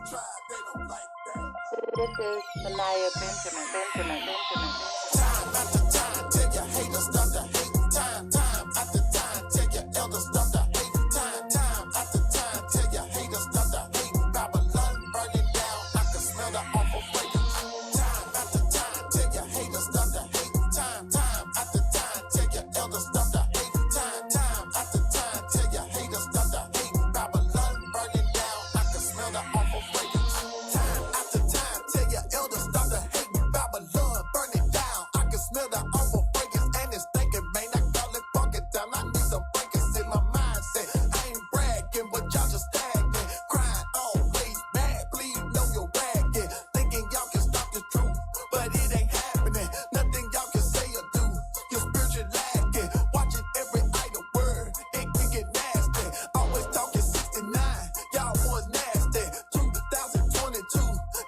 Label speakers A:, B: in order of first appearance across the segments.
A: This is Anaya Benjamin.
B: Time after time, tell your haters stop to hate. Time after time, tell your elders stop to hate. Time after time, tell your haters stop to hate. Babylon burning down, I can smell the awful fragrance. Time after time, tell your haters stop to hate. Time after time, tell your elders stop to hate. Time after time, tell your haters stop to hate. Babylon burning down, I can smell the awful fragrance. Time after time, tell your elders stop to hate. Babylon burning down, I can smell the awful fragrance. And it's thinking, man, I call it funky time. I need some fragrance in my mindset. I ain't bragging, but y'all just tagging. Crying always mad, please know you're ragging. Thinking y'all can stop the truth, but it ain't happening. Nothing y'all can say or do. Your spiritual lagging, watching every idle word. It can get nasty. Always talking 69, y'all was nasty. 2022,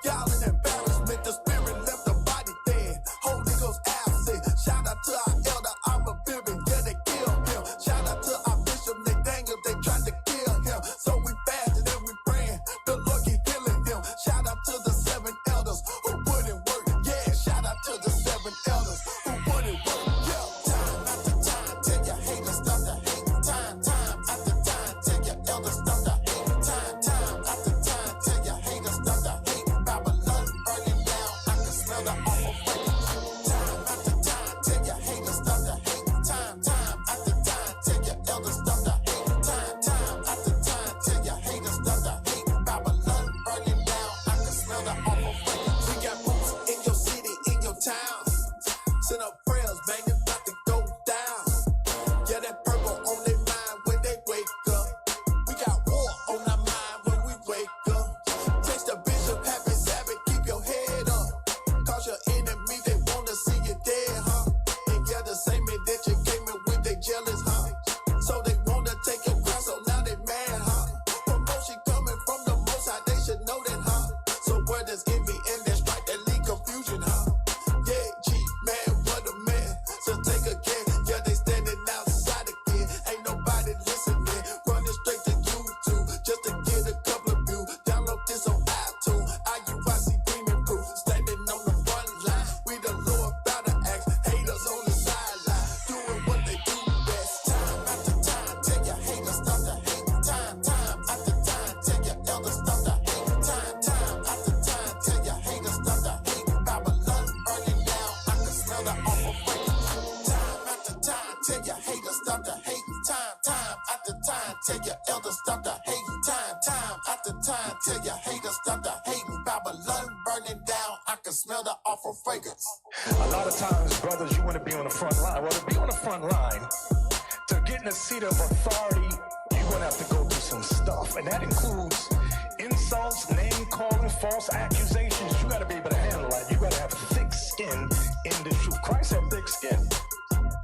B: y'all an embarrassment. The spirit left the body dead. Holy Ghost absent. Shout out to our elder, I'm a baby. Yeah, they killed him. Shout out to our bishop, Nathaniel. They tried to kill him. So we fasted and we praying. The Lord keep healing him. Shout out to the 7 elders who put in work. Yeah, shout out to the 7 elders who put in work. Yeah. Time after time, tell your haters stop to hate. Time after time, tell your elders stop to hate. Time after time, tell your haters stop to hate. Babylon burning down, I can smell the awful fragrance. Time after time, tell your haters stop to hate. Time after time, tell your elders stop to hate. Time after time, tell your haters stop to hate. Babylon burning down, I can smell the awful fragrance. We got boots in your city, in your town. Send up prayers, man, it's about to go down. Yeah, that purple on their mind when they wake up. We got war on our mind when we wake up. Text the bishop, happy Sabbath, keep your head up. Cause your enemies, they wanna see you dead, huh? And yeah, the same man that you came in with, they jealous, huh? So they wanna take your crown, so now they mad, huh? Promotion coming from the Most High, they should know that, huh? So where does envy and that strife that lead confusion, huh? Yeah, G, man, what a man. So take a guess, yeah, they standing outside again. Ain't nobody listening, running straight to YouTube just to get a couple of views. Download this on iTunes, IUIC Demon Proof. Standing on the front line, we the Lord bout to ask. Haters on the sideline, doing what they do best. Time after time, tell your haters stop to hate. Time after time, tell your elders stop to hate. Time after time, tell your haters stop to hate. Babylon burning down, I can smell the awful fragrance. Time after time, tell your haters stop to hate. Time after time, tell your elders stop to hate. Time after time, tell your haters stop to hate. Babylon burning down, I can smell the awful fragrance.
C: A lot of times, brothers, you want to be on the front line. Well, to be on the front line, to get in a seat of authority, you're going to have to go through some stuff. And that includes insults, name-calling, false accusations. You got to be able to handle that. You got to have thick skin in the truth. Christ had thick skin.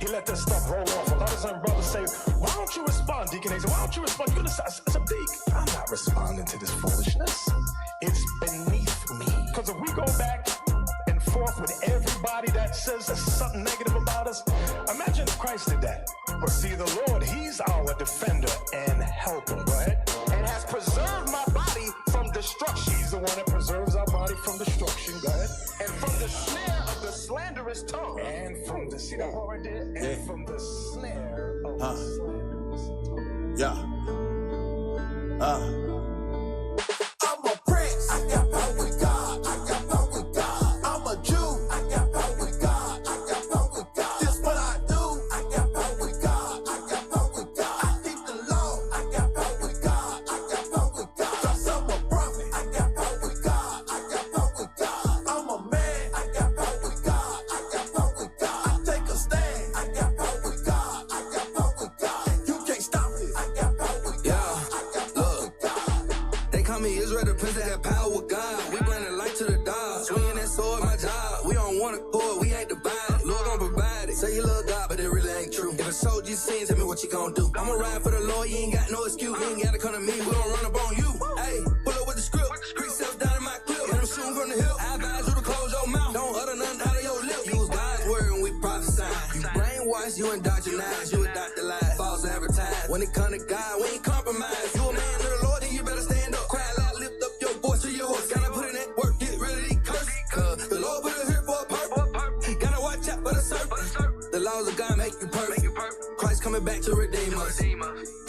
C: He let that stuff roll off. A lot of times brothers say, why don't you respond, Deacon? They say, why don't you respond? You're it's a big. I'm not responding to this foolishness. It's beneath me. Because if we go back and forth with everybody that says something negative about us, imagine if Christ did that. But see, the Lord, He's our defender and helper, go ahead, and has preserved my body from destruction. He's the one that preserves our body from destruction, go ahead, and from the snare of the slanderous tongue, and from the, see that part right there, and from the snare of the slanderous tongue.
B: Yeah. I'm a prince, I got power with God, I got power with God. I'm a Jew, I got power with God, I got power with God. This what I do, I got power with God, I got power with God. I keep the law, I got power with God, I got power with God. Cause I'm a prophet, I got power with God, I got power with God. I'm a man, I got power with God, I got power with God. I take a stand, I got power with God, I got power with God. You can't stop this, I got power with God, I got power with God.
D: They call me Israel, the prince that got power with God. We bring the light to the dark, swinging that sword, my job. We don't want a cord, we ain't divided. Lord gon' provide it. Say you love God, but it really ain't true. If a soldier sins, tell me what you gon' do. I'ma ride for the Lord, you ain't got no excuse. You ain't gotta come to me, we gon' run up on you. Hey, pull up with the script, precepts down in my clip. And I'm shooting from the hip. I advise you to close your mouth, don't utter nothing out of your lips. Use God's word when we prophesy. You brainwash, you indoctrinize, you adopt the lies, false advertise. When it come to God, we ain't compromise. You a man of the Lord, then you better stand up. Cry loud, lift up your voice to your back to redeem us. He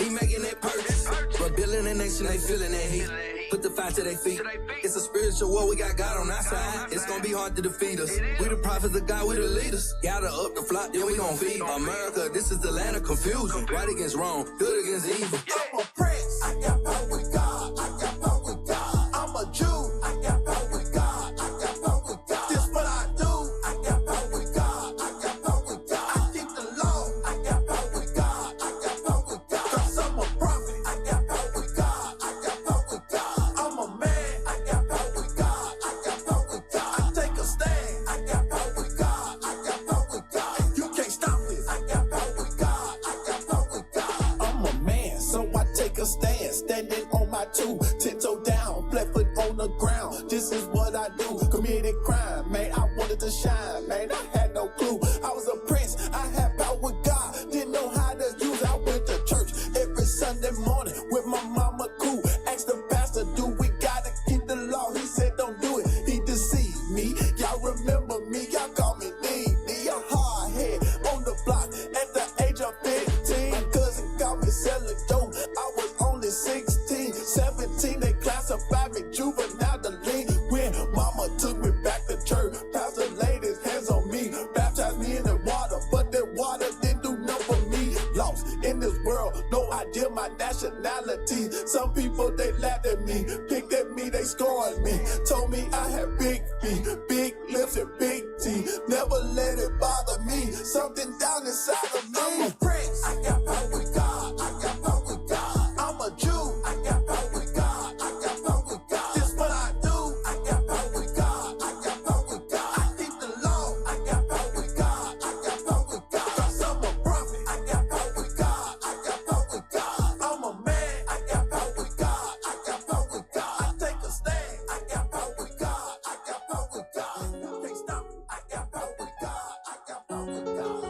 D: making that purchase. Rebuilding the nation, they feeling that heat. Put the fight to their feet. It's a spiritual war, we got God on our side. It's gonna be hard to defeat us. We the prophets of God, we the leaders. Gather up the flock, then we gon' feed America. This is the land of confusion. Right against wrong, good against evil.
B: I'm a prince, I got power with God, I got power with God. I'm a Jew, I got power with God, I got power with God. This what I do, I got power with God, I got power with God. I keep the law, I got power with God, I got power with God. Cause I'm a prophet, I got power with God, I got power with God. I'm a man, I got power with God, I got power with God. I take a stand, I got power with God, I got power with God. You can't stop this, I got power with God, I got power with God. I'm a man, so I take a stand, standing on my two, 10 toe down, flat foot on the ground. This is what I do, committed crime, man. I wanted to shine, man. I had no clue. I was a prince, I had power with God, didn't know how to use it. I went to church every Sunday morning with my mama cool. Asked the pastor, do we gotta keep the law? He said, don't do it. He deceived me. Y'all remember me, y'all call me D. I'm hard head on the block at the age of 15. My cousin got me selling dope. I was only 16, 17. They classified me juvenile to lean. When mama took me back to church, pastor laid his hands on me, baptized me in the water, but that water didn't do nothing for me. Lost in this world, no idea my nationality. Some people, they laughed at me, picked at me, they scorned me. Told me I had big feet, big lips and big teeth. Never let it bother me, something down inside of me. I'm a prince, I got power with God, I got power with God. I'm a Jew, I got power with God, I got power with God. This what I do, I got power with God, I got power with God. I keep the law, I got power with God, I got power with God. Cause I'm a prophet, I got power with God, I got power with God. I'm a man, I got power with God, I got power with God. I take a stand, I got power with God, I got power with God. You can't stop me, I got power with God, I got power with God.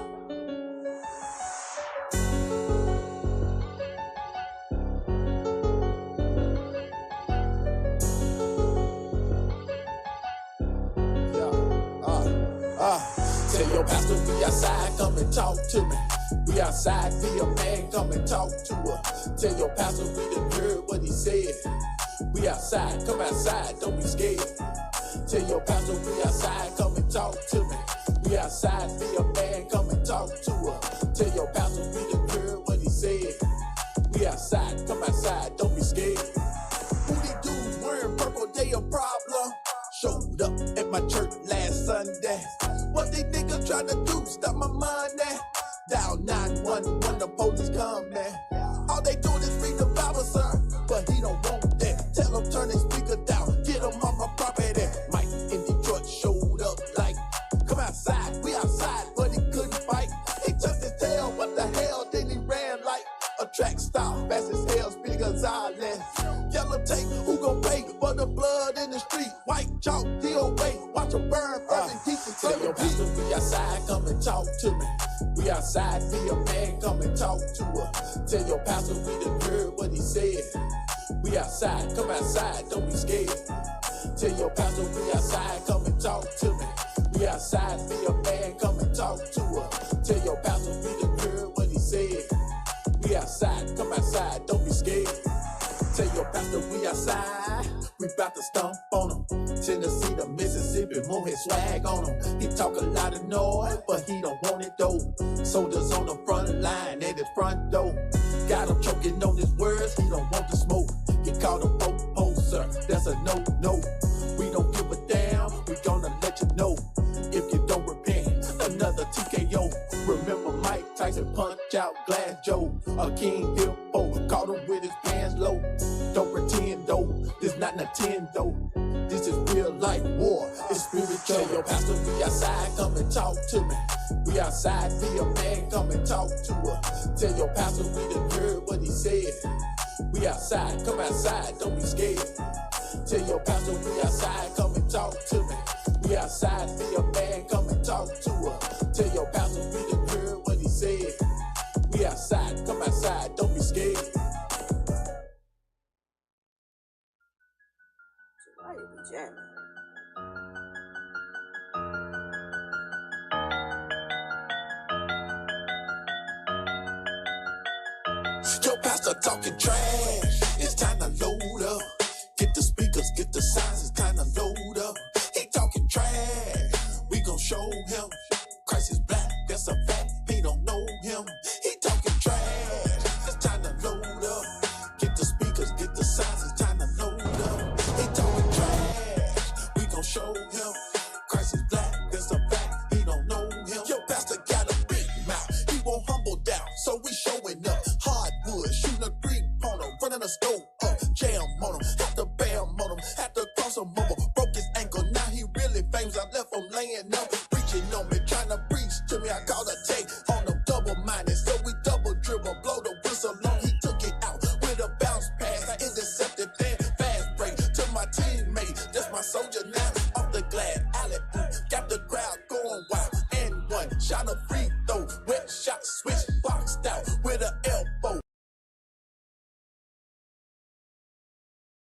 B: Tell your pastor we outside, come and talk to me. We outside, be a man, come and talk to her. Tell your pastor we done heard what he said. We outside, come outside, don't be scared. Tell your pastor we outside, come and talk to me. We outside, be a man, come and talk to her. Tell your pastor we done heard what he said. We outside, come outside, don't be scared. Who they dudes wearing purple, they a problem. Showed up at my church last Sunday. What they niggas tryna do? Stop my money. Dial 911, the police come, man. All they doing is read the Bible, sir. But he don't want that. Tell him turn his speaker down. Get him off my property. Mike in Detroit showed up like, come outside, we outside, but he couldn't fight. He tucked his tail, what the hell? Then he ran like a track star, fast as hell, Speedy Gonzalez. Yellow tape, who gon' pay for the blood in the street? White chalk, DOA, watch him burn, burning deep. Tell your pastor we outside, come and talk to me. We outside, be a man, come and talk to her. Tell your pastor we done heard what he said. We outside, come outside, don't be scared. Tell your pastor we outside, come and talk to me. We outside, be a man, come and talk to her. Tell your pastor we done heard what he said. We outside, come outside, don't be scared. Tell your pastor we outside, we bout to stomp on him. Tennessee to Mississippi, move his swag on him. He talk a lot of noise, but he don't want it though. Soldiers on the front line at his front door. Got him choking on his words, he don't want to smoke. You call him po-po, sir, that's a no-no. We don't give a damn, we gonna let you know. If you don't repent, another TKO. Remember Mike Tyson punch out Glass Joe. A King Hippo, caught him with his pants low. Don't pretend though, this not Nintendo. This is real life war, it's spiritual. Tell your pastor we outside, come and talk to me. We outside, be a man, come and talk to her. Tell your pastor we done heard what he said. We outside, come outside, don't be scared. Tell your pastor we outside, come and talk to me. We outside, be a man, come and talk to her. Tell your pastor we done heard what he said. We outside, come outside, don't be scared.
E: Why you be jamming?
B: Your pastor talking trash. It's time to load up. Get the speakers, get the signs. It's time to load up. He talking trash. We gon' show him. Christ is black. That's a fact. He don't know him. He talking trash. It's time to load up. Get the speakers, get the signs. It's time to load up. He talking trash. We gon' show him. Christ is black. That's a fact. He don't know him. Your pastor got a big mouth. He won't humble down. So we showing up. Hardwood, shooting a green on him, running a stove up, jam on him, had to bam on him, had to cross him over, broke his ankle. Now he really famous. I left him laying up, preaching on me, trying to preach to me. I called a take on them double-minded, so we double dribble, blow the whistle on. He took it out with a bounce pass. I intercepted that fast break to my teammate. That's my soldier now, off the glad alley, got the crowd going wild. And one shot a free throw, wet shot switch, boxed out with an elbow.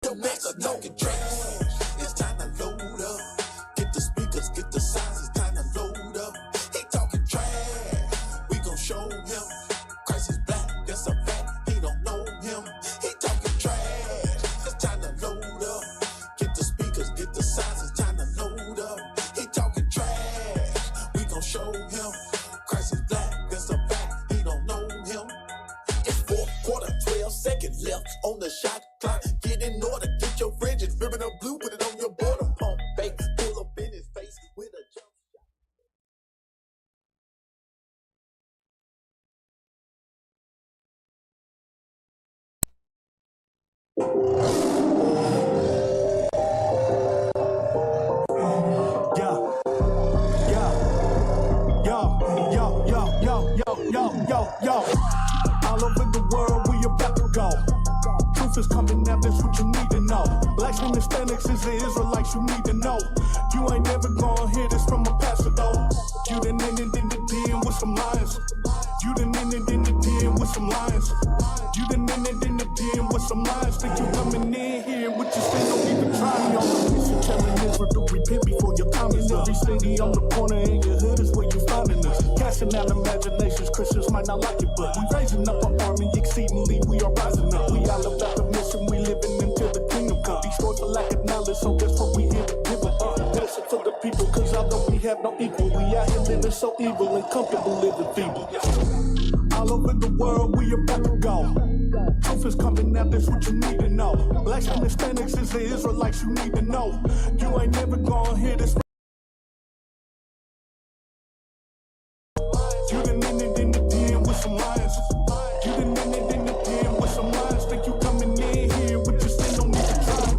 B: Your master talking trash. It's time to load up. Get the speakers, get the signs. It's time to load up. He talking trash. We gon' show him. Christ is black. That's a fact. He don't know him. He talking trash. It's time to load up. Get the speakers, get the signs. It's time to load up. He talking trash. We gon' show him. Christ is black. That's a fact. He don't know him. It's fourth quarter, 12 seconds left on the shot clock. Get in order, get your fringes, ribbon of blue, put it on your border. Pump fake, pull up in his face with a jump
C: Yo. All over the world, we about to go. Truth is coming out, that's what you need to know. Blacks and Hispanics is the Israelites, you need to know. You ain't never gonna hear this from a pastor though. You done ended in the den with some lions. You done ended in the den with some lions. You done ended in the den with some lions. Think you coming in here with your sin, don't even try me on the mission. Telling Israel to repent before your time is up. Every city on the corner in your hood is where you finding us. Casting out imaginations, Christians might not like it, but we raising up an army exceedingly, we are rising up. We all about the mission, we living until the kingdom come. Destroyed for lack of knowledge, so that's what we here to give up. Blessed for the people, cause although we have no equal, we out here living so evil and comfortable living feeble. All over the world, we about to go. Truth is coming out, that's what you need to know. Blacks and Hispanics is the Israelites, you need to know. You ain't never gonna hear this. You done ended in the den with some lions. You done ended in the den with some lions. Think you coming in here with your sin, don't need to try.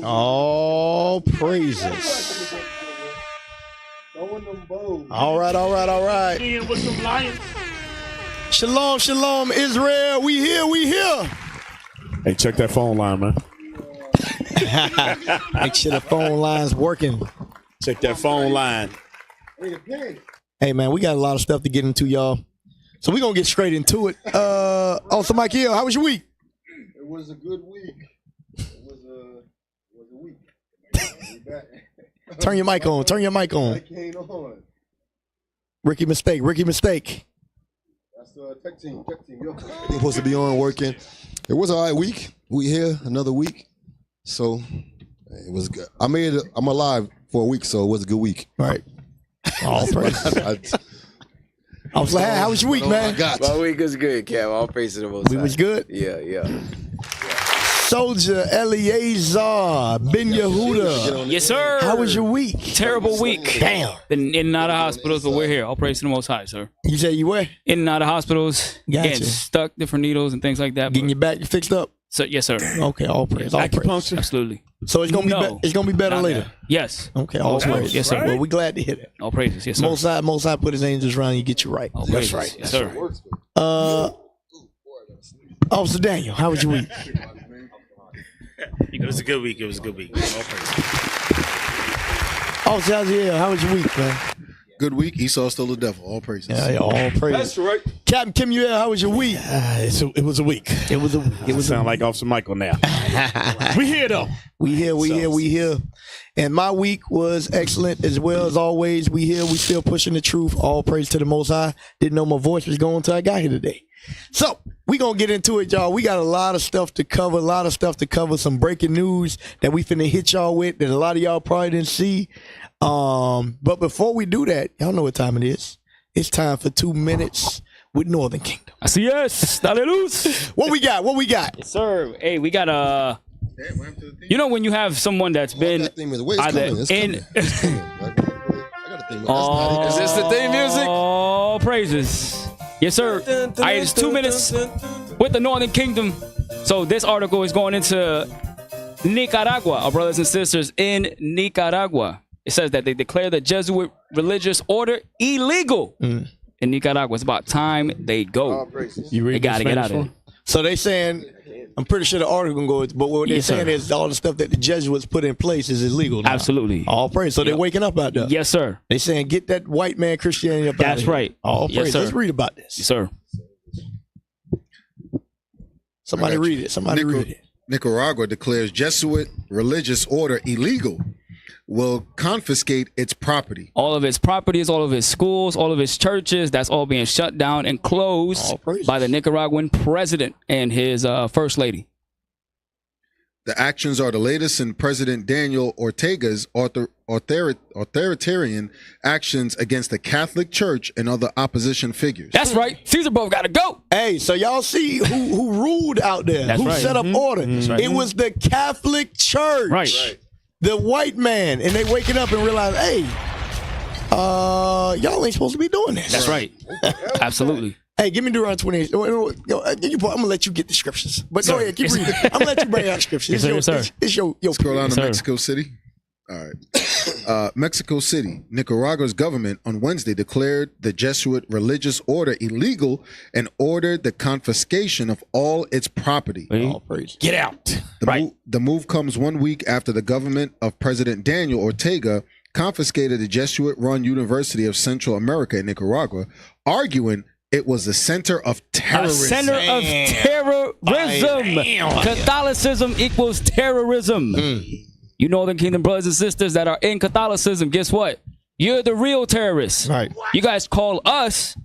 E: All praises. All right.
F: With some lions.
E: Shalom, Israel. We here.
F: Hey, check that phone line, man.
E: Make sure the phone line's working.
F: Check that phone line.
E: Hey, man, we got a lot of stuff to get into, y'all. So we're going to get straight into it. So Michael, how was your week?
G: It was a good week. It was a week.
E: Turn your mic on.
G: I came on.
E: Ricky mistake.
G: That's tech team. Yo.
H: Supposed to be on working. It was all right week. We here another week. So it was good. I'm alive for a week, so it was a good week.
E: Right. All praise. I was like, hey, how was your week, man?
I: My week was good, Kev. All praise to the Most High.
E: We was good?
I: Yeah.
E: Soldier Eliezer Ben Yehuda.
J: Yes, sir.
E: How was your week?
J: Terrible week.
E: Damn.
J: Been in and out of hospitals, but we're here. All praise to the Most High, sir.
E: You say you were?
J: In and out of hospitals.
E: Gotcha.
J: Getting stuck, different needles and things like that.
E: Getting your back fixed up?
J: So, yes, sir.
E: Okay, all praise.
J: Acupuncture? Absolutely.
E: So it's gonna be better later.
J: There. Yes.
E: Okay, all praise.
J: Yes, sir.
E: Well, we're glad to hear that.
J: All praises. Yes, sir.
E: Most High put his angels around you, get you right.
J: All
E: That's
J: praises.
E: right.
J: Yes, sir.
E: Officer Daniel, how was your week?
F: It was a good week. All praise.
E: Officer Aziel, how was your week, man?
K: Good week. Esau stole the devil. All praises.
E: Yeah, all praises.
F: That's right.
E: Captain Kim, how was your week?
F: It was a week.
E: It was
F: sound like Officer Michael now. We here though.
E: We here. And my week was excellent as well as always. We here. We still pushing the truth. All praise to the Most High. Didn't know my voice was going until I got here today. So we gonna get into it, y'all. We got a lot of stuff to cover. Some breaking news that we finna hit y'all with that a lot of y'all probably didn't see. But before we do that, y'all know what time it is. It's time for 2 minutes with Northern Kingdom.
J: Así es. Dale luz.
E: What we got?
J: Yes, sir. Hey, we got you know when you have someone that's been either in.
H: I got a theme.
I: Is this the theme music?
J: Oh, praises. Yes, sir. All right, it's 2 minutes with the Northern Kingdom. So this article is going into Nicaragua, our brothers and sisters in Nicaragua. It says that they declare the Jesuit religious order illegal in Nicaragua. It's about time they go. They got to get out of there.
E: So they saying, I'm pretty sure the article can go, but what they're saying is all the stuff that the Jesuits put in place is illegal now.
J: Absolutely.
E: All praise. So they're waking up out there.
J: Yes, sir.
E: They saying get that white man Christianity up out
J: That's
E: of here.
J: right.
E: All praise.
J: Sir.
E: Let's read about this.
J: Yes, sir.
E: Somebody read it. Read it.
K: Nicaragua declares Jesuit religious order illegal. Will confiscate its property.
J: All of its properties, all of its schools, all of its churches, that's all being shut down and closed by the Nicaraguan president and his first lady.
K: The actions are the latest in President Daniel Ortega's authoritarian actions against the Catholic Church and other opposition figures.
J: That's right. Caesar both got to go.
E: Hey, so y'all see who ruled out there, who set up order.
J: Right.
E: It was the Catholic Church.
J: Right.
E: The white man, and they waking up and realize, hey, y'all ain't supposed to be doing this.
J: That's right. Absolutely.
E: Hey, give me Deuteronomy 28. I'm gonna let you get the scriptures, but go ahead, keep reading. I'm gonna let you bring out scriptures.
J: Yes, sir.
E: It's your
K: Scroll down to Mexico City. All right. Mexico City, Nicaragua's government on Wednesday declared the Jesuit religious order illegal and ordered the confiscation of all its property.
E: Get out.
K: The move comes 1 week after the government of President Daniel Ortega confiscated the Jesuit-run University of Central America in Nicaragua, arguing it was the center of terrorism.
J: A center of terrorism. Catholicism equals terrorism. You Northern Kingdom brothers and sisters that are in Catholicism, guess what? You're the real terrorists.
E: Right.
J: You guys call us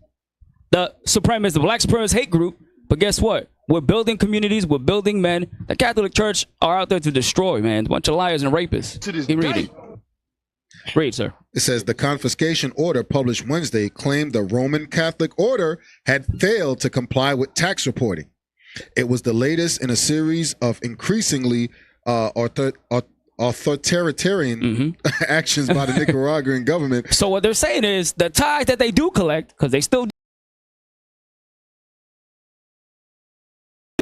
J: the supremacists, the black supremacist hate group, but guess what? We're building communities, we're building men. The Catholic Church are out there to destroy, man. A bunch of liars and rapists. Keep reading. Read, sir.
K: It says the confiscation order published Wednesday claimed the Roman Catholic order had failed to comply with tax reporting. It was the latest in a series of increasingly authoritarian actions by the Nicaraguan government.
J: So what they're saying is the tithe that they do collect, because they still do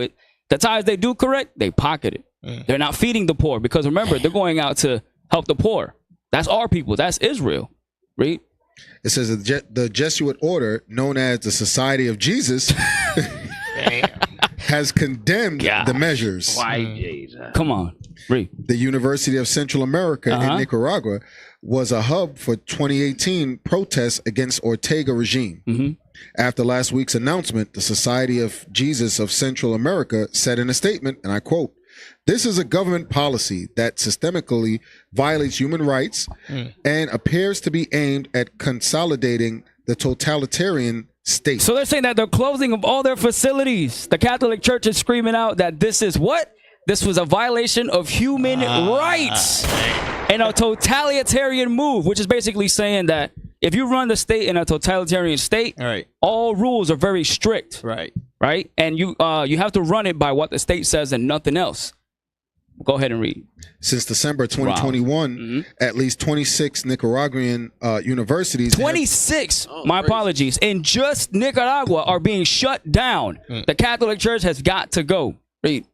J: it, the tithes they do correct, they pocket it. They're not feeding the poor because remember, they're going out to help the poor. That's our people. That's Israel. Read.
K: It says the Jesuit order, known as the Society of Jesus, has condemned the measures.
J: Come on. Read.
K: The University of Central America in Nicaragua was a hub for 2018 protests against Ortega regime. After last week's announcement, the Society of Jesus of Central America said in a statement, and I quote, "This is a government policy that systemically violates human rights and appears to be aimed at consolidating the totalitarian state."
J: So they're saying that they're closing of all their facilities. The Catholic Church is screaming out that this is what? This was a violation of human rights and a totalitarian move, which is basically saying that if you run the state in a totalitarian state, all rules are very strict. Right. And you have to run it by what the state says and nothing else. Go ahead and read.
K: Since December 2021, at least 26 Nicaraguan universities.
J: 26, my apologies, in just Nicaragua are being shut down. The Catholic Church has got to go. Read.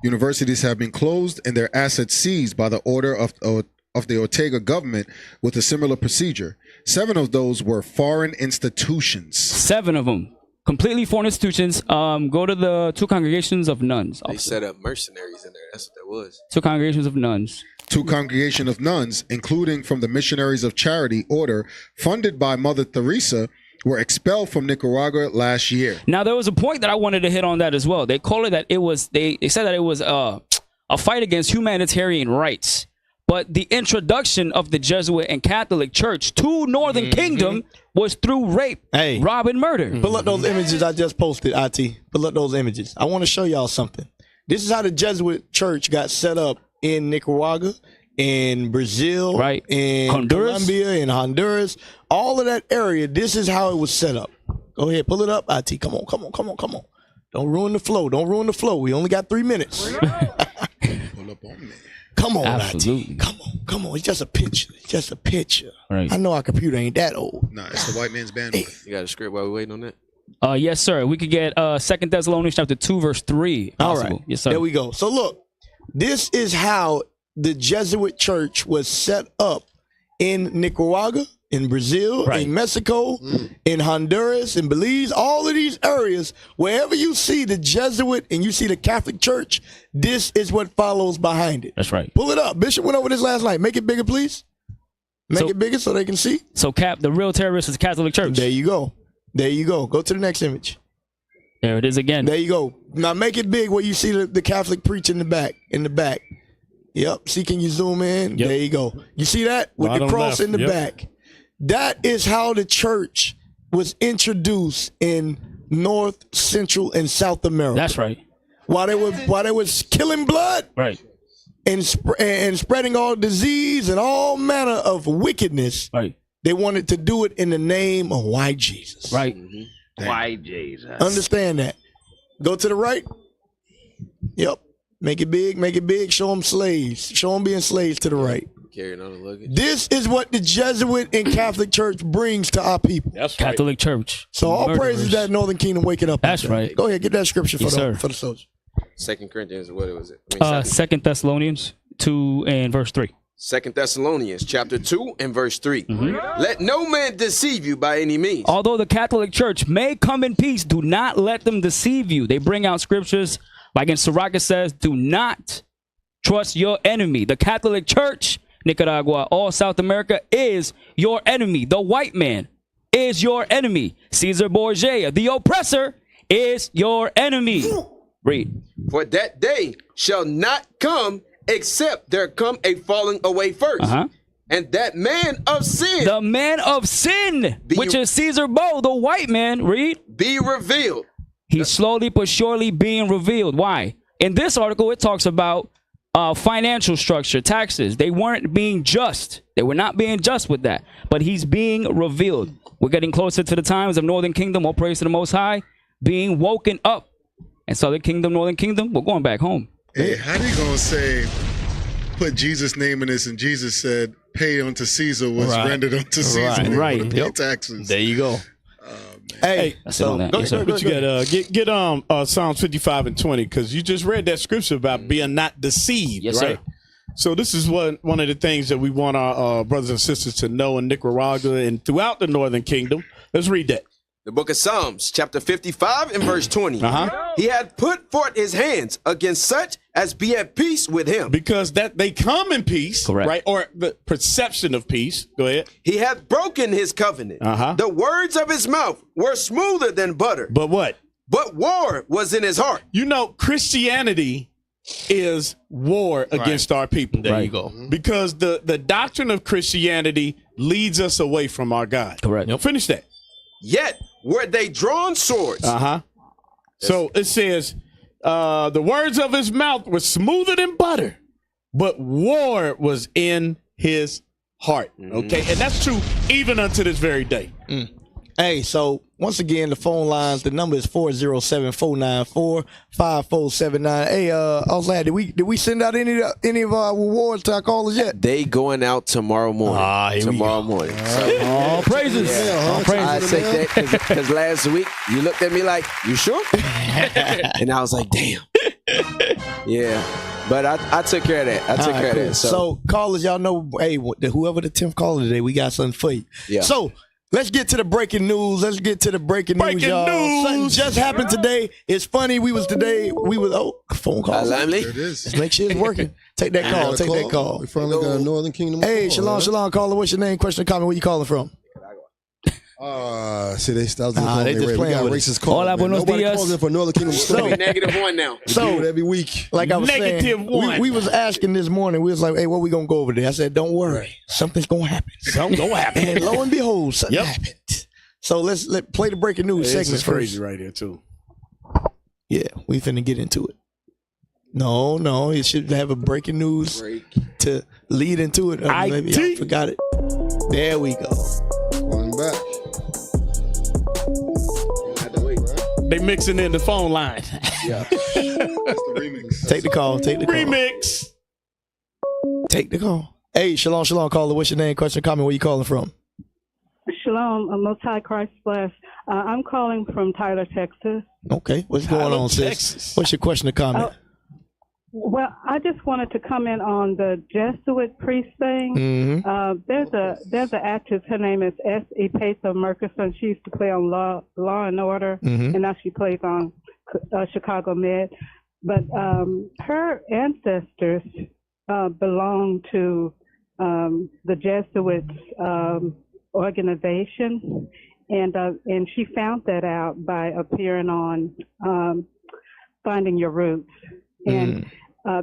K: Universities have been closed and their assets seized by the order of the Ortega government with a similar procedure. 7 of those were foreign institutions.
J: 7 of them. completely foreign institutions. Go to the two congregations of nuns.
I: They set up mercenaries in there. That's what that was.
J: Two congregations of nuns.
K: Two congregation of nuns, including from the Missionaries of Charity Order, funded by Mother Teresa, were expelled from Nicaragua last year.
J: Now, there was a point that I wanted to hit on that as well. They call it that it was, they said that it was a fight against humanitarian rights. But the introduction of the Jesuit and Catholic Church to Northern Kingdom was through rape, rob, and murder.
E: Pull up those images I just posted, IT. Pull up those images. I want to show y'all something. This is how the Jesuit Church got set up in Nicaragua, in Brazil, in
J: Honduras.
E: Colombia, in Honduras. All of that area, this is how it was set up. Go ahead, pull it up, IT. Come on. Don't ruin the flow. We only got 3 minutes.
K: Pull up on me.
E: Come on,
J: Absolutely.
E: IT. Come on. It's just a picture.
J: Right.
E: I know our computer ain't that old.
K: Nah, it's the white man's bandwidth.
I: You got a script while we're waiting on that?
J: Yes, sir. We could get 2 Thessalonians chapter 2, verse 3.
E: All
J: Possible.
E: right.
J: Yes, sir.
E: There we go. So look, this is how the Jesuit Church was set up in Nicaragua, in Brazil, in Mexico, in Honduras, in Belize, all of these areas. Wherever you see the Jesuit and you see the Catholic Church, this is what follows behind it.
J: That's right.
E: Pull it up. Bishop went over this last night. Make it bigger, please. Make it bigger so they can see.
J: So, Cap, the real terrorist is the Catholic Church.
E: There you go. Go to the next image.
J: There it is again.
E: There you go. Now make it big where you see the Catholic preach in the back. Yep. See, can you zoom in? Yep. There you go. You see that? With
F: Bottom
E: the cross
F: left.
E: in the back. That is how the church was introduced in North, Central, and South America.
J: That's right.
E: While they was killing blood,
J: right,
E: and spreading all disease and all manner of wickedness,
J: right,
E: they wanted to do it in the name of white Jesus.
J: Right.
L: White Jesus.
E: Understand that. Go to the right. Yep. Make it big. Show them slaves. Show them being slaves to the right.
I: Carrying on the luggage.
E: This is what the Jesuit and Catholic Church brings to our people.
J: That's Catholic Church.
E: So all praises that Northern Kingdom waking up.
J: That's right.
E: Go ahead, get that scripture for the soldiers.
I: 2 Corinthians, what was it?
J: 2 Thessalonians 2 and verse 3.
I: 2 Thessalonians chapter 2 and verse 3. Let no man deceive you by any means.
J: Although the Catholic Church may come in peace, do not let them deceive you. They bring out scriptures like in Sirach says, do not trust your enemy. The Catholic Church, Nicaragua, all South America is your enemy. The white man is your enemy. Caesar Borgia, the oppressor, is your enemy. Read.
I: For that day shall not come except there come a falling away first. And that man of sin.
J: The man of sin, which is Caesar Bo, the white man. Read.
I: Be revealed.
J: He's slowly but surely being revealed. Why? In this article, it talks about financial structure, taxes. They weren't being just. They were not being just with that. But he's being revealed. We're getting closer to the times of Northern Kingdom, all praise to the Most High, being woken up. And Southern Kingdom, Northern Kingdom, we're going back home.
K: Hey, how they gonna say put Jesus' name in this and Jesus said pay unto Caesar was rendered unto Caesar.
J: Right.
K: Pay taxes.
E: There you go. Hey,
J: so
F: but you gotta get Psalms 55 and 20 because you just read that scripture about being not deceived,
J: yes,
F: right?
J: Sir.
F: So this is one of the things that we want our brothers and sisters to know in Nicaragua and throughout the Northern Kingdom. Let's read that.
I: The book of Psalms, chapter 55 and verse 20. He had put forth his hands against such as be at peace with him.
F: Because that they come in peace, right? Or the perception of peace. Go ahead.
I: He hath broken his covenant. The words of his mouth were smoother than butter.
F: But what?
I: But war was in his heart.
F: You know, Christianity is war against our people.
E: There you go.
F: Because the doctrine of Christianity leads us away from our God.
J: Correct.
F: Finish that.
I: Yet were they drawn swords.
F: So it says, the words of his mouth were smoother than butter, but war was in his heart. Okay, and that's true even unto this very day.
E: Hey, so once again, the phone lines, the number is 407-494-5479. Hey, I was glad, did we send out any of our rewards to our callers yet?
I: They going out tomorrow morning. Tomorrow morning. So,
J: all praises. All praises.
I: I take that because last week you looked at me like, you sure? And I was like, damn. Yeah. But I took care of that. I took care of that.
E: So callers, y'all know, hey, whoever the 10th caller today, we got something for you.
I: Yeah.
E: So Let's get to the breaking news. Let's get to the breaking news, y'all.
F: news.
E: Something just happened today. It's funny. We was phone call.
I: There
K: it is.
E: Let's make sure it's working. Take that call. Take that call.
H: We finally got a Northern Kingdom.
E: Hey,
H: call,
E: shalom, caller. What's your name? Question or comment? Where you calling from?
H: See, they just
E: playing with
H: racist call.
J: Hola, buenos
H: Nobody
J: dias.
H: calls in for Northern Kingdom story.
I: -1 now.
H: We do it every week.
E: Like I was saying,
F: -1.
E: we was asking this morning. We was like, "Hey, what we gonna go over there?" I said, "Don't worry, something's gonna happen.
F: Something's gonna happen."
E: And lo and behold, something happened. So let's play the breaking news
F: This
E: segment
F: is
E: first.
F: crazy right here too.
E: Yeah, we finna get into it. No, it should have a breaking news to lead into it. Maybe I forgot it. There we go.
H: Going back.
F: They mixing in the phone line.
H: Yeah. That's the remix.
E: Take the call. Take the call.
F: Remix.
E: Take the call. Hey, shalom, caller. What's your name? Question, comment. Where you calling from?
M: Shalom, Most High Christ bless. I'm calling from Tyler, Texas.
E: Okay, what's going on, sis? What's your question or comment?
M: Well, I just wanted to comment on the Jesuit priest thing.
E: Mm-hmm.
M: There's an actress. Her name is S.E. Paisa Murkison. She used to play on Law and Order,
E: Mm-hmm.
M: and now she plays on Chicago Med. But her ancestors belong to the Jesuits organization, and she found that out by appearing on Finding Your Roots. And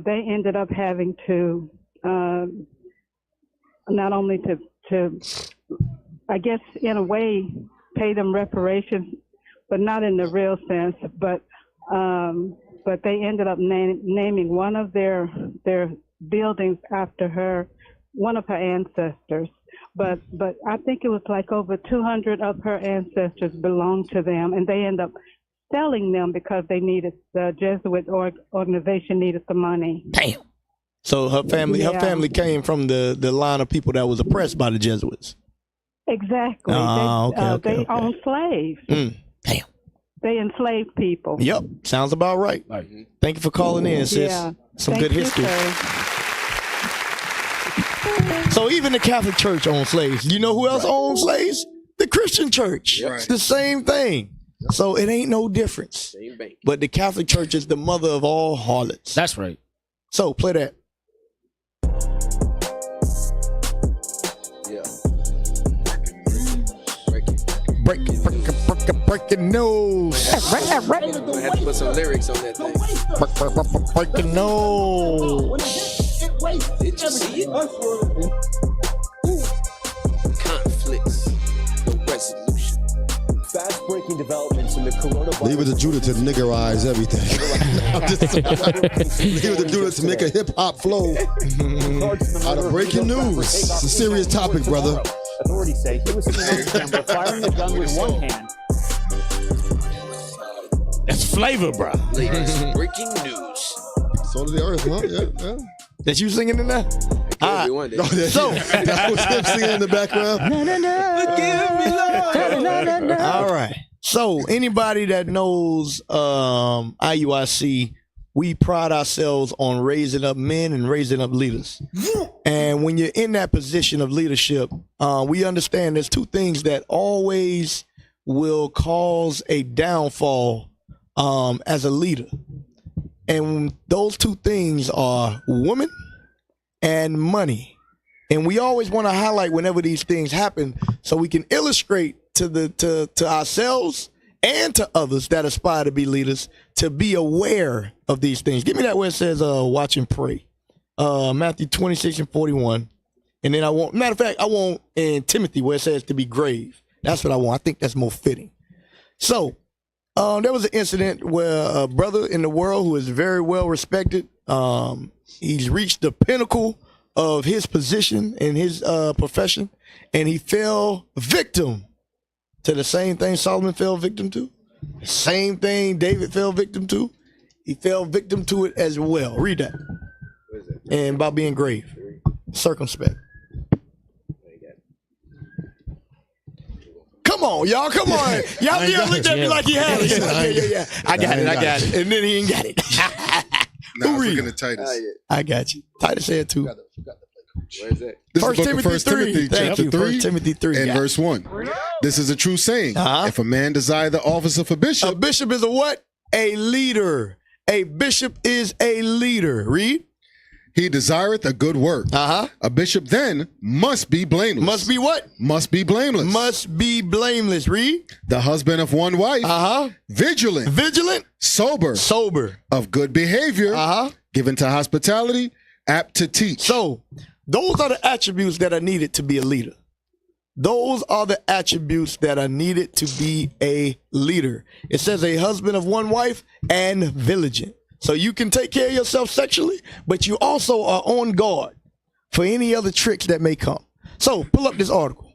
M: they ended up having to not only to, I guess, in a way, pay them reparations, but not in the real sense. But they ended up naming one of their buildings after one of her ancestors. But I think it was like over 200 of her ancestors belonged to them, and they end up selling them because the Jesuit organization needed the money.
E: Damn. So her family came from the line of people that was oppressed by the Jesuits.
M: Exactly. They owned slaves.
E: Damn.
M: They enslaved people.
E: Yep. Sounds about right. Thank you for calling in, sis.
M: Yeah.
E: Some
M: Thank
E: good
M: you,
E: history.
M: sir.
E: So even the Catholic Church owned slaves. You know who else owned slaves? The Christian Church.
I: Yep.
E: It's the same thing. So it ain't no difference.
I: Same bank.
E: But the Catholic Church is the mother of all harlots.
J: That's right.
E: So play that.
I: Yeah.
E: Breaking news.
I: I have to put some lyrics on that thing.
E: Breaking news.
I: Did you see it? Conflicts. No resolution.
N: Fast-breaking developments in the coronavirus.
H: Leave it to Judah to niggerize everything. Leave it to Judah to make a hip-hop flow out of breaking news. It's a serious topic, brother.
N: Authorities say he was seen on camera firing a gun with one hand.
F: That's flavor, bro.
I: Latest breaking news.
H: Soul of the earth, huh? Yeah.
E: That you singing in there?
I: All right.
E: So
H: that was him singing in the background.
E: All right. So anybody that knows IUIC, we pride ourselves on raising up men and raising up leaders. And when you're in that position of leadership, we understand there's two things that always will cause a downfall as a leader. And those two things are women and money. And we always want to highlight whenever these things happen so we can illustrate to ourselves and to others that aspire to be leaders to be aware of these things. Give me that where it says watch and pray. Matthew 26:41. And then I want in Timothy where it says to be grave. That's what I want. I think that's more fitting. So there was an incident where a brother in the world who is very well respected, he's reached the pinnacle of his position in his profession, and he fell victim to the same thing Solomon fell victim to, the same thing David fell victim to. He fell victim to it as well. Read that. And about being grave, circumspect. Come on, y'all. Come on. Y'all looked at me like he had it. Yeah. I got it. And then he ain't got it.
K: Nah, we're looking at Titus.
E: I got you. Titus said too.
I: Where is that?
K: This
E: First
K: is the book of
E: Timothy 3.
K: Timothy,
E: Thank
K: chapter
E: you.
K: 3,
E: First Timothy 3.
K: and verse 1. This is a true saying. If a man desire the office of a bishop
E: is a what? A leader. A bishop is a leader. Read.
K: He desireth a good work. A bishop then must be blameless.
E: Must be what?
K: Must be blameless.
E: Must be blameless. Read.
K: The husband of one wife. Vigilant.
E: Vigilant.
K: Sober.
E: Sober.
K: Of good behavior. Given to hospitality. Apt to teach.
E: So, those are the attributes that are needed to be a leader. Those are the attributes that are needed to be a leader. It says a husband of one wife and vigilant. So you can take care of yourself sexually, but you also are on guard for any other tricks that may come. So pull up this article.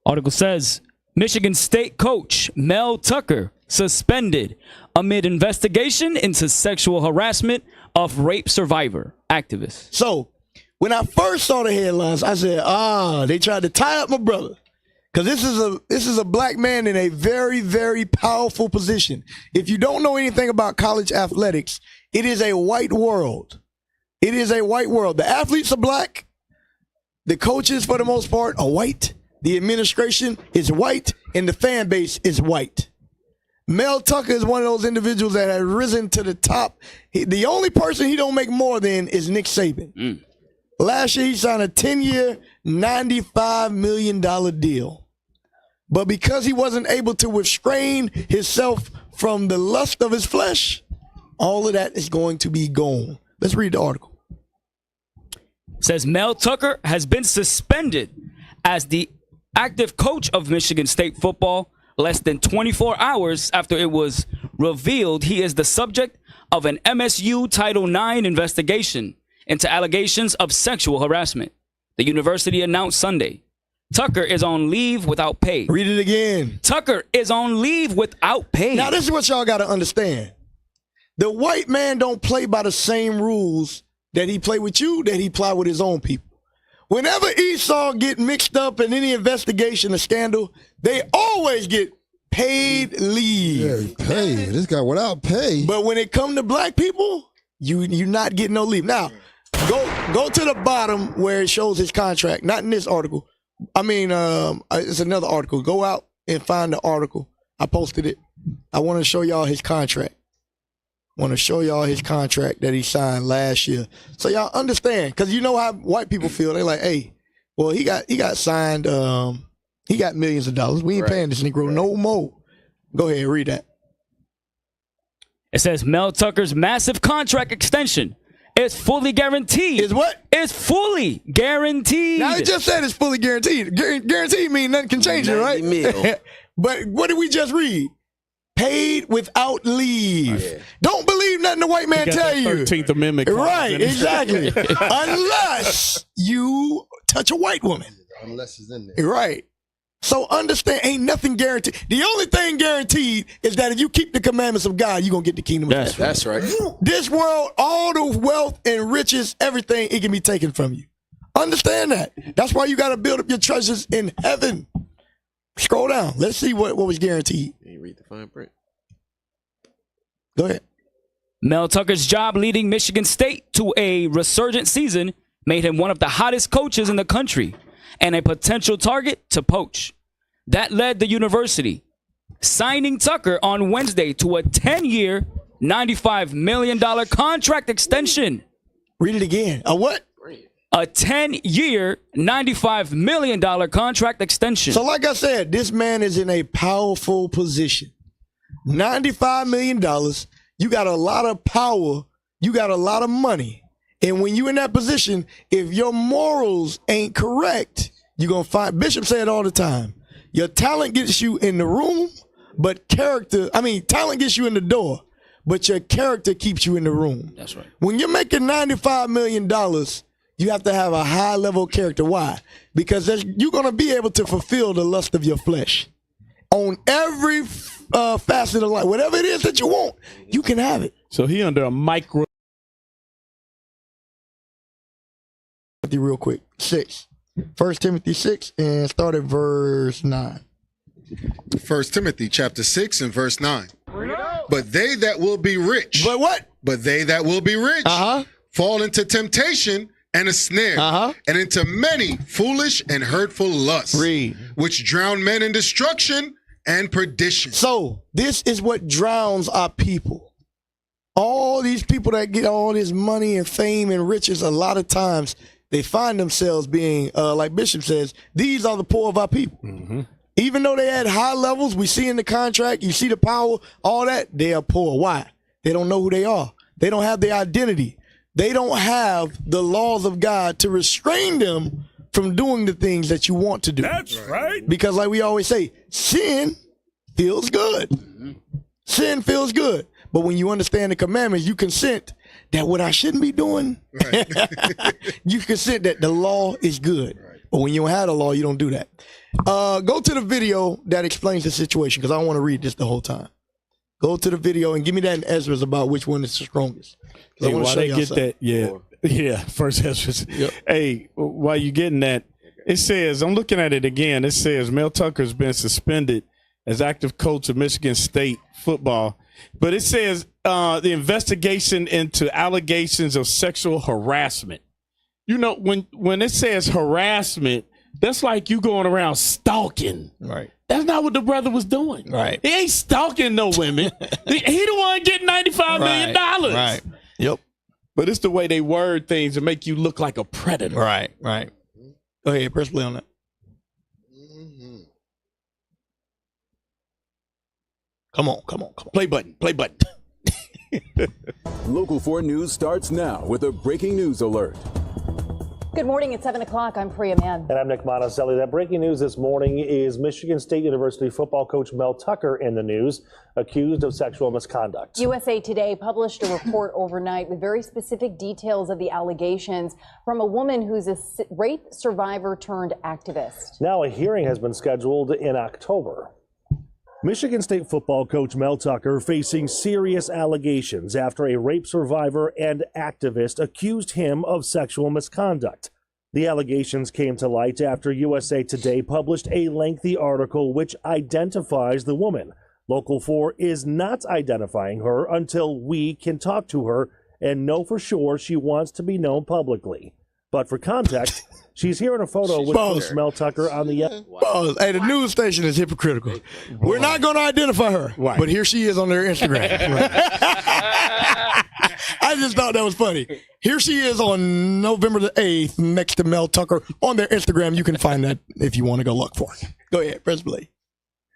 J: Article says, Michigan State coach Mel Tucker suspended amid investigation into sexual harassment of rape survivor activist.
E: So when I first saw the headlines, I said, they tried to tie up my brother. Because this is a black man in a very, very powerful position. If you don't know anything about college athletics, it is a white world. It is a white world. The athletes are black. The coaches, for the most part, are white. The administration is white, and the fan base is white. Mel Tucker is one of those individuals that has risen to the top. The only person he don't make more than is Nick Saban. Last year, he signed a 10-year, $95 million deal. But because he wasn't able to restrain himself from the lust of his flesh, all of that is going to be gone. Let's read the article.
J: It says Mel Tucker has been suspended as the active coach of Michigan State football less than 24 hours after it was revealed he is the subject of an MSU Title IX investigation into allegations of sexual harassment. The university announced Sunday. Tucker is on leave without pay.
E: Read it again.
J: Tucker is on leave without pay.
E: Now, this is what y'all got to understand. The white man don't play by the same rules that he play with you, that he play with his own people. Whenever Esau get mixed up in any investigation or scandal, they always get paid leave.
H: Yeah, pay. This guy without pay.
E: But when it come to black people, you're not getting no leave. Now, go to the bottom where it shows his contract. Not in this article. I mean, it's another article. Go out and find the article. I posted it. I want to show y'all his contract. That he signed last year. So y'all understand, because you know how white people feel. They're like, hey, well, he got signed. He got millions of dollars. We ain't paying this Negro no more. Go ahead, read that.
J: It says Mel Tucker's massive contract extension is fully guaranteed.
E: Is what?
J: It's fully guaranteed.
E: Now, I just said it's fully guaranteed. Guaranteed means nothing can change it, right? But what did we just read? Paid without leave. Oh, yeah. Don't believe nothing the white man tell you.
F: 13th Amendment.
E: Right, exactly. Unless you touch a white woman.
H: Unless it's in there.
E: Right. So understand, ain't nothing guaranteed. The only thing guaranteed is that if you keep the commandments of God, you're going to get the kingdom of heaven.
I: That's right.
E: This world, all the wealth and riches, everything, it can be taken from you. Understand that. That's why you got to build up your treasures in heaven. Scroll down. Let's see what was guaranteed.
I: You read the fine print.
E: Go ahead.
J: Mel Tucker's job leading Michigan State to a resurgent season made him one of the hottest coaches in the country and a potential target to poach. That led the university signing Tucker on Wednesday to a 10-year, $95 million contract extension.
E: Read it again. A what?
J: A 10-year, $95 million contract extension.
E: So like I said, this man is in a powerful position. $95 million. You got a lot of power. You got a lot of money. And when you're in that position, if your morals ain't correct, you're going to find, Bishop said all the time, your talent gets you in the room, but talent gets you in the door, but your character keeps you in the room.
J: That's right.
E: When you're making $95 million, you have to have a high level of character. Why? Because you're going to be able to fulfill the lust of your flesh on every facet of life. Whatever it is that you want, you can have it.
F: So he under a micro.
E: Real quick, 6. 1 Timothy 6 and start at verse 9.
K: 1 Timothy chapter 6 and verse 9. But they that will be rich.
E: But what?
K: But they that will be rich fall into temptation and a snare, and into many foolish and hurtful lusts, which drown men in destruction and perdition.
E: So this is what drowns our people. All these people that get all this money and fame and riches, a lot of times they find themselves being, like Bishop says, these are the poor of our people. Even though they had high levels, we see in the contract, you see the power, all that, they are poor. Why? They don't know who they are. They don't have their identity. They don't have the laws of God to restrain them from doing the things that you want to do.
O: That's right.
E: Because like we always say, sin feels good. Sin feels good. But when you understand the commandments, you consent that what I shouldn't be doing, you consent that the law is good. But when you don't have the law, you don't do that. Go to the video that explains the situation, because I don't want to read this the whole time. Go to the video and give me that in Ezra's about which one is the strongest.
F: Hey, while they get that, first Ezra's. Hey, while you're getting that, it says, I'm looking at it again, it says Mel Tucker's been suspended as active coach of Michigan State football. But it says the investigation into allegations of sexual harassment. You know, when it says harassment, that's like you going around stalking.
E: Right.
F: That's not what the brother was doing.
E: Right.
F: He ain't stalking no women. he the one getting $95 million.
E: Right. Yep.
F: But it's the way they word things to make you look like a predator.
E: Right. Go ahead, press play on that. Come on.
F: Play button.
P: Local 4 News starts now with a breaking news alert.
Q: Good morning. At 7 o'clock, I'm Priya Mann.
R: And I'm Nick Monticelli. That breaking news this morning is Michigan State University football coach Mel Tucker in the news, accused of sexual misconduct.
Q: USA Today published a report overnight with very specific details of the allegations from a woman who's a rape survivor turned activist.
R: Now a hearing has been scheduled in October. Michigan State football coach Mel Tucker facing serious allegations after a rape survivor and activist accused him of sexual misconduct. The allegations came to light after USA Today published a lengthy article which identifies the woman. Local 4 is not identifying her until we can talk to her and know for sure she wants to be known publicly. But for context, she's here in a photo with Coach Mel Tucker on the...
E: Hey, the news station is hypocritical. We're not going to identify her, but here she is on their Instagram. I just thought that was funny. Here she is on November the 8th next to Mel Tucker on their Instagram. You can find that if you want to go look for it. Go ahead, press play.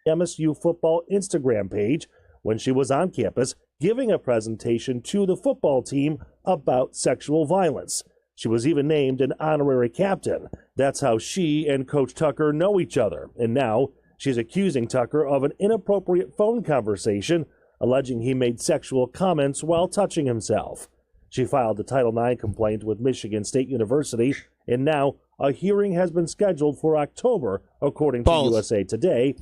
R: MSU football Instagram page when she was on campus giving a presentation to the football team about sexual violence. She was even named an honorary captain. That's how she and Coach Tucker know each other. And now she's accusing Tucker of an inappropriate phone conversation, alleging he made sexual comments while touching himself. She filed a Title IX complaint with Michigan State University, and now a hearing has been scheduled for October, according to USA Today.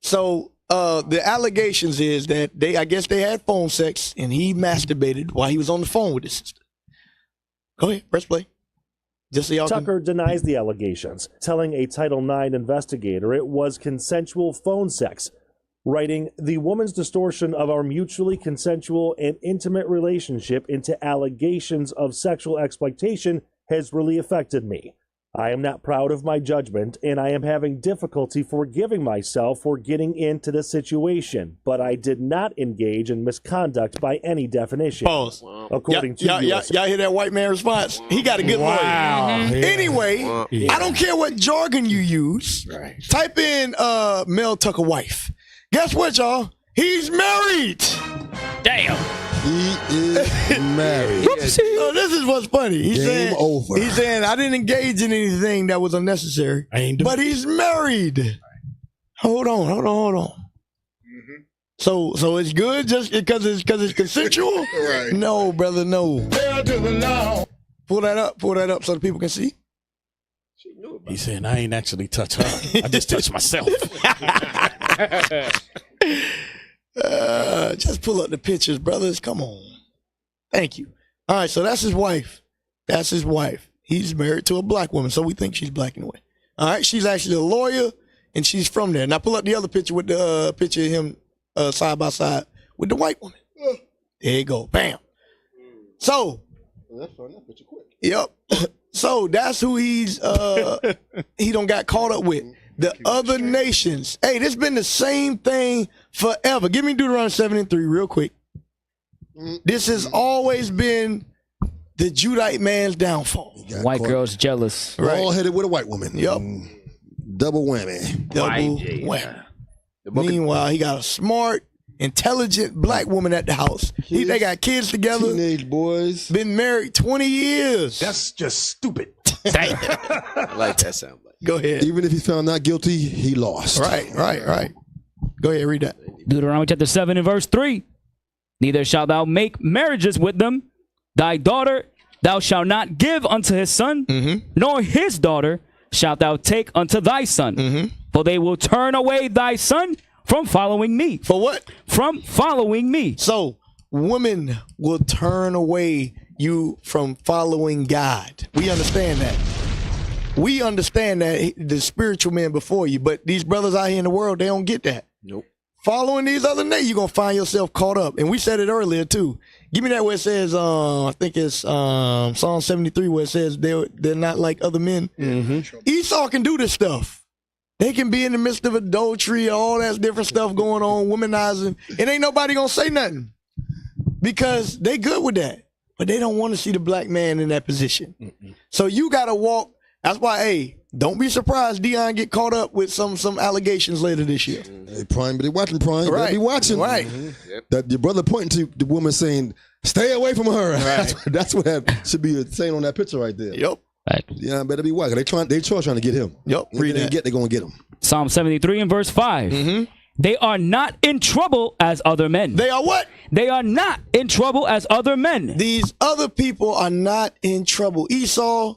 E: So the allegations is that I guess they had phone sex, and he masturbated while he was on the phone with his sister. Go ahead, press play.
R: Tucker denies the allegations, telling a Title IX investigator it was consensual phone sex, writing, "The woman's distortion of our mutually consensual and intimate relationship into allegations of sexual exploitation has really affected me. I am not proud of my judgment, and I am having difficulty forgiving myself for getting into the situation, but I did not engage in misconduct by any definition."
E: Pause.
R: According to
E: y'all hear that white man response? He got a good lawyer.
F: Yeah.
E: Anyway, I don't care what jargon you use.
F: Right.
E: Type in Mel Tucker wife. Guess what, y'all? He's married.
J: Damn.
H: He is married.
E: So this is what's funny. He's
H: Game over.
E: He's saying, I didn't engage in anything that was unnecessary. But he's married. Hold on. So it's good just because it's consensual?
K: Right.
E: No, brother, no. Pull that up so the people can see.
F: He's saying, I ain't actually touched her. I just touched myself.
E: Just pull up the pictures, brothers. Come on. Thank you. All right, so that's his wife. He's married to a black woman, so we think she's black anyway. All right, she's actually a lawyer, and she's from there. Now pull up the other picture with the picture of him side by side with the white woman. There you go. Bam. So,
H: That's funny. That picture quick.
E: yep. So that's who he don't got caught up with. The other nations. Hey, this been the same thing forever. Give me Deuteronomy 7:3 real quick. This has always been the Judite man's downfall.
J: White girls jealous.
H: Right. All headed with a white woman.
E: Yep.
H: Double whammy.
E: Double whammy. Meanwhile, he got a smart, intelligent black woman at the house. They got kids together.
H: Teenage boys.
E: Been married 20 years.
C: That's just stupid.
E: Damn.
I: I like that sound.
E: Go ahead.
H: Even if he's found not guilty, he lost.
E: Right. Go ahead, read that.
J: Deuteronomy chapter 7 and verse 3. Neither shalt thou make marriages with them. Thy daughter thou shalt not give unto his son, nor his daughter shalt thou take unto thy son. For they will turn away thy son from following me.
E: For what?
J: From following me.
E: So, women will turn away you from following God. We understand that. We understand that the spiritual men before you, but these brothers out here in the world, they don't get that.
I: Nope.
E: Following these other nations, you're going to find yourself caught up. And we said it earlier, too. Give me that where it says, I think it's Psalm 73, where it says they're not like other men. Esau can do this stuff. They can be in the midst of adultery, all that different stuff going on, womanizing, and ain't nobody going to say nothing because they good with that. But they don't want to see the black man in that position. So you got to walk. That's why, hey, don't be surprised Dion get caught up with some allegations later this year.
H: Hey, Prime, but they watching Prime.
E: Right.
H: They be watching.
E: Right.
H: That your brother pointing to the woman saying, "Stay away from her." Right. That's what should be saying on that picture right there.
E: Yep.
J: Right.
H: Yeah, better be watching. They trying to get him.
E: Yep.
H: They're gonna get him.
J: Psalm 73 and verse 5. They are not in trouble as other men.
E: They are what?
J: They are not in trouble as other men.
E: These other people are not in trouble. Esau,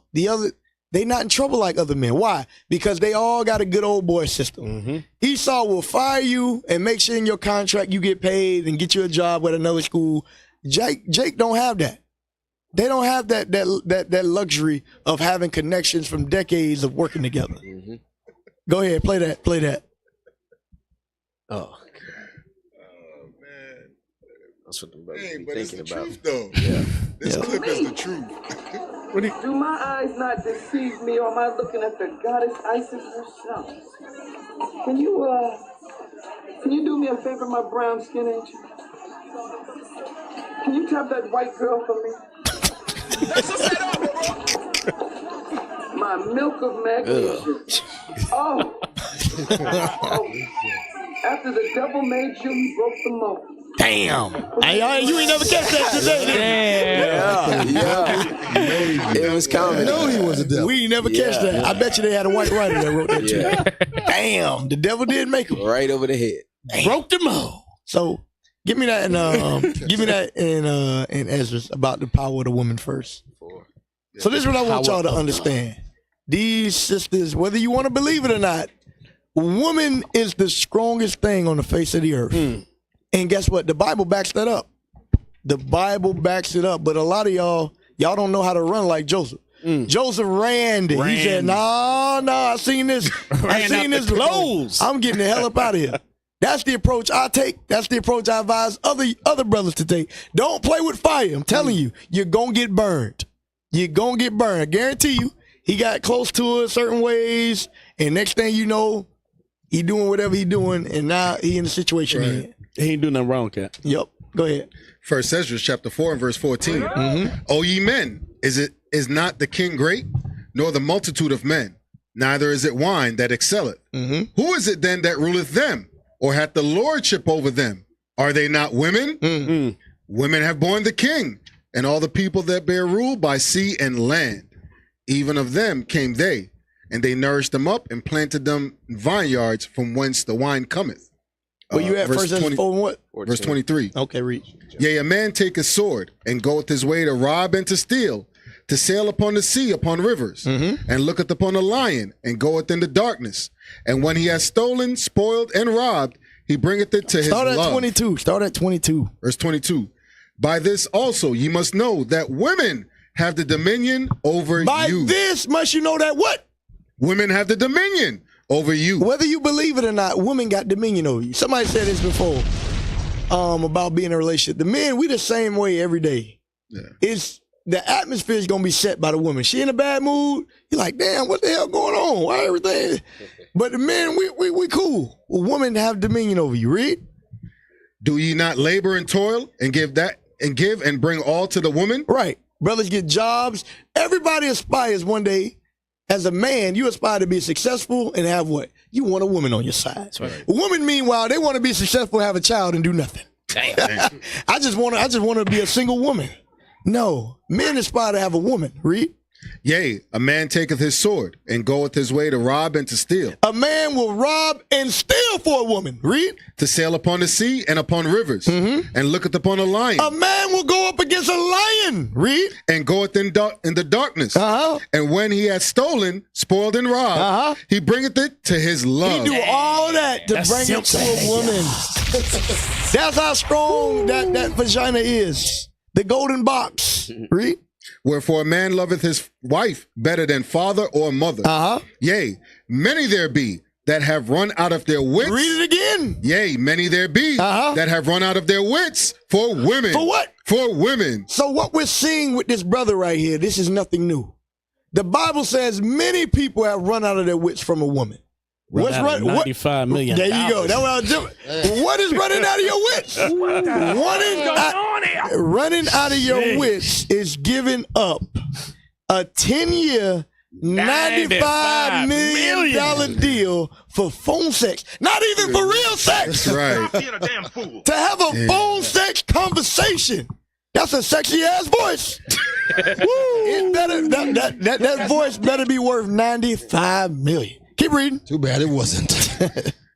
E: they not in trouble like other men. Why? Because they all got a good old boy system. Esau will fire you and make sure in your contract you get paid and get you a job at another school. Jake don't have that. They don't have that luxury of having connections from decades of working together. Go ahead, play that.
I: Oh, man. That's what the brother be
G: but it's
I: thinking
G: the
I: about.
G: truth, though.
I: Yeah.
G: This clip is the truth.
O: Do my eyes not deceive me, or am I looking at the goddess Isis herself? Can you do me a favor, my brown skin angel? Can you tap that white girl for me? My milk of magnesium. Oh. After the devil made you, he broke the mold.
E: Damn. Hey, you ain't never catch that today.
I: Yeah. It was coming.
H: I know he was a devil.
E: We ain't never catch that. I bet you they had a white writer that wrote that too. Damn. The devil did make him.
I: Right over the head.
E: Broke the mold. So give me that in Ezra about the power of the woman first. So this is what I want y'all to understand. These sisters, whether you want to believe it or not, woman is the strongest thing on the face of the earth. And guess what? The Bible backs that up. The Bible backs it up. But a lot of y'all don't know how to run like Joseph. Joseph ran. He said, no, I seen this. I seen this clothes. I'm getting the hell up out of here. That's the approach I take. That's the approach I advise other brothers to take. Don't play with fire. I'm telling you, you're going to get burned. You're going to get burned. I guarantee you. He got close to it certain ways, and next thing you know, he doing whatever he doing, and now he in the situation he in.
F: He ain't doing nothing wrong, Cat.
E: Yep. Go ahead.
K: First Ezra chapter 4 and verse 14. O ye men, is not the king great, nor the multitude of men, neither is it wine that excelleth. Who is it then that ruleth them, or hath the lordship over them? Are they not women? Women have borne the king, and all the people that bear rule by sea and land. Even of them came they, and they nourished them up and planted them vineyards from whence the wine cometh.
E: Where you at first? 4 and what?
H: Verse 23.
E: Okay, read.
K: Yea, a man taketh sword and goeth his way to rob and to steal, to sail upon the sea, upon rivers, and looketh upon a lion and goeth in the darkness. And when he has stolen, spoiled, and robbed, he bringeth it to his love.
E: Start at 22.
K: Verse 22. By this also ye must know that women have the dominion over you.
E: By this must you know that what?
K: Women have the dominion over you.
E: Whether you believe it or not, women got dominion over you. Somebody said this before about being in a relationship. The men, we the same way every day. Yeah. It's the atmosphere is gonna be set by the woman. She in a bad mood. You're like, damn, what the hell going on? Why everything? But the men, we cool. A woman have dominion over you. Read.
K: Do ye not labor and toil and give and bring all to the woman?
E: Right. Brothers get jobs. Everybody aspires one day. As a man, you aspire to be successful and have what? You want a woman on your side. That's right. A woman, meanwhile, they want to be successful, have a child, and do nothing. Damn. I just want to be a single woman. No, men aspire to have a woman. Read.
K: Yea, a man taketh his sword and goeth his way to rob and to steal.
E: A man will rob and steal for a woman. Read.
K: To sail upon the sea and upon rivers, and looketh upon a lion.
E: A man will go up against a lion. Read.
K: And goeth in the darkness. And when he has stolen, spoiled, and robbed, he bringeth it to his love.
E: He do all that to bring it to a woman. That's how strong that vagina is. The golden box. Read.
K: Wherefore a man loveth his wife better than father or mother. Yea, many there be that have run out of their wits.
E: Read it again.
K: Yea, many there be that have run out of their wits for women.
E: For what?
K: For women.
E: So what we're seeing with this brother right here, this is nothing new. The Bible says many people have run out of their wits from a woman.
F: What's running? $95 million.
E: There you go. That's what I was doing. What is running out of your wits? Running out of your wits is giving up a 10-year, $95 million deal for phone sex. Not even for real sex.
K: Right.
E: To have a phone sex conversation. That's a sexy ass voice. It better that voice better be worth $95 million. Keep reading.
H: Too bad it wasn't.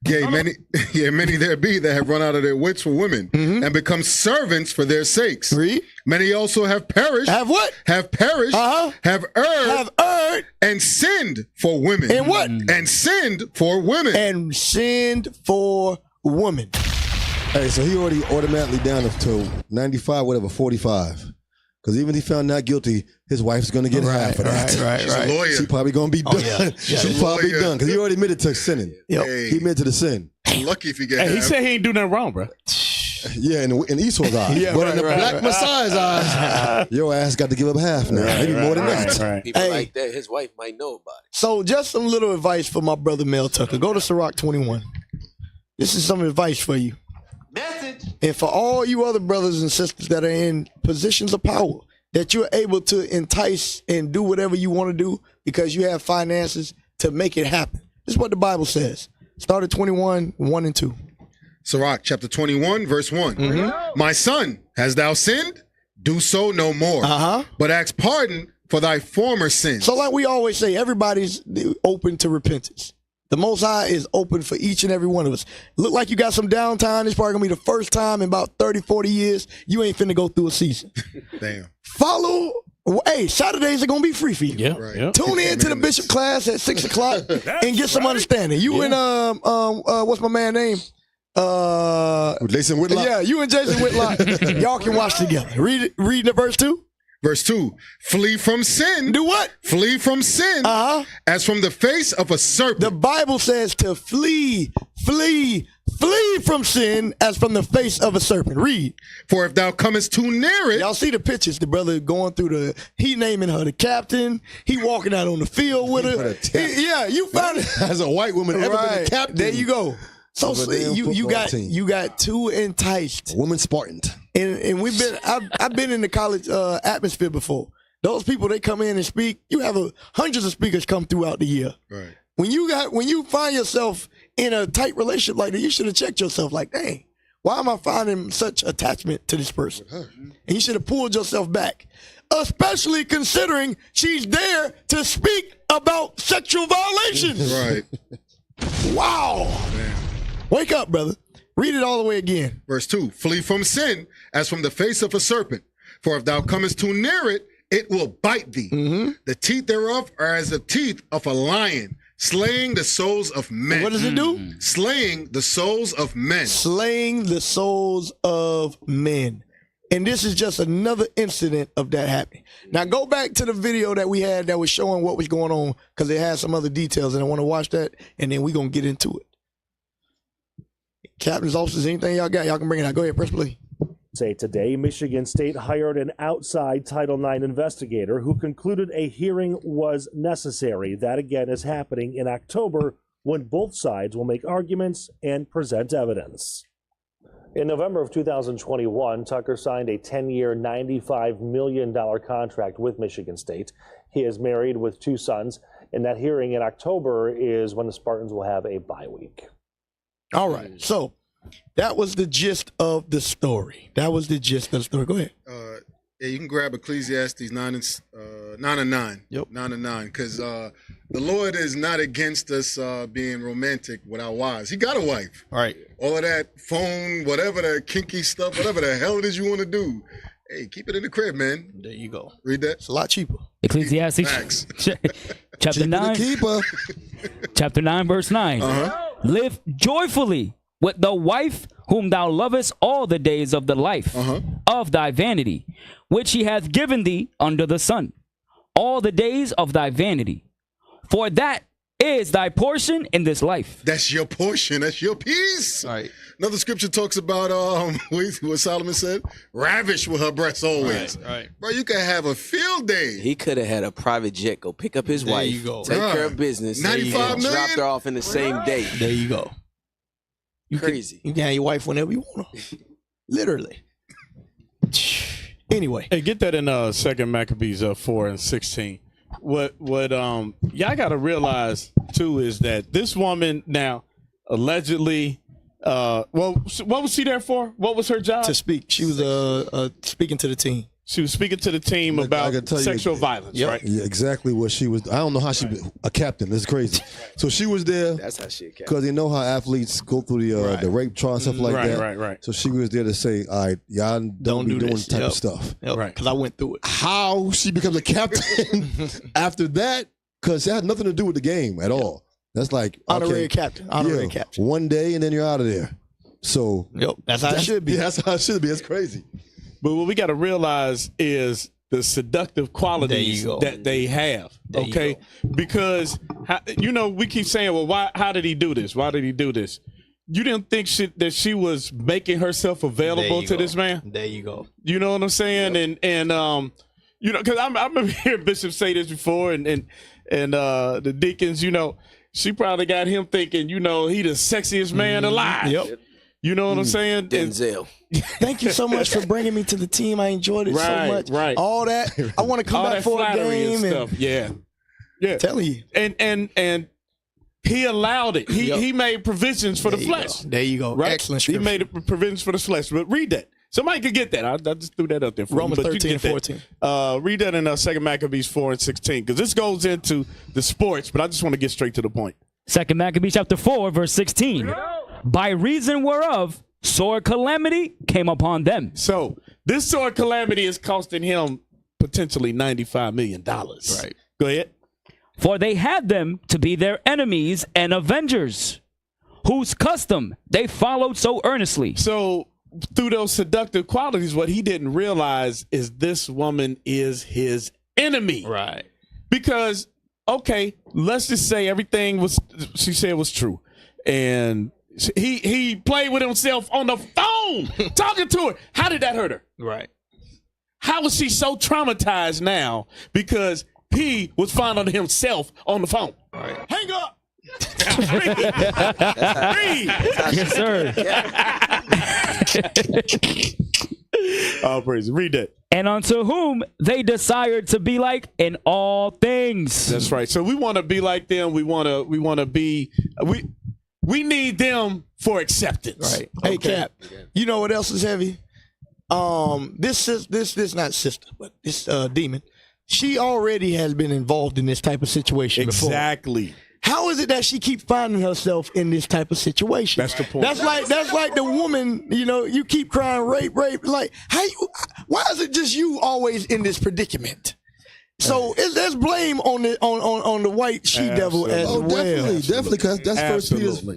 K: Many there be that have run out of their wits for women and become servants for their sakes.
E: Read.
K: Many also have perished.
E: Have what?
K: Have perished. Have erred. And sinned for women.
E: And what?
K: And sinned for women.
E: And sinned for women.
H: Hey, so he already automatically down to 95, whatever, 45. Because even if he found not guilty, his wife's going to get half of that.
K: She's a lawyer.
H: She's probably going to be done. She's probably done because he already admitted to sinning.
E: Yep.
K: Hey.
H: He admitted to the sin.
K: Lucky if he gets
F: Hey, he said he ain't do nothing wrong, bro.
H: Yeah, in Esau's eyes.
E: Yeah,
H: but in the Black Messiah's eyes, your ass got to give up half now. Maybe more than that.
I: People like that, his wife might know about it.
E: So just some little advice for my brother Mel Tucker. Go to Sirach 21. This is some advice for you.
B: Message.
E: And for all you other brothers and sisters that are in positions of power, that you're able to entice and do whatever you want to do because you have finances to make it happen. This is what the Bible says. Start at 21, 1 and 2.
K: Sirach chapter 21, verse 1. My son, hast thou sinned? Do so no more. But ask pardon for thy former sins.
E: So like we always say, everybody's open to repentance. The Most High is open for each and every one of us. Look like you got some downtime. It's probably going to be the first time in about 30, 40 years you ain't finna go through a season.
K: Damn.
E: Follow. Hey, Saturdays are going to be free for you.
F: Yeah. Right.
E: Tune in to the Bishop class at 6 o'clock and get some understanding. You and, what's my man's name?
H: Jason Whitlock.
E: Yeah, you and Jason Whitlock. Y'all can watch together. Read the verse 2.
K: Verse 2, flee from sin.
E: Do what?
K: Flee from sin as from the face of a serpent.
E: The Bible says to flee from sin as from the face of a serpent. Read.
K: For if thou comest too near it.
E: Y'all see the pictures, the brother going through he naming her the captain. He walking out on the field with her. You found it.
H: As a white woman ever been the captain.
E: There you go. So you got too enticed.
H: A woman Spartan.
E: And I've been in the college atmosphere before. Those people, they come in and speak. You have hundreds of speakers come throughout the year.
K: Right.
E: When you find yourself in a tight relationship like that, you should have checked yourself like, dang, why am I finding such attachment to this person? And you should have pulled yourself back, especially considering she's there to speak about sexual violations.
K: Right.
E: Wow.
K: Man.
E: Wake up, brother. Read it all the way again.
K: Verse 2, flee from sin as from the face of a serpent. For if thou comest too near it, it will bite thee. The teeth thereof are as the teeth of a lion, slaying the souls of men.
E: And what does it do?
K: Slaying the souls of men.
E: Slaying the souls of men. And this is just another incident of that happening. Now go back to the video that we had that was showing what was going on, because it has some other details, and I want to watch that, and then we're going to get into it. Captains, officers, anything y'all got, y'all can bring it out. Go ahead, press play.
R: Say today, Michigan State hired an outside Title IX investigator who concluded a hearing was necessary. That again is happening in October when both sides will make arguments and present evidence. In November of 2021, Tucker signed a 10-year, $95 million contract with Michigan State. He is married with 2 sons, and that hearing in October is when the Spartans will have a bye week.
E: All right. So that was the gist of the story. Go ahead.
K: Yeah, you can grab Ecclesiastes 9 and 9.
E: Yep.
K: 9 and 9. Because the Lord is not against us being romantic with our wives. He got a wife.
E: All right.
K: All of that phone, whatever the kinky stuff, whatever the hell it is you want to do. Hey, keep it in the crib, man.
E: There you go.
K: Read that.
E: It's a lot cheaper.
J: Ecclesiastes chapter 9. Chapter 9, verse 9. Live joyfully with the wife whom thou lovest all the days of the life of thy vanity, which he hath given thee under the sun, all the days of thy vanity. For that is thy portion in this life.
K: That's your portion. That's your piece.
E: All right.
K: Another scripture talks about what Solomon said, ravish with her breasts always.
E: Right.
K: Bro, you can have a field day.
I: He could have had a private jet go pick up his wife,
E: you go.
I: take care of business,
K: 95
I: and
K: million?
I: dropped her off in the same day.
E: There you go.
I: Crazy.
E: You can have your wife whenever you want her. Literally. Anyway.
F: Hey, get that in 2 Maccabees 4 and 16. What y'all gotta realize too is that this woman now allegedly what was she there for? What was her job?
E: To speak. She was speaking to the team.
F: She was speaking to the team about sexual violence, right?
H: Yeah, exactly what she was. I don't know how she a captain. That's crazy. So she was there.
I: That's how she captain.
H: Because they know how athletes go through the rape trial and stuff like that.
F: Right.
H: So she was there to say, all right, y'all don't be doing this type of stuff.
E: Yep. Right. Because I went through it.
H: How she becomes a captain after that? Because it had nothing to do with the game at all. That's like
E: honorary captain. Honorary captain.
H: One day and then you're out of there. So
E: that's how it should be.
H: Yeah, that's how it should be. It's crazy.
F: But what we got to realize is the seductive qualities that they have. Okay, because we keep saying, well, how did he do this? Why did he do this? You didn't think that she was making herself available to this man?
E: There you go.
F: You know what I'm saying? Yep. And because I remember hearing Bishop say this before, and the deacons, she probably got him thinking, he the sexiest man alive.
E: Yep.
F: You know what I'm saying?
I: Denzel.
E: Thank you so much for bringing me to the team. I enjoyed it so much.
F: Right.
E: All that. I want to come back for a game
F: and stuff. Yeah.
E: Telling you.
F: And he allowed it. He made provisions for the flesh.
E: There you go.
F: Right?
E: Excellent scripture.
F: He made provisions for the flesh. But read that. Somebody could get that. I just threw that up there for
E: Romans
F: you.
E: 13 and 14.
F: Read that in 2 Maccabees 4 and 16, because this goes into the sports, but I just want to get straight to the point.
J: 2 Maccabees chapter 4, verse 16. By reason whereof sore calamity came upon them.
F: So this sore calamity is costing him potentially $95 million. Right. Go ahead.
J: For they had them to be their enemies and avengers, whose custom they followed so earnestly.
F: So through those seductive qualities, what he didn't realize is this woman is his enemy.
E: Right.
F: Because, okay, let's just say everything she said was true. And he played with himself on the phone, talking to her. How did that hurt her?
E: Right.
F: How is she so traumatized now because he was finding himself on the phone?
E: Right.
F: Hang up.
J: Read. Yes, sir.
F: All praise. Read that.
J: And unto whom they desired to be like in all things.
F: That's right. So we want to be like them. We want to be. We need them for acceptance.
E: Right. Hey, Cap. You know what else is heavy? This not sister, but this demon. She already has been involved in this type of situation before.
F: Exactly.
E: How is it that she keeps finding herself in this type of situation?
F: That's the point.
E: That's like the woman, you keep crying rape. Like, why is it just you always in this predicament? So there's blame on the white she-devil as well.
H: Definitely, because that's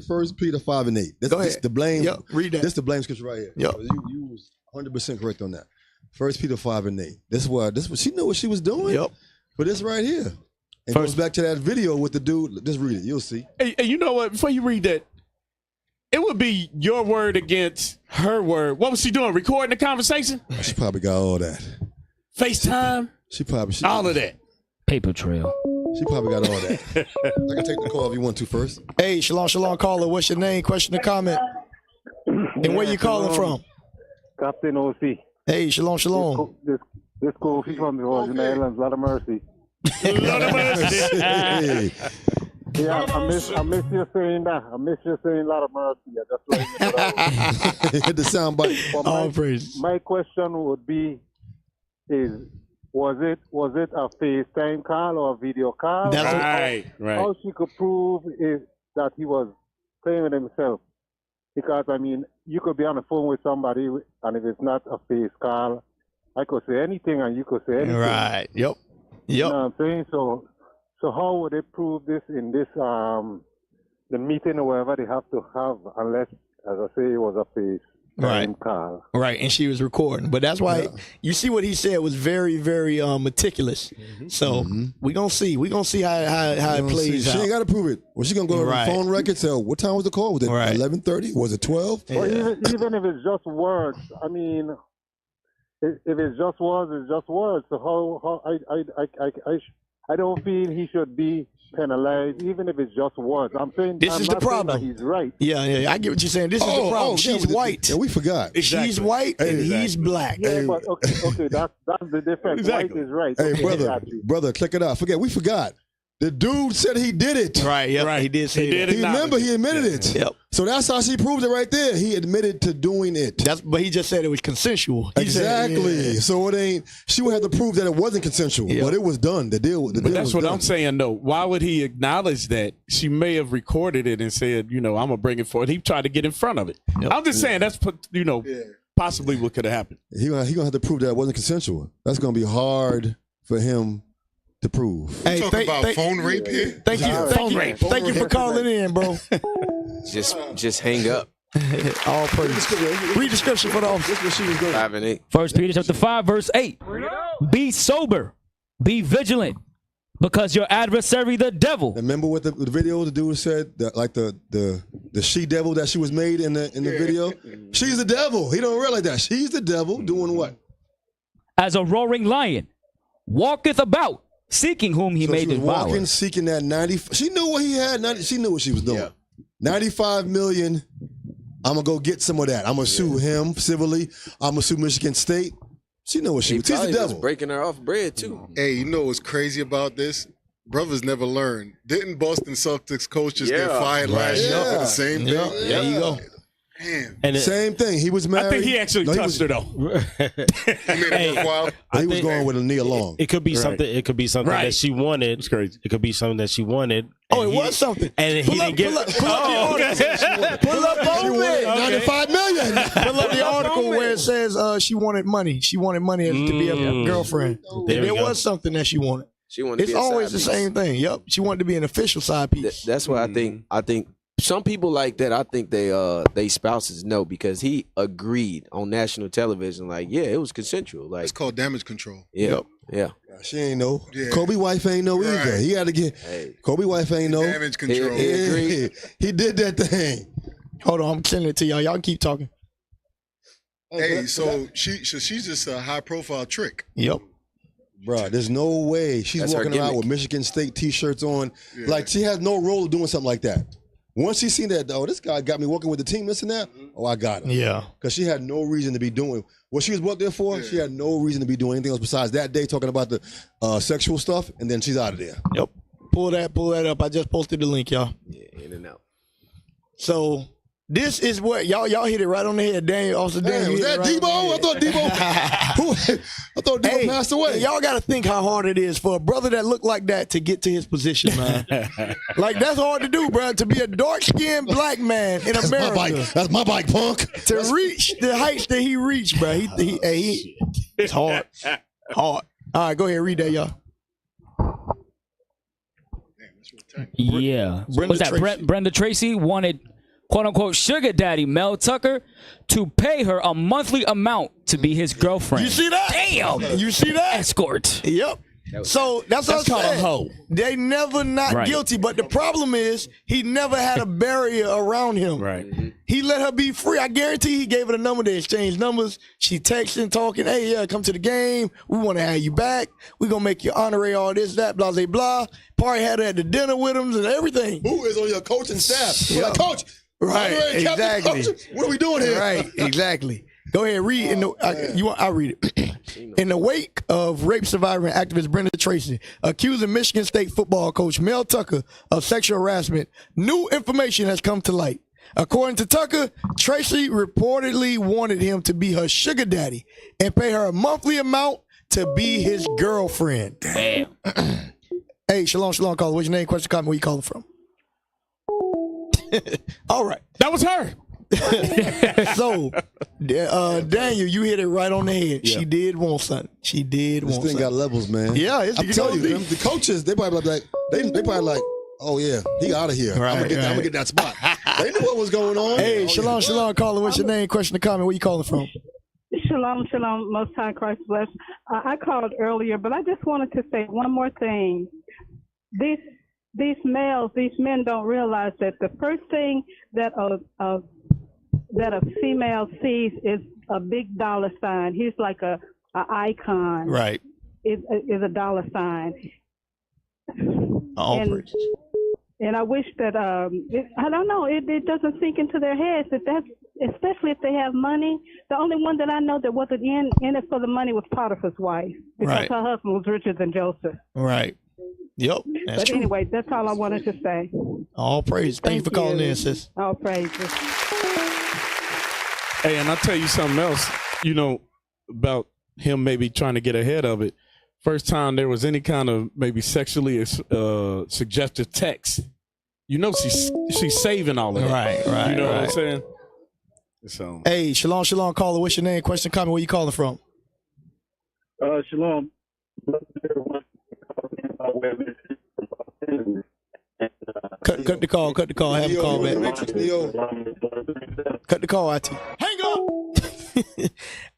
H: First Peter 5 and 8. That's the blame.
E: Yep, read that.
H: This the blame scripture right here.
E: Yep.
H: You was 100% correct on that. First Peter 5 and 8. This was she knew what she was doing.
E: Yep.
H: But it's right here. It goes back to that video with the dude. Just read it. You'll see.
F: Hey, you know what? Before you read that, it would be your word against her word. What was she doing? Recording the conversation?
H: She probably got all that.
F: FaceTime? All of that.
J: Paper trail.
H: She probably got all that. I can take the call if you want to first.
E: Hey, shalom, caller. What's your name? Question or comment? And where you calling from?
S: Captain OC.
E: Hey, shalom.
S: This Kofi from the Virgin Islands. Lot of mercy.
F: Lot of mercy.
S: Yeah, I miss you saying that. I miss you saying lot of mercy. I just like
H: Hit the sound button.
E: All praise.
S: My question would be: was it a FaceTime call or a video call?
E: That's
F: right.
S: How she could prove is that he was playing with himself? Because I mean, you could be on the phone with somebody, and if it's not a face call, I could say anything, and you could say anything.
E: Right. Yep.
S: You know what I'm saying? So how would they prove this in this the meeting or whatever they have to have, unless, as I say, it was a FaceTime call?
E: Right, and she was recording. But that's why you see what he said was very, very meticulous. So we gonna see. We gonna see how it plays out.
H: She ain't got to prove it. Well, she gonna go to the phone record. Say, what time was the call? Was it 11:30? Was it 12?
S: Or even if it's just words. I mean, if it's just words, it's just words. So how I don't feel he should be penalized, even if it's just words. I'm saying
E: this is the problem.
S: He's right.
E: Yeah, I get what you're saying. This is the problem. She's white.
H: Yeah, we forgot.
E: Exactly. She's white and he's black.
S: Yeah, but okay, that's the difference.
F: Exactly.
S: White is right.
H: Hey,
S: Okay,
H: brother, click it out. We forgot. The dude said he did it.
E: Right, yeah, right. He did say that.
H: He admitted it.
E: Yep.
H: So that's how she proved it right there. He admitted to doing it.
E: But he just said it was consensual.
H: Exactly. So it ain't. She would have to prove that it wasn't consensual, but it was done. The deal.
F: But that's what I'm saying, though. Why would he acknowledge that? She may have recorded it and said, I'm gonna bring it forward. He tried to get in front of it. Yep. I'm just saying that's possibly what could have happened.
H: He gonna have to prove that it wasn't consensual. That's gonna be hard for him to prove.
T: Hey, talking about phone rape here?
E: Thank you for calling in, bro.
I: Just hang up.
E: All praise. Read the scripture for the officer.
I: 5 and 8.
J: 1 Peter chapter 5, verse 8. Be sober, be vigilant, because your adversary, the devil.
H: Remember what the video the dude said, like the she devil that she was made in the video? She's the devil. He don't realize that. She's the devil doing what?
J: As a roaring lion, walketh about, seeking whom he may devour.
H: Walking, seeking that 90. She knew what he had. She knew what she was doing. Yeah. 95 million. I'm gonna go get some of that. I'm gonna sue him civilly. I'm gonna sue Michigan State. She knew what she was. She's the devil.
I: Was breaking her off bread too.
T: Hey, you know what's crazy about this? Brothers never learn. Didn't Boston Celtics coach just get fired last year for the same thing?
E: There you go.
T: Man.
H: Same thing. He was married.
F: I think he actually touched her though.
T: He made it worthwhile.
H: He was going with a knee along.
U: It could be something. It could be something that she wanted. It's crazy. It could be something that she wanted.
E: Oh, it was something.
U: And he didn't get.
E: Pull up over it.
H: 95 million.
E: Pull up the article where it says she wanted money. She wanted money to be a girlfriend. There was something that she wanted.
I: She wanted.
E: It's always the same thing. Yep. She wanted to be an official side piece.
I: That's why I think some people like that. I think they spouses know, because he agreed on national television. Like, yeah, it was consensual. Like,
T: it's called damage control.
I: Yeah. Yeah.
H: She ain't know.
T: Yeah.
H: Kobe wife ain't know either. He had to get. Kobe wife ain't know.
T: Damage control.
H: He did that thing.
E: Hold on, I'm sending it to y'all. Y'all keep talking.
T: Hey, so she's just a high profile trick.
E: Yep.
H: Bro, there's no way she's walking around with Michigan State T-shirts on. Yeah. Like, she has no role of doing something like that. Once she seen that, this guy got me working with the team, this and that, I got him.
E: Yeah.
H: Because she had no reason to be doing what she was worked there for. She had no reason to be doing anything else besides that day talking about the sexual stuff, and then she's out of there.
E: Yep. Pull that up. I just posted the link, y'all.
I: Yeah, in and out.
E: So this is what y'all hit it right on the head. Daniel, Officer Daniel.
H: Was that Debo? I thought Debo passed away.
E: Y'all got to think how hard it is for a brother that looked like that to get to his position, man. Like, that's hard to do, bro. To be a dark-skinned black man in America.
H: That's my bike, punk.
E: To reach the heights that he reached, bro. It's hard. Hard. All right, go ahead, read that, y'all.
J: Yeah. Brenda Tracy wanted, quote-unquote, sugar daddy Mel Tucker to pay her a monthly amount to be his girlfriend.
E: You see that?
J: Damn.
E: You see that?
J: Escort.
E: Yep. So that's what
F: called
E: I'm
F: a
E: saying.
F: hoe.
E: They never not guilty, but the problem is he never had a barrier around him.
F: Right.
E: He let her be free. I guarantee he gave her the number. They exchanged numbers. She texting, talking. Hey, yeah, come to the game. We want to have you back. We're going to make you honorary all this, that, blah, blah, blah. Probably had her at the dinner with him and everything.
H: Who is on your coaching staff? We're like, Coach,
E: right,
H: honorary captain,
E: exactly.
H: coach, what are we doing here?
E: Right, exactly. Go ahead, read. I'll read it. In the wake of rape survivor and activist Brenda Tracy accusing Michigan State football coach Mel Tucker of sexual harassment, new information has come to light. According to Tucker, Tracy reportedly wanted him to be her sugar daddy and pay her a monthly amount to be his girlfriend.
J: Damn.
E: Hey, shalom, caller. What's your name? Question, comment. Where you calling from? All right.
F: That was her.
E: So, Daniel, you hit it right on the head. Yeah. She did want something. She did want something.
H: This thing got levels, man.
E: Yeah,
H: I'm telling you, the coaches, they probably like, they probably like, oh yeah, he out of here.
E: Right,
H: I'm gonna get that spot. They knew what was going on.
E: Hey, shalom, caller. What's your name? Question or comment? Where you calling from?
M: Shalom, Most High Christ bless. I called earlier, but I just wanted to say one more thing. These men don't realize that the first thing that a female sees is a big dollar sign. He's like a icon.
E: Right.
M: Is a dollar sign. And I wish that I don't know. It doesn't sink into their heads that that's, especially if they have money. The only one that I know that wasn't in it for the money was Potiphar's wife, because her husband was richer than Joseph.
E: Right. Yep. That's
M: but
E: true.
M: Anyway, that's all I wanted to say.
E: All praise. Thank you for calling in, sis.
M: All praises.
F: Hey, and I'll tell you something else, about him maybe trying to get ahead of it. First time there was any kind of maybe sexually suggestive text, she's saving all of it.
E: Right.
F: You know what I'm saying? So.
E: Hey, shalom, caller. What's your name? Question, comment. Where you calling from?
S: Shalom.
E: Cut the call. Have a call back. Cut the call, IT. Hang up.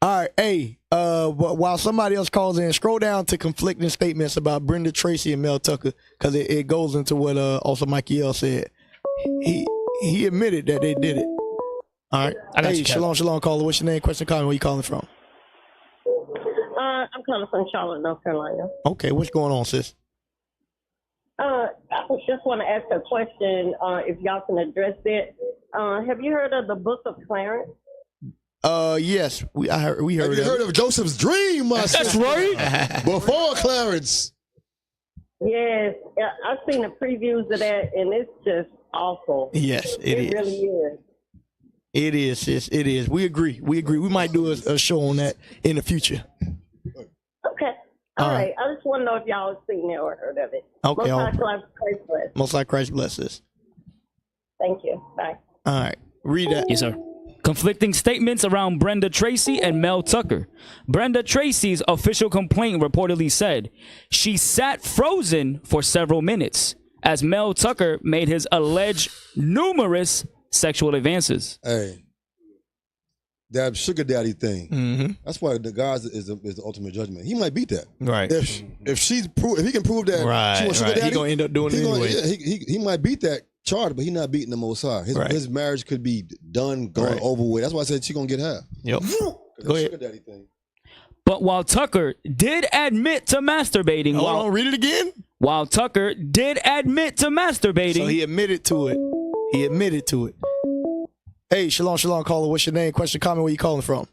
E: All right. Hey, while somebody else calls in, scroll down to conflicting statements about Brenda Tracy and Mel Tucker, because it goes into what also Mikey L said. He admitted that they did it. All right. Hey, shalom, caller. What's your name? Question, comment. Where you calling from?
A: I'm calling from Charlotte, North Carolina.
E: Okay, what's going on, sis?
A: I just want to ask a question, if y'all can address it. Have you heard of the Book of Clarence?
E: Yes, we heard.
H: Have you heard of Joseph's dream?
E: That's right.
H: Before Clarence.
A: Yes, I've seen the previews of that, and it's just awful.
E: Yes, it is.
A: It really is.
E: It is, sis. It is. We agree. We might do a show on that in the future.
A: Okay. All right. I just want to know if y'all have seen it or heard of it.
E: Okay.
A: Most High Christ bless.
E: Most High Christ bless us.
A: Thank you. Bye.
E: All right. Read that.
J: Yes, sir. Conflicting statements around Brenda Tracy and Mel Tucker. Brenda Tracy's official complaint reportedly said she sat frozen for several minutes as Mel Tucker made his alleged numerous sexual advances.
H: Hey, that sugar daddy thing.
E: Mm-hmm.
H: That's why the guys is the ultimate judgment. He might beat that.
E: Right.
H: If he can prove that she was sugar daddy,
E: he gonna end up doing it anyway.
H: He might beat that charge, but he not beating the Most High. His marriage could be done, going over with. That's why I said she gonna get half.
E: Yep. Go ahead.
H: Sugar daddy thing.
J: But while Tucker did admit to masturbating,
E: read it again.
J: While Tucker did admit to masturbating,
E: so he admitted to it. Hey, shalom, caller. What's your name? Question, comment. Where you calling from?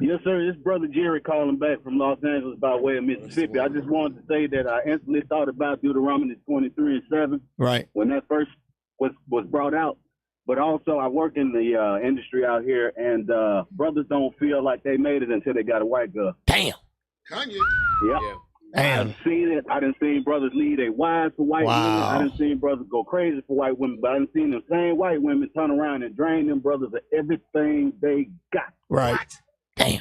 V: Yes, sir. This brother Jerry calling back from Los Angeles by way of Mississippi. I just wanted to say that I instantly thought about Deuteronomy 23:7.
E: Right.
V: When that first was brought out. But also I work in the industry out here, and brothers don't feel like they made it until they got a white girl.
E: Damn.
T: Kanye.
V: Yep.
E: Damn.
V: I've seen it. I done seen brothers leave their wives for white women. I done seen brothers go crazy for white women. But I done seen the same white women turn around and drain them brothers of everything they got.
E: Right. Damn.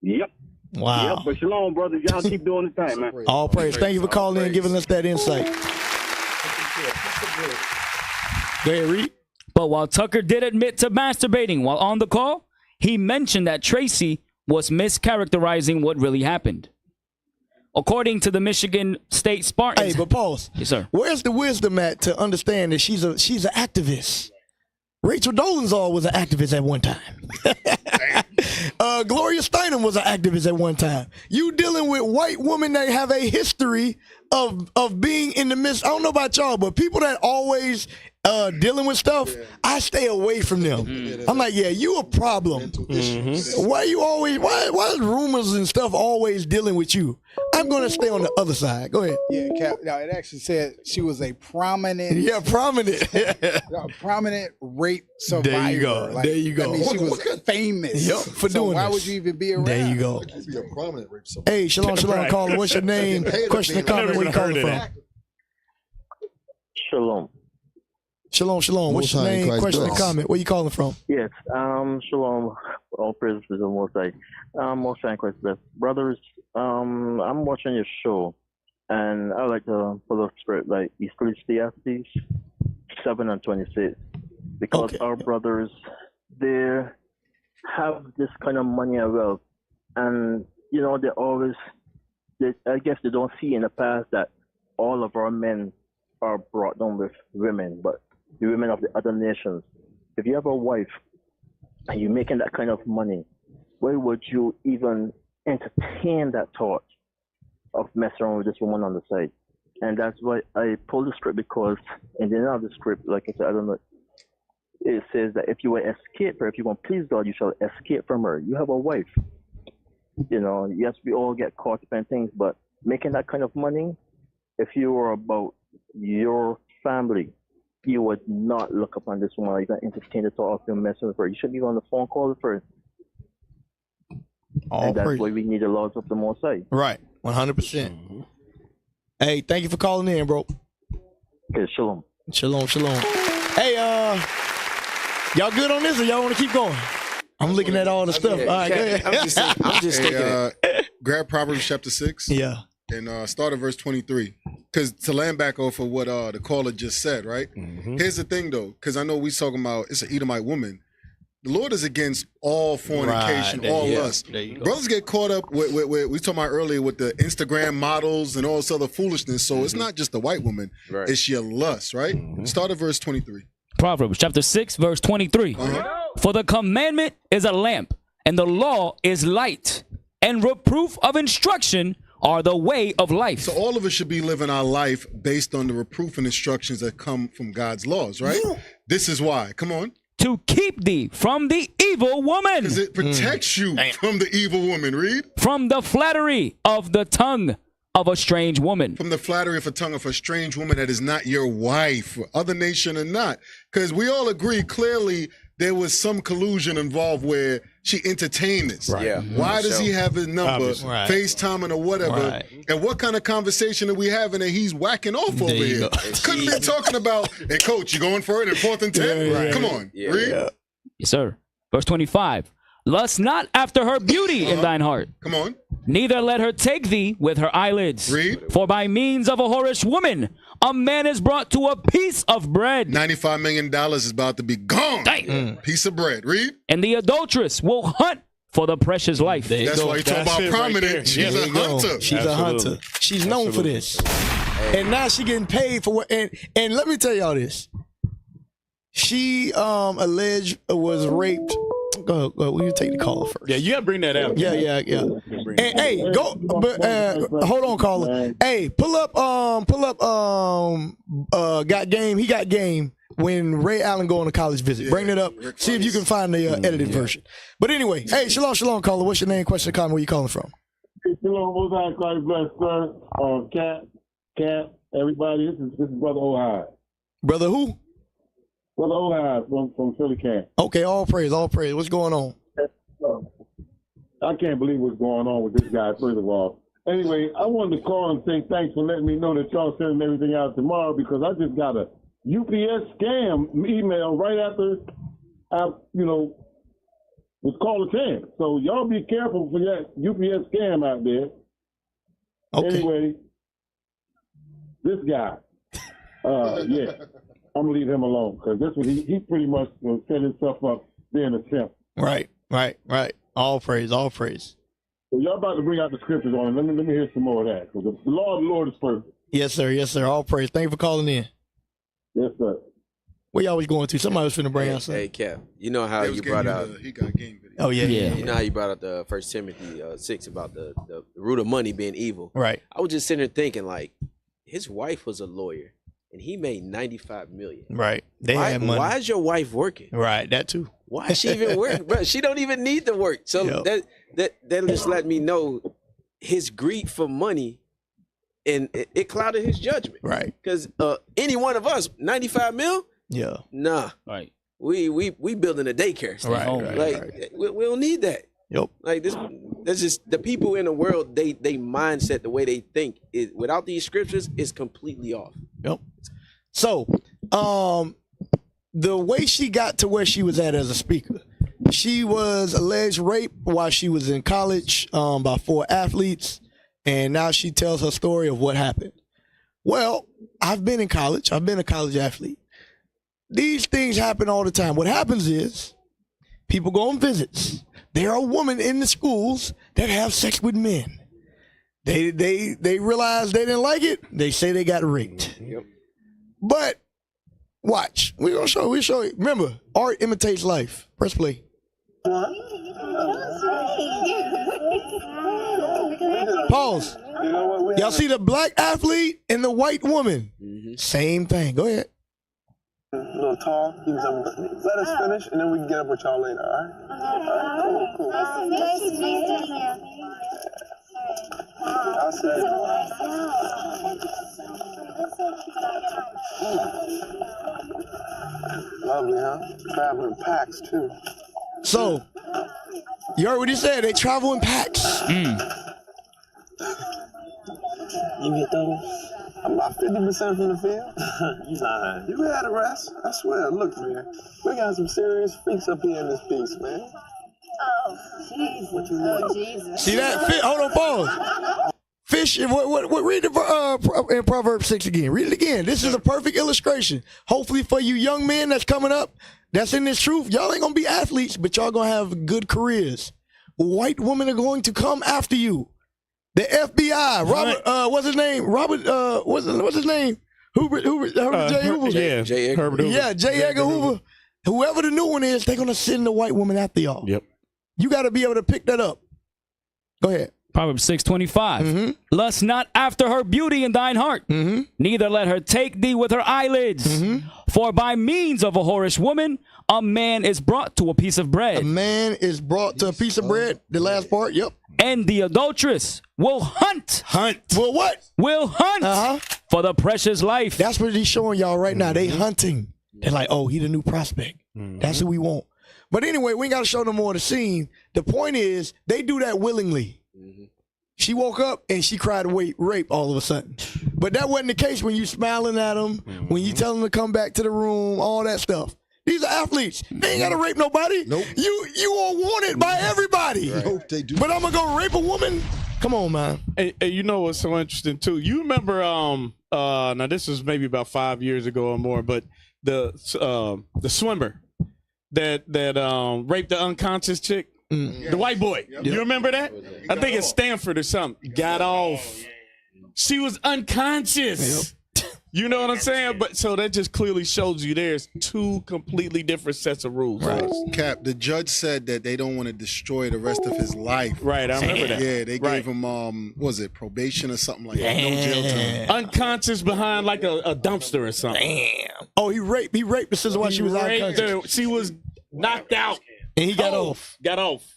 V: Yep.
E: Wow.
V: Yep. But shalom, brothers. Y'all keep doing the thing, man.
E: All praise. Thank you for calling in and giving us that insight. Go ahead, read.
J: But while Tucker did admit to masturbating while on the call, he mentioned that Tracy was mischaracterizing what really happened. according to the Michigan State Spartans.
E: Hey, but pause.
J: Yes, sir.
E: Where's the wisdom at to understand that she's an activist? Rachel Dolezal was an activist at one time. Gloria Steinem was an activist at one time. You dealing with white women that have a history of being in the midst. I don't know about y'all, but people that always dealing with stuff, I stay away from them. I'm like, yeah, you a problem. Why you always? Why is rumors and stuff always dealing with you? I'm gonna stay on the other side. Go ahead.
D: Yeah, no, it actually said she was a prominent.
E: Yeah, prominent.
D: prominent rape survivor.
E: There you go.
D: Like,
E: there you go.
D: I mean, she was famous.
E: Yep, for doing
D: why
E: this.
D: would you even be around?
E: There you go.
H: Be a prominent rape survivor.
E: Hey, shalom,
F: Right.
E: caller. What's your name? Question or comment? Where you calling from?
L: Shalom.
E: Shalom. What's your name? Question or comment? Where you calling from?
L: Yes, shalom. All praises to the Most High. Most High Christ bless. Brothers, I'm watching your show, and I like to pull up script like Ecclesiastes 7:26, because our brothers, they have this kind of money and wealth, and you know I guess they don't see in the past that all of our men are brought down with women, but the women of the other nations. If you have a wife and you're making that kind of money, why would you even entertain that thought of messing around with this woman on the side? And that's why I pulled the script, because in the end of the script, like I said, I don't know, it says that if you will escape her, if you want to please God, you shall escape from her. You have a wife. You know, yes, we all get caught up in things, but making that kind of money, if you were about your family, you would not look upon this woman. You don't entertain the thought of you messing with her. You should be on the phone call with her. And that's why we need the laws of the Most High.
E: Right, 100%. Hey, thank you for calling in, bro.
L: Okay, shalom.
E: Shalom. Hey, y'all good on this, or y'all want to keep going? I'm looking at all the stuff. All right, go ahead.
I: I'm just thinking.
T: Grab Proverbs chapter 6.
E: Yeah.
T: And start at verse 23. Because to land back off of what the caller just said, right? Here's the thing, though, because I know we talking about it's an Edomite woman. The Lord is against all fornication, all lust. Brothers get caught up with we talking about earlier with the Instagram models and all this other foolishness. So it's not just the white woman.
I: Right.
T: It's your lust, right? Start at verse 23.
J: Proverbs chapter 6, verse 23. For the commandment is a lamp, and the law is light, and reproof of instruction are the way of life.
T: So all of us should be living our life based on the reproof and instructions that come from God's laws, right? This is why. Come on.
J: To keep thee from the evil woman.
T: Because it protects you from the evil woman. Read.
J: From the flattery of the tongue of a strange woman.
T: From the flattery of a tongue of a strange woman that is not your wife, other nation or not. Because we all agree clearly there was some collusion involved where she entertained this.
I: Right. Yeah.
T: Why does he have his number, FaceTiming or whatever? And what kind of conversation are we having that he's whacking off over here? Couldn't be talking about, hey, coach, you going for it in 4th and 10? Come on, read.
J: Yes, sir. Verse 25. Lust not after her beauty in thine heart.
T: Come on.
J: Neither let her take thee with her eyelids.
T: Read.
J: For by means of a whorish woman, a man is brought to a piece of bread.
T: $95 million is about to be gone. Piece of bread. Read.
J: And the adulteress will hunt for the precious life.
T: That's why you talk about prominent.
E: Right,
T: she's a hunter.
E: She's a hunter. She's known for this. And now she getting paid for what. And let me tell y'all this. She alleged was raped. Go. Will you take the call first?
F: Yeah, you gotta bring that out.
E: Yeah. And hey, go. But hold on, caller. Hey, pull up. Got game. He got game when Ray Allen go on a college visit. Bring it up. See if you can find the edited version. But anyway, hey, shalom, caller. What's your name? Question, comment. Where you calling from?
S: Shalom, Most High Christ bless, sir. Cat, everybody. This is Brother Ohio.
E: Brother who?
S: Brother Ohio from Philly Camp.
E: Okay, all praise. What's going on?
S: I can't believe what's going on with this guy, first of all. Anyway, I wanted to call and say thanks for letting me know that y'all sending everything out tomorrow, because I just got a UPS scam email right after I, was called a scam. So y'all be careful for that UPS scam out there. Okay. Anyway, this guy, I'm gonna leave him alone, because this was he pretty much set himself up being a simp.
E: Right. All praise.
G: So y'all about to bring out the scriptures on it. Let me hear some more of that. Because the law of the Lord is perfect.
E: Yes, sir. Yes, sir. All praise. Thank you for calling in.
G: Yes, sir.
E: Where y'all always going to? Somebody was finna bring out something.
I: Hey, Cap, you know how you brought out.
T: He got game video.
E: Oh, yeah.
I: You know how you brought out the 1 Timothy 6 about the root of money being evil.
E: Right.
I: I was just sitting there thinking, like, his wife was a lawyer, and he made $95 million.
E: Right. They had money.
I: Why is your wife working?
E: Right. That too.
I: Why is she even working? Bro, she don't even need to work. So that just let me know his greed for money, and it clouded his judgment.
E: Right.
I: Because any one of us, 95 mil?
E: Yeah.
J: Nah. Right.
I: We building a daycare.
E: Right.
I: We don't need that.
E: Yep.
I: Like this, that's just the people in the world. They mindset, the way they think, is without these scriptures is completely off.
E: Yep. So, the way she got to where she was at as a speaker, she was alleged rape while she was in college by 4 athletes, and now she tells her story of what happened. Well, I've been in college. I've been a college athlete. These things happen all the time. What happens is people go on visits. There are women in the schools that have sex with men. They realize they didn't like it. They say they got raped.
I: Yep.
E: But watch. We'll show you. Remember, art imitates life. Press play. Pause. Y'all see the black athlete and the white woman? Same thing. Go ahead.
N: A little tall. Let us finish, and then we can get up with y'all later, all right? Cool.
B: Nice to meet you.
N: I'll say lovely, huh? Traveling packs, too.
E: So, you heard what he said. They travel in packs.
N: You get those? I'm about 50% from the field. You lying. You had a rest. I swear. Look, man. We got some serious freaks up here in this piece, man.
B: Oh, Jesus.
N: What you want?
B: Jesus.
E: See that? Hold on, pause. Fish, what read in Proverbs 6 again. Read it again. This is a perfect illustration. Hopefully for you young men that's coming up, that's in this truth, y'all ain't going to be athletes, but y'all going to have good careers. White women are going to come after you. The FBI, Robert, what's his name? Robert, what's his name? Herbert J. Hoover.
F: Yeah, Herbert Hoover.
E: Yeah, J. Edgar Hoover. Whoever the new one is, they're going to send the white woman after y'all.
F: Yep.
E: You got to be able to pick that up. Go ahead.
J: Proverbs 6:25. Lust not after her beauty in thine heart, neither let her take thee with her eyelids. For by means of a whorish woman, a man is brought to a piece of bread.
E: A man is brought to a piece of bread. The last part, yep.
J: And the adulteress will hunt.
E: Will what?
J: Will hunt for the precious life.
E: That's what he's showing y'all right now. They hunting. They're like, oh, he the new prospect. That's who we want. But anyway, we ain't got to show no more of the scene. The point is, they do that willingly. She woke up and she cried rape all of a sudden. But that wasn't the case when you smiling at them, when you tell them to come back to the room, all that stuff. These are athletes. They ain't got to rape nobody. Nope. You are wanted by everybody.
H: Right. Hope they do.
E: But I'm going to go rape a woman? Come on, man.
F: Hey, you know what's so interesting, too? You remember, now this was maybe about 5 years ago or more, but the swimmer that raped the unconscious chick? The white boy. Yep. You remember that? I think it's Stanford or something. Got off. She was unconscious. Yep. You know what I'm saying? But so that just clearly shows you there's two completely different sets of rules.
T: Right. Cap, the judge said that they don't want to destroy the rest of his life.
F: Right, I remember that.
T: Yeah, they gave him was it probation or something like that? No jail time.
F: Unconscious behind like a dumpster or something.
E: Damn. Oh, he raped the sister while she was unconscious.
F: She was knocked out.
E: And he got off.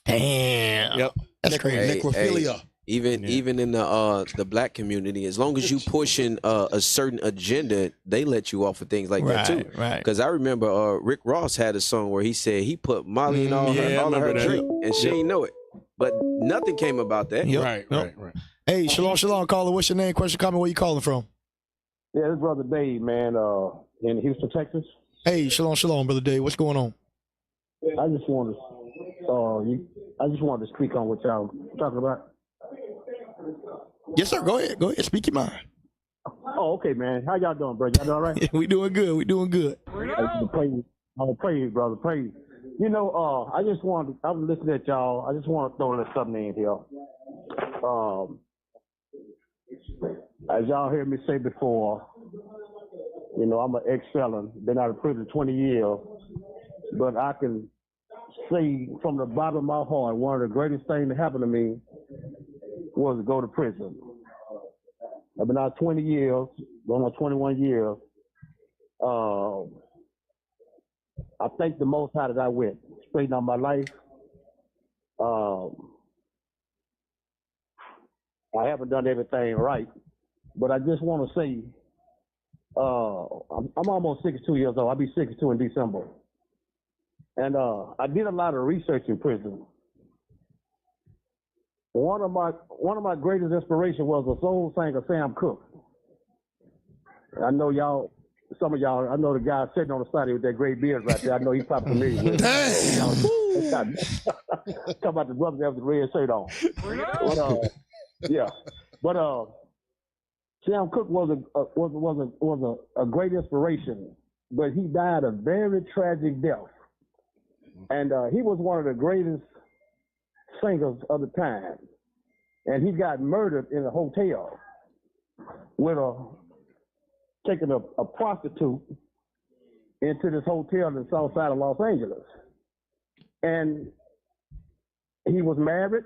F: Damn.
E: Yep. That's crazy.
H: Necrophilia.
I: Even in the black community, as long as you pushing a certain agenda, they let you off of things like that too.
E: Right.
I: Because I remember Rick Ross had a song where he said he put Molly in all of her drink, and she ain't know it. But nothing came about that.
E: Yep. Right. Hey, shalom, caller. What's your name? Question, comment. Where you calling from?
P: Yeah, this is Brother Dave, man, in Houston, Texas.
E: Hey, shalom, Brother Dave. What's going on?
P: I just wanted to speak on what y'all talking about.
E: Yes, sir. Go ahead. Speak your mind.
P: Oh, okay, man. How y'all doing, bro? Y'all doing all right?
E: We doing good.
P: Praise, brother. Praise. You know, I was listening at y'all. I just want to throw a little something in here. As y'all heard me say before, you know, I'm an ex-felon, been out of prison 20 years, but I can say from the bottom of my heart, one of the greatest things that happened to me was to go to prison. I've been out 20 years, going on 21 years. I thank the Most High that I went, straightened out my life. I haven't done everything right, but I just want to say, I'm almost 62 years old. I'll be 62 in December. And I did a lot of research in prison. One of my greatest inspirations was a soul singer, Sam Cooke. I know y'all, some of y'all, I know the guy sitting on the side with that great beard right there. I know he's probably familiar with it. Damn! Talk about the brother that has the red shirt on. But, yeah, but Sam Cooke was a great inspiration, but he died a very tragic death. And he was one of the greatest singers of the time. And he got murdered in a hotel with taking a prostitute into this hotel in the south side of Los Angeles. And he was married,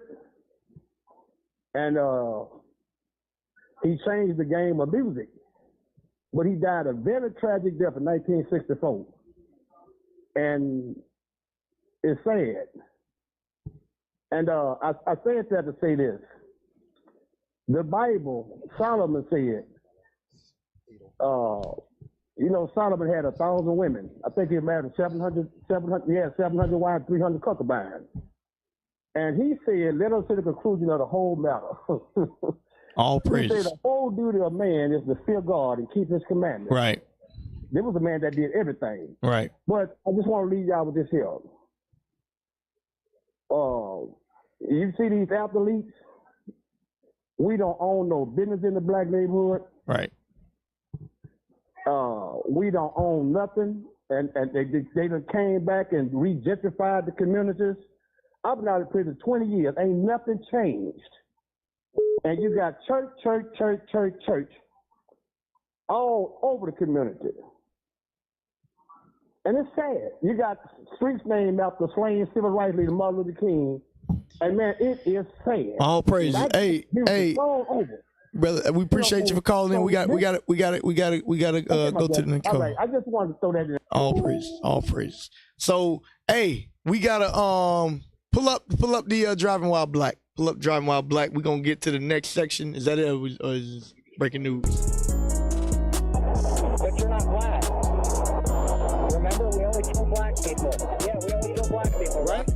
P: and he changed the game of music. But he died a very tragic death in 1964. And it's sad. And I said that to say this. The Bible, Solomon said, you know, Solomon had 1,000 women. I think he married 700, he had 700 wives, 300 concubines. And he said, let us to the conclusion of the whole matter.
E: All
P: He
E: praise.
P: said the whole duty of man is to fear God and keep his commandments.
E: Right.
P: There was a man that did everything.
E: Right.
P: But I just want to leave y'all with this here. You see these athletes, we don't own no business in the black neighborhood.
E: Right.
P: We don't own nothing, and they done came back and re-gentrified the communities. I've been out of prison 20 years, ain't nothing changed. And you got church all over the community. And it's sad. You got streets named after slain civil rights leader Martin Luther King. And man, it is sad.
E: All praises. Hey, brother, we appreciate you for calling in. We got to go to the next call.
P: All right, I just wanted to throw that in.
E: All praise. So, hey, we gotta pull up the driving while black. Pull up driving while black. We're gonna get to the next section. Is that it, or is this breaking news?
C: But you're not black. Remember, we only kill black people. Yeah, we only kill black people, right?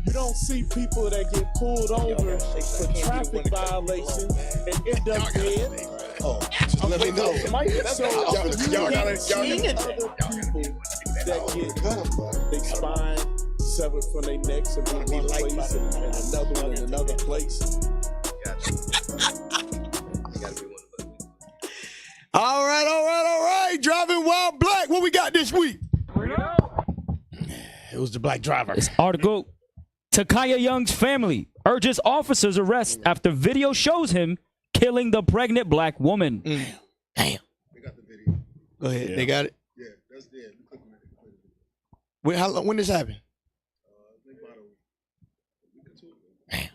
Q: You don't see people that get pulled over for traffic violations and end up dead.
H: Oh, just let me know.
Q: So
H: y'all gotta
Q: people that get their spine severed from their necks and in one place and another one in another place.
E: All right. Driving while black. What we got this week?
F: It was the black driver.
J: This article. Takaya Young's family urges officers arrest after video shows him killing the pregnant black woman.
E: Damn. They got the video. Go ahead. Yeah. They got it? Yeah, that's dead. When this happened?
J: Damn.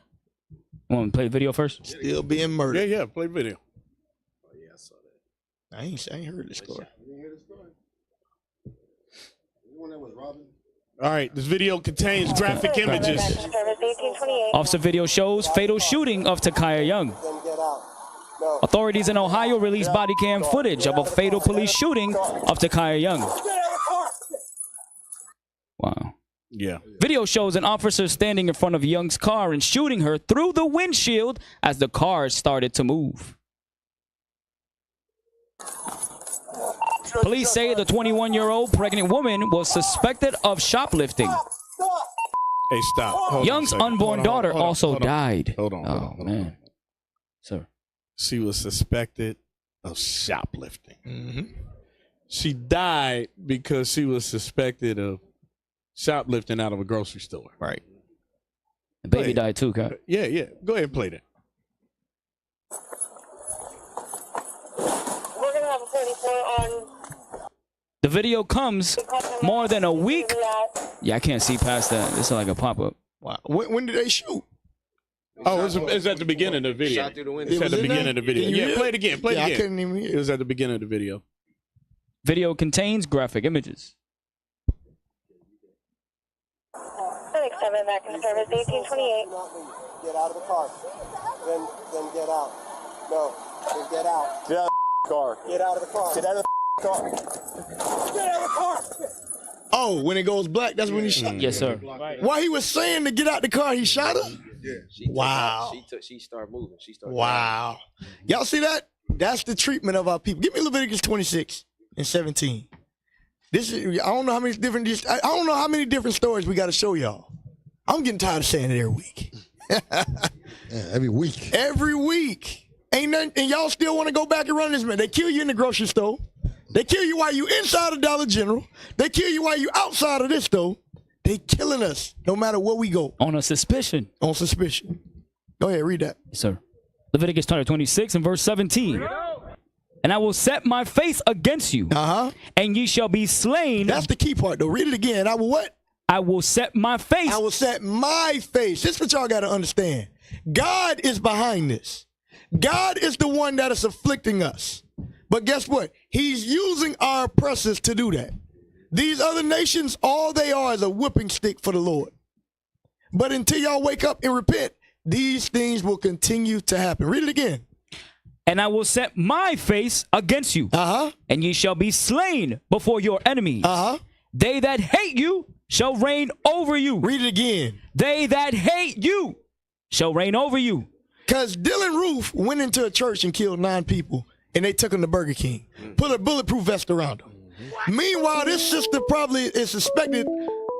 J: Want to play video first?
E: Still being murdered.
F: Yeah, play video.
E: Oh, yeah, I saw that. I ain't heard this story.
G: You didn't hear the story? The one that was robbing?
F: All right, this video contains graphic images.
J: Officer video shows fatal shooting of Takaya Young. Authorities in Ohio released body cam footage of a fatal police shooting of Takaya Young. Wow.
F: Yeah.
J: Video shows an officer standing in front of Young's car and shooting her through the windshield as the car started to move. Police say the 21-year-old pregnant woman was suspected of shoplifting.
F: Hey, stop. Hold
J: Young's
F: on a second.
J: unborn daughter also died.
F: Hold on.
J: Oh, man. Sir.
F: She was suspected of shoplifting.
E: Mm-hmm.
F: She died because she was suspected of shoplifting out of a grocery store.
E: Right.
J: The baby died too, Kat.
F: Yeah. Go ahead and play that.
J: The video comes more than a week. Yeah, I can't see past that. It's like a pop-up.
E: Wow. When did they shoot?
F: Oh, it's at the beginning of the video.
I: Shot through the window.
F: It's at the beginning of the video. Yeah, play it again. Play it again.
E: I couldn't even hear.
F: It was at the beginning of the video.
J: Video contains graphic images.
O: 7 back in service, 1828.
R: Get out of the car. Then get out. No, then get out. Get out of the car. Get out of the car. Get out of the car. Get out of the car.
E: Oh, when it goes black, that's when he shot.
J: Yes, sir.
E: While he was saying to get out the car, he shot her? Wow.
I: She started moving. She started.
E: Wow. Y'all see that? That's the treatment of our people. Give me Leviticus 26 and 17. This is, I don't know how many different stories we got to show y'all. I'm getting tired of saying it every week.
H: Every week.
E: Every week. Ain't nothing, and y'all still want to go back and run this man. They kill you in the grocery store. They kill you while you inside of Dollar General. They kill you while you outside of this store. They killing us no matter where we go.
J: On a suspicion.
E: On suspicion. Go ahead, read that.
J: Yes, sir. Leviticus 26 and verse 17. And I will set my face against you, and ye shall be slain.
E: That's the key part, though. Read it again. I will what?
J: I will set my face.
E: I will set my face. This is what y'all got to understand. God is behind this. God is the one that is afflicting us. But guess what? He's using our oppressors to do that. These other nations, all they are is a whipping stick for the Lord. But until y'all wake up and repent, these things will continue to happen. Read it again.
J: And I will set my face against you, and ye shall be slain before your enemies. They that hate you shall reign over you.
E: Read it again.
J: They that hate you shall reign over you.
E: Because Dylan Roof went into a church and killed 9 people, and they took him to Burger King. Put a bulletproof vest around him. Meanwhile, this sister probably is suspected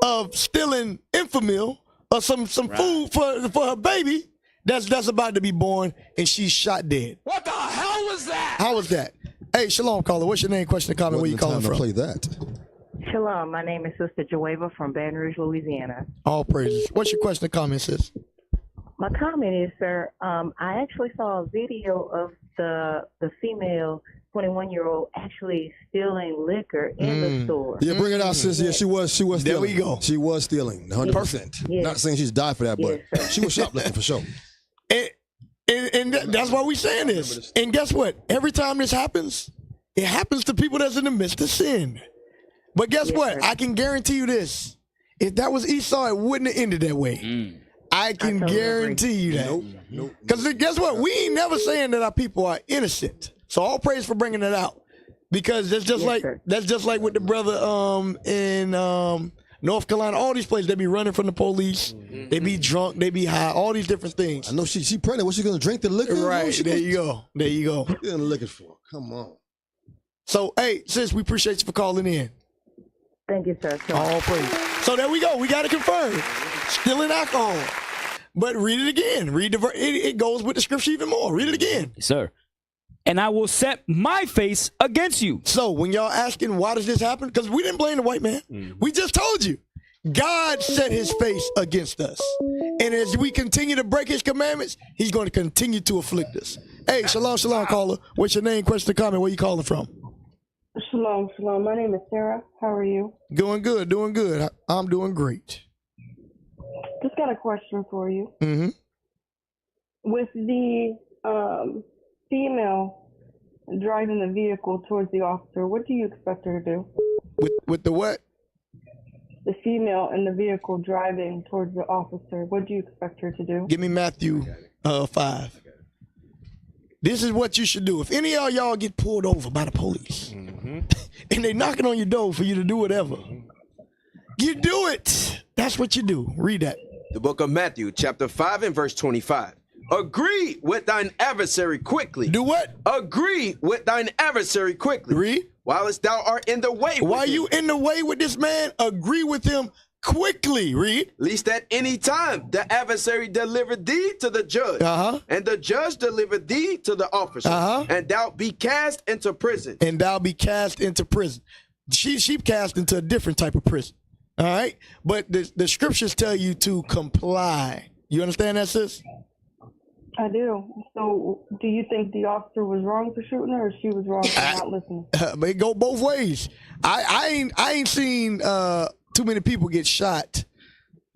E: of stealing Infamil or some food for her baby that's about to be born, and she's shot dead.
B: What the hell was that?
E: How was that? Hey, shalom, caller. What's your name, question, or comment? Where you calling from?
H: Play that.
O: Shalom, my name is Sister Joeva from Baton Rouge, Louisiana.
E: All praises. What's your question or comment, sis?
O: My comment is, sir, I actually saw a video of the female 21-year-old actually stealing liquor in the store.
H: Yeah, bring it out, sis. Yeah, she was stealing.
E: There we go.
H: She was stealing, 100%.
O: Yes.
H: Not saying she's died for that, but she was shoplifting for sure.
E: And that's why we saying this. And guess what? Every time this happens, it happens to people that's in the midst of sin. But guess what?
O: Sir.
E: I can guarantee you this. If that was Esau, it wouldn't have ended that way. I can guarantee you that.
H: Nope.
E: Because guess what? We ain't never saying that our people are innocent. So all praise for bringing it out. Because that's just like with the brother in North Carolina, all these places, they be running from the police. They be drunk, they be high, all these different things.
H: I know she pregnant. What's she gonna drink the liquor?
E: Right, there you go. There you go.
H: What are you looking for? Come on.
E: So, hey, sis, we appreciate you for calling in.
O: Thank you, sir.
E: All praise. So there we go. We got it confirmed. Stealing alcohol. But read it again. Read the it goes with the scripture even more. Read it again.
J: Yes, sir. And I will set my face against you.
E: So when y'all asking why does this happen? Because we didn't blame the white man. We just told you. God set his face against us. And as we continue to break his commandments, he's going to continue to afflict us. Hey, shalom, caller. What's your name, question, or comment? Where you calling from?
O: Shalom. My name is Sarah. How are you?
E: Doing good. I'm doing great.
O: Just got a question for you.
E: Mm-hmm.
O: With the female driving the vehicle towards the officer, what do you expect her to do?
E: With the what?
O: The female in the vehicle driving towards the officer, what do you expect her to do?
E: Give me Matthew 5. This is what you should do. If any of y'all get pulled over by the police and they knocking on your door for you to do whatever, you do it. That's what you do. Read that.
I: The book of Matthew, chapter 5 and verse 25. Agree with thine adversary quickly.
E: Do what?
I: Agree with thine adversary quickly.
E: Read.
I: Whilst thou art in the way with
E: While
I: him.
E: you in the way with this man, agree with him quickly. Read.
I: Least at any time the adversary deliver thee to the judge, and the judge deliver thee to the officer, and thou be cast into prison.
E: She cast into a different type of prison. All right? But the scriptures tell you to comply. You understand that, sis?
K: I do. So, do you think the officer was wrong for shooting her, or she was wrong for not listening?
E: But it go both ways. I ain't seen too many people get shot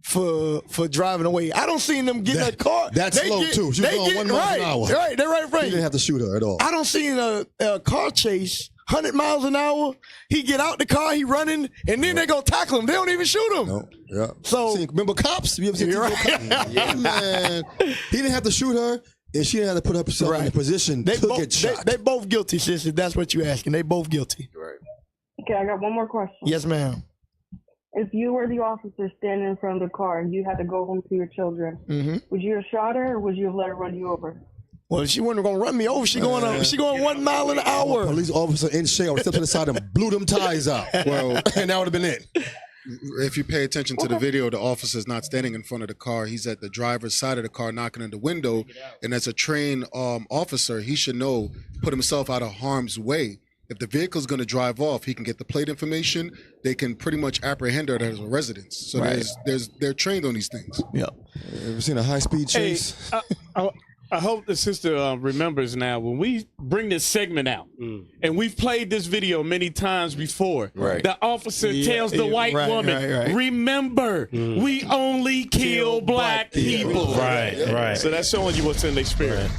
E: for driving away. I don't seen them get in a car.
H: That's slow too. She was going 1 mile an hour.
E: Right, they're right.
H: He didn't have to shoot her at all.
E: I don't see a car chase 100 miles an hour. He get out the car, he running, and then they go tackle him. They don't even shoot him.
H: No, yeah.
E: So
H: remember Cops? You ever seen
E: right.
H: Cops? Yeah, man. He didn't have to shoot her, and she didn't have to put herself in a position to get shot.
E: They both guilty, sis. If that's what you're asking, they both guilty.
I: Right.
K: Okay, I got one more question.
E: Yes, ma'am.
K: If you were the officer standing in front of the car and you had to go home to your children, would you have shot her, or would you have let her run you over?
E: Well, she wasn't gonna run me over. She going 1 mile an hour.
H: Police officer in shell stepped to the side and blew them tires out. Well, and that would have been it.
T: If you pay attention to the video, the officer's not standing in front of the car. He's at the driver's side of the car knocking on the window. And as a trained officer, he should know, put himself out of harm's way. If the vehicle's going to drive off, he can get the plate information. They can pretty much apprehend her as a residence. So they're trained on these things.
E: Yeah.
H: Ever seen a high-speed chase?
F: Hey, I hope the sister remembers now when we bring this segment out, and we've played this video many times before.
I: Right.
F: The officer tells the white woman, remember, we only kill black people.
U: Right.
F: So that's showing you what's in their spirit.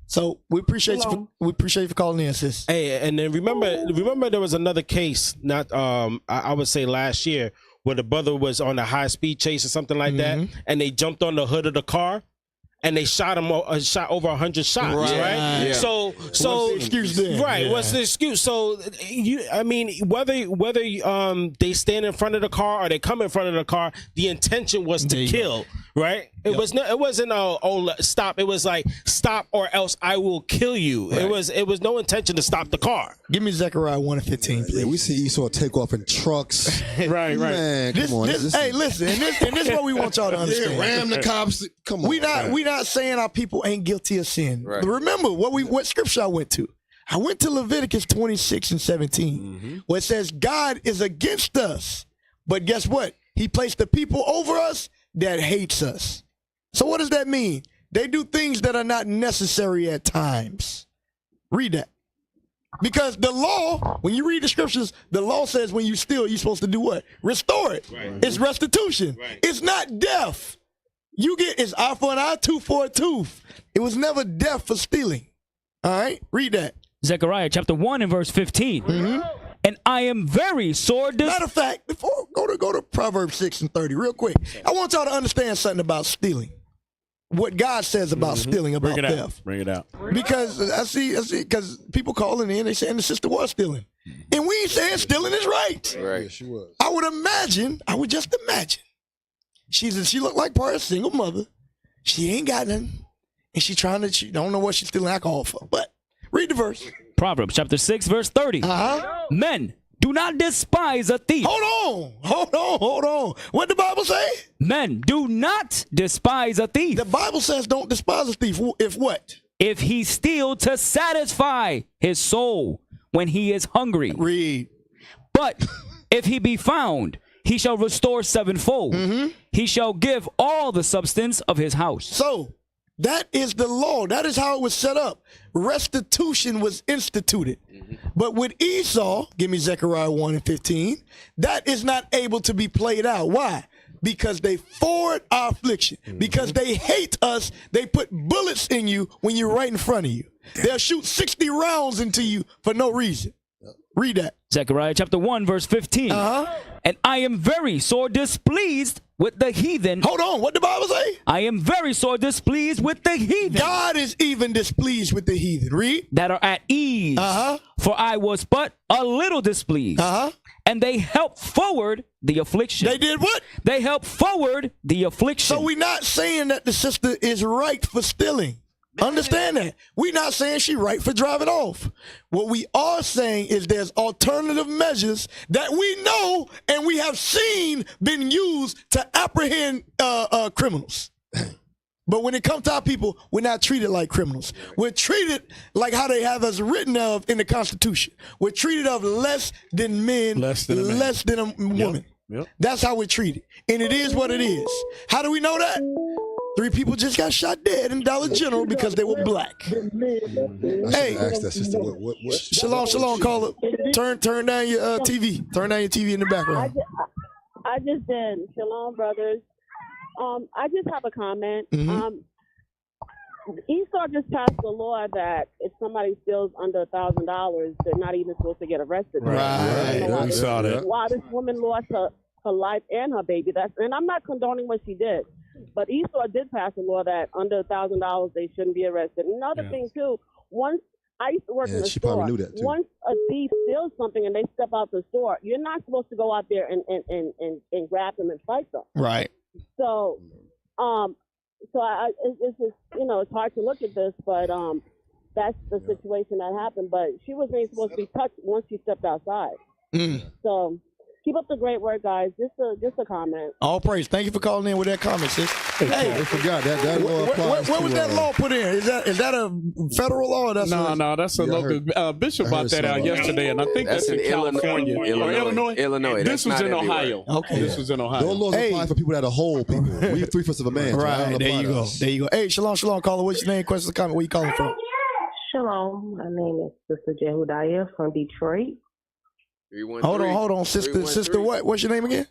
E: So we appreciate you. We appreciate you for calling in, sis.
U: Hey, and then remember there was another case, not I would say last year, where the brother was on a high speed chase or something like that, and they jumped on the hood of the car. And they shot him, shot over 100 shots, right?
E: Yeah.
U: So
E: what's the excuse then?
U: Right?
E: Yeah.
U: What's the excuse? So I mean, whether they stand in front of the car or they come in front of the car, the intention was to kill, right? It wasn't stop. It was like stop or else I will kill you. Right. It was no intention to stop the car.
E: Give me Zechariah 1:15, please.
H: Yeah, we see Esau take off in trucks.
F: right.
H: Man, come on.
E: Hey, listen, and this is what we want y'all to understand.
H: Ram the cops. Come on.
E: We not saying our people ain't guilty of sin.
I: Right.
E: But remember what scripture I went to. I went to Leviticus 26 and 17, where it says God is against us, but guess what? He placed the people over us that hates us. So what does that mean? They do things that are not necessary at times. Read that. Because the law, when you read the scriptures, the law says when you steal, you're supposed to do what? Restore it. Right. It's restitution. Right. It's not death. It's eye for an eye, tooth for a tooth. It was never death for stealing. All right? Read that.
J: Zechariah chapter 1 and verse 15. And I am very sore
E: Matter of fact, before go to Proverbs 6 and 30 real quick. I want y'all to understand something about stealing. What God says about stealing, about theft.
F: Bring it out.
E: Because I see, because people calling in, they saying the sister was stealing. And we ain't saying stealing is right.
I: Right.
H: Yeah, she was.
E: I would just imagine. She looked like part of a single mother. She ain't got nothing. And she don't know what she's stealing alcohol for. But read the verse.
J: Proverbs chapter 6 verse 30. Men, do not despise a thief.
E: Hold on. What the Bible say?
J: Men, do not despise a thief.
E: The Bible says don't despise a thief. If what?
J: If he steal to satisfy his soul when he is hungry.
E: Read.
J: But if he be found, he shall restore sevenfold. He shall give all the substance of his house.
E: So that is the law. That is how it was set up. Restitution was instituted. But with Esau, give me Zechariah 1 and 15, that is not able to be played out. Why? Because they forward our affliction. Because they hate us. They put bullets in you when you're right in front of you. They'll shoot 60 rounds into you for no reason. Read that.
J: Zechariah chapter 1 verse 15. And I am very sore displeased with the heathen.
E: Hold on, what the Bible say?
J: I am very sore displeased with the heathen.
E: God is even displeased with the heathen. Read.
J: That are at ease. For I was but a little displeased. And they helped forward the affliction.
E: They did what?
J: They helped forward the affliction.
E: So we're not saying that the sister is right for stealing. Understand that. We're not saying she's right for driving off. What we are saying is there's alternative measures that we know and we have seen been used to apprehend criminals. But when it comes to our people, we're not treated like criminals. We're treated like how they have us written of in the Constitution. We're treated of less than men, less than a woman. That's how we're treated. And it is what it is. How do we know that? 3 people just got shot dead in Dollar General because they were black. Hey,
H: Ask that sister what
E: shalom, caller. Turn down your TV. Turn down your TV in the background.
A: I just did. Shalom, brothers. I just have a comment.
E: Mhm.
A: Esau just passed a law that if somebody steals under $1,000, they're not even supposed to get arrested.
F: Right. We saw that.
A: Why this woman lost her life and her baby. And I'm not condoning what she did, but Esau did pass a law that under $1,000 they shouldn't be arrested. Another thing too, once I used to work in a
H: she
A: store.
H: probably knew that too.
A: Once a thief steals something and they step out the store, you're not supposed to go out there and grab them and fight them.
E: Right.
A: So, it's just, it's hard to look at this, but that's the situation that happened. But she wasn't supposed to be touched once she stepped outside. So keep up the great work, guys. Just a comment.
E: All praise. Thank you for calling in with that comment, sis. Hey,
H: I forgot that law applies.
E: Where was that law put in? Is that a federal law? Or that's
F: No, that's a local. Bishop brought that out yesterday, and I think that's in California.
I: Illinois.
F: This was in Ohio.
E: Okay.
F: This was in Ohio.
H: Those laws apply for people that are whole people. We 3/5 of a man.
E: Right. There you go. There you go. Hey, shalom, caller. What's your name? Questions, comment. Where you calling from?
M: Shalom. My name is Sister Jehudiah from Detroit.
E: Hold on, sister. What's your name again?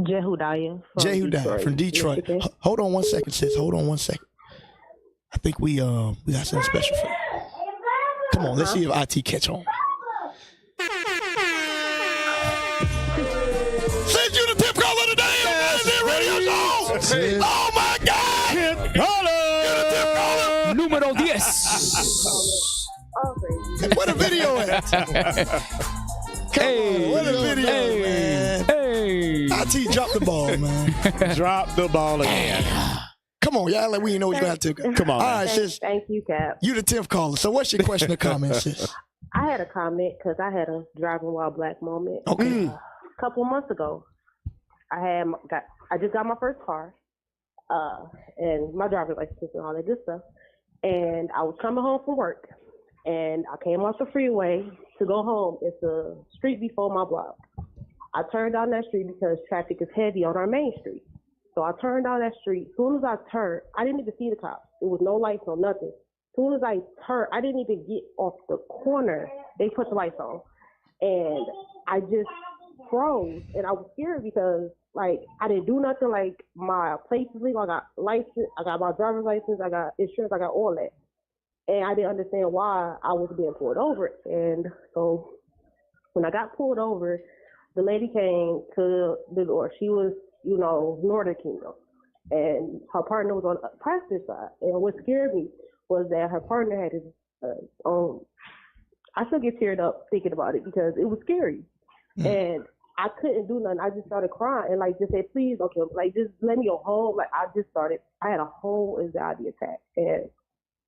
M: Jehudiah.
E: Jehudiah from Detroit. Hold on one second, sis. Hold on one second. I think we got something special for you. Come on, let's see if IT catch on. Send you the tip caller today on the radio show. Oh my God!
F: Tip caller.
J: Número 10.
E: What a video at? Hey, what a video, man.
J: Hey.
E: IT dropped the ball, man.
F: Drop the ball again.
E: Come on, y'all. Like we ain't know you got to.
F: Come on.
E: All right, sis.
M: Thank you, Cap.
E: You the 10th caller. So what's your question or comment, sis?
M: I had a comment because I had a driving while black moment.
E: Okay.
M: A couple of months ago, I just got my first car, and my driver's license and all that good stuff. And I was coming home from work, and I came off the freeway to go home. It's a street before my block. I turned down that street because traffic is heavy on our main street. So I turned down that street. As soon as I turned, I didn't even see the cops. There was no lights, no nothing. As soon as I turned, I didn't even get off the corner. They put the lights on. And I just froze. And I was scared because, like, I didn't do nothing. Like, my plates is legal. I got license. I got my driver's license. I got insurance. I got all that. And I didn't understand why I was being pulled over. And so when I got pulled over, the lady came to the door. She was, Northern Kingdom. And her partner was on the passenger side. And what scared me was that her partner had his own. I still get teared up thinking about it because it was scary. And I couldn't do nothing. I just started crying and just said, please, okay, just let me go home. I had a whole anxiety attack. And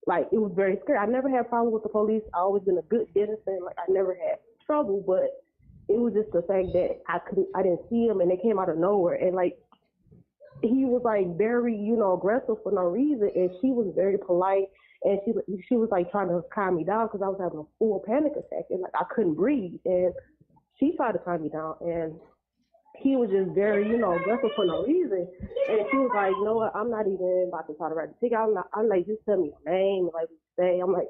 M: it was very scary. I never had a problem with the police. I always been a good citizen. I never had trouble, but it was just the fact that I didn't see him and they came out of nowhere. And he was very, aggressive for no reason. And she was very polite. And she was trying to calm me down because I was having a full panic attack and I couldn't breathe. And she tried to calm me down. And he was just very, aggressive for no reason. And she was like, you know what, I'm not even about to try to write the ticket. I'm like, just tell me your name, what you say. I'm like,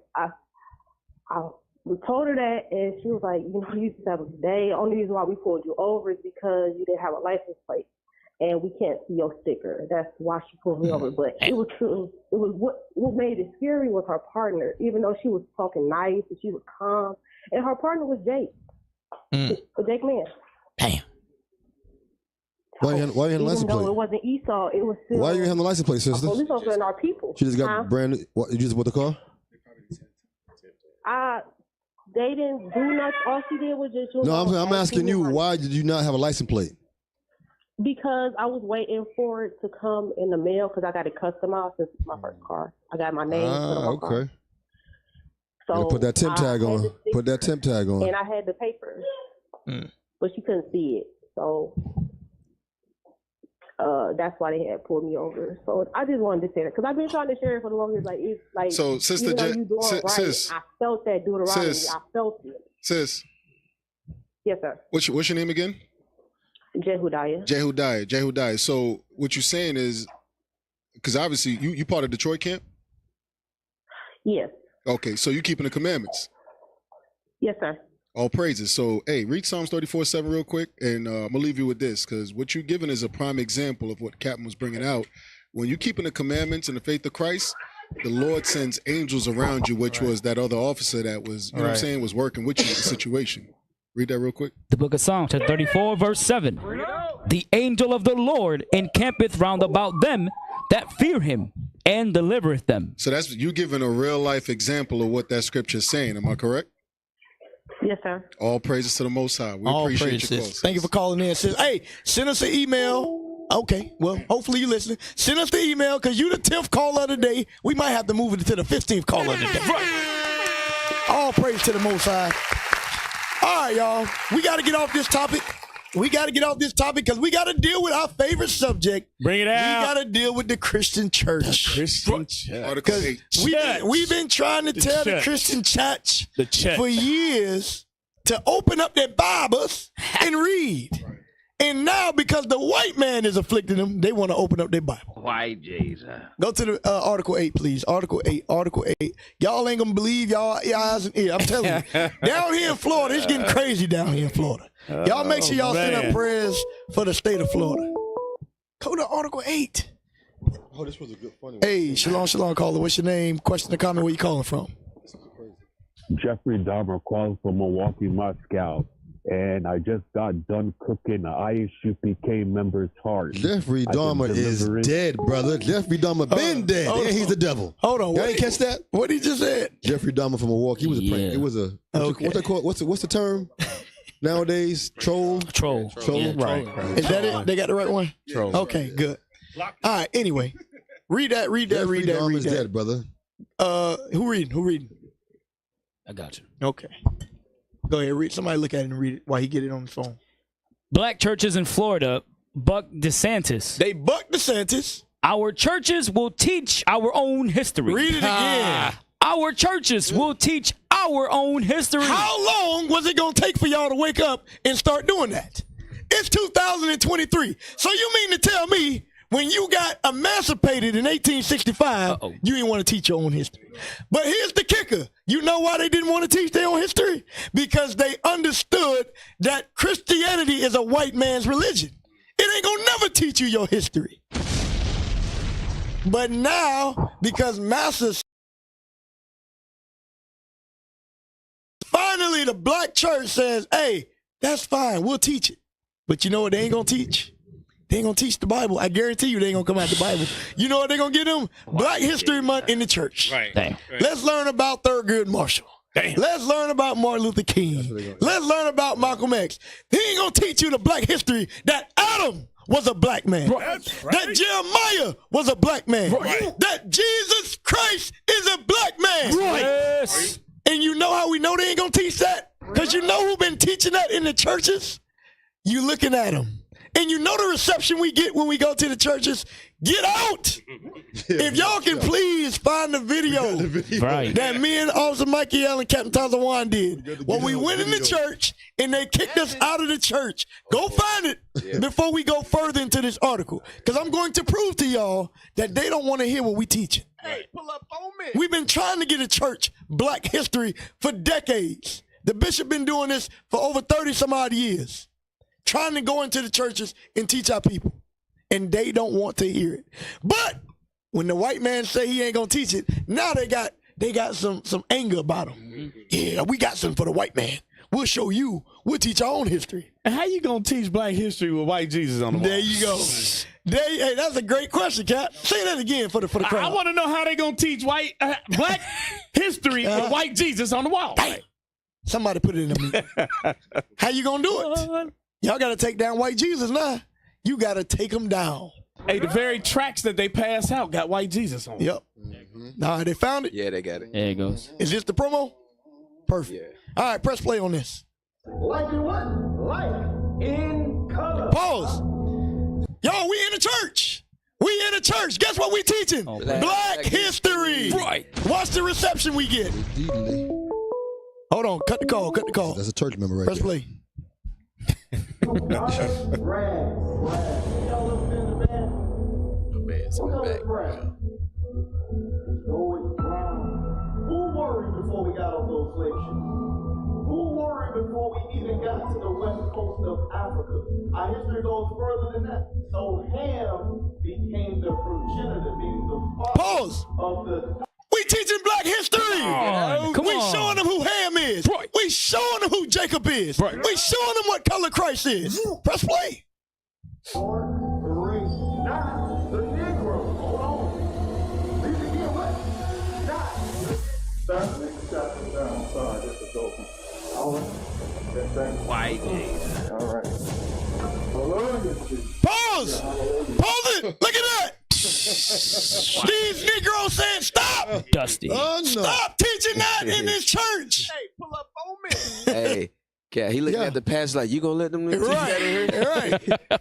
M: we told her that, and she was like, you just have a good day. Only reason why we pulled you over is because you didn't have a license plate, and we can't see your sticker. That's why she pulled me over. But it was true. It was what made it scary was her partner, even though she was talking nice and she was calm. And her partner was Jake. Jake Man.
E: Damn.
H: Why you had the license plate?
M: It wasn't Esau. It was still.
H: Why you have the license plate, sister?
M: Police officer and our people.
H: She just got brand new. What, you just bought the car?
M: They didn't do nothing. All she did was just.
H: No, I'm asking you. Why did you not have a license plate?
M: Because I was waiting for it to come in the mail because I got it customized since it's my first car. I got my name.
H: Okay.
M: So
H: put that temp tag on. Put that temp tag on.
M: And I had the papers, but she couldn't see it. So that's why they had pulled me over. So I just wanted to say that because I've been trying to share it for the longest.
T: So, Sister
M: sis, I felt that Deuteronomy. I felt it.
T: Sis.
M: Yes, sir.
T: What's your name again?
M: Jehudiah.
T: Jehudiah. So what you're saying is because obviously you part of Detroit camp?
M: Yes.
T: Okay, so you keeping the commandments.
M: Yes, sir.
T: All praises. So, hey, read Psalms 34:7 real quick, and I'm going to leave you with this, because what you're giving is a prime example of what Captain was bringing out. When you're keeping the commandments and the faith of Christ, the Lord sends angels around you, which was that other officer that was, you know what I'm saying, was working with you in the situation. Read that real quick.
J: The book of Psalms, chapter 34, verse 7. The angel of the Lord encampeth round about them that fear him and delivereth them.
T: So that's you giving a real life example of what that scripture is saying. Am I correct?
M: Yes, sir.
T: All praises to the Most High. We
E: All
T: appreciate
E: praises.
T: your call.
E: Thank you for calling in. Sis. Hey, send us an email. Okay, well, hopefully you're listening. Send us the email, because you the 10th caller of the day. We might have to move it to the 15th caller of the day. All praise to the Most High. All right, y'all. We got to get off this topic. Because we got to deal with our favorite subject.
F: Bring it out.
E: We got to deal with the Christian church.
F: Christian church.
T: Article 8.
E: We've been trying to tell the Christian church for years to open up their Bibles and read. And now, because the white man is afflicting them, they want to open up their Bible.
I: White Jesus.
E: Go to the Article 8, please. Article 8. Y'all ain't going to believe y'all eyes and ears. I'm telling you. Down here in Florida, it's getting crazy down here in Florida. Y'all make sure y'all send up prayers for the state of Florida. Go to Article 8.
H: Oh, this was a good funny one.
E: Hey, shalom, caller. What's your name? Question or comment, where you calling from?
D: Jeffrey Dahmer calling from Milwaukee, Moscow. And I just got done cooking the ISUPK member's heart.
H: Jeffrey Dahmer is dead, brother. Jeffrey Dahmer been dead. And he's the devil.
E: Hold on.
H: Y'all ain't catch that?
E: What he just said?
H: Jeffrey Dahmer from Milwaukee. He was a prank. It was a what's that called? What's the term nowadays? Troll.
E: Yeah,
H: right.
E: Is that it? They got the right one?
H: Troll.
E: Okay, good. All right. Anyway, read that.
H: Jeffrey Dahmer's dead, brother.
E: Who reading?
J: I got you.
E: Okay. Go ahead, read. Somebody look at it and read it while he get it on the phone.
J: Black churches in Florida buck DeSantis.
E: They buck DeSantis.
J: Our churches will teach our own history.
E: Read it again.
J: Our churches will teach our own history.
E: How long was it going to take for y'all to wake up and start doing that? It's 2023. So you mean to tell me when you got emancipated in 1865, you didn't want to teach your own history? But here's the kicker. You know why they didn't want to teach their own history? Because they understood that Christianity is a white man's religion. It ain't going to never teach you your history. But now, because masses, finally the black church says, hey, that's fine, we'll teach it. But you know what they ain't going to teach? They ain't going to teach the Bible. I guarantee you they ain't going to come out the Bible. You know what they going to get them? Black History Month in the church.
F: Right.
J: Damn.
E: Let's learn about Thurgood Marshall.
F: Damn.
E: Let's learn about Martin Luther King. Let's learn about Malcolm X. He ain't going to teach you the black history that Adam was a black man.
F: Right.
E: That Jeremiah was a black man.
F: Right.
E: That Jesus Christ is a black man.
J: Right. Yes.
E: And you know how we know they ain't going to teach that? Because you know who been teaching that in the churches? You looking at them. And you know the reception we get when we go to the churches? Get out! If y'all can please find the video that me and Officer Mikey Allen and Captain Tazawan did when we went in the church and they kicked us out of the church. Go find it before we go further into this article. Because I'm going to prove to y'all that they don't want to hear what we teaching.
F: Hey, pull up on me.
E: We've been trying to get a church black history for decades. The bishop been doing this for over 30 some odd years. Trying to go into the churches and teach our people. And they don't want to hear it. But when the white man say he ain't gonna teach it, now they got some anger about him. Yeah, we got something for the white man. We'll show you. We'll teach our own history.
F: And how you gonna teach black history with white Jesus on the wall?
E: There you go. Hey, that's a great question, Cap. Say that again for the crowd.
F: I want to know how they gonna teach black history with white Jesus on the wall.
E: Right. Somebody put it in the meeting. How you gonna do it? Y'all got to take down white Jesus now. You got to take him down.
F: Hey, the very tracks that they pass out got white Jesus on them.
E: Yep. Nah, they found it?
I: Yeah, they got it.
J: There it goes.
E: Is this the promo? Perfect.
I: Yeah.
E: All right, press play on this.
R: Like in what? Like in color.
E: Pause. Y'all, we in the church. We in the church. Guess what we teaching? Black history.
J: Right.
E: Watch the reception we get. Hold on. Cut the call.
H: That's a church member right
E: Press
H: there.
E: play.
I: It's in the back.
L: Who worried before we got on those slave ships? Who worried before we even got to the west coast of Africa? Our history goes further than that. So Ham became the progenitor, meaning the father of the...
E: We teaching black history. We showing them who Ham is.
J: Right.
E: We showing them who Jacob is.
J: Right.
E: We showing them what color Christ is. Press play.
L: 4, 3, 9, the Negro. Hold on. Read it again, what? 9. Start next chapter down. I'm sorry, this is open. All right.
I: White.
L: All right. Hallelujah.
E: Pause. Pause it. Look at that. These Negroes saying stop.
J: Dusty.
H: Oh, no.
E: Stop teaching that in this church.
L: Hey, pull up on me.
I: Hey, cat, he looking at the past like, you gonna let them teach that in here?
E: Right.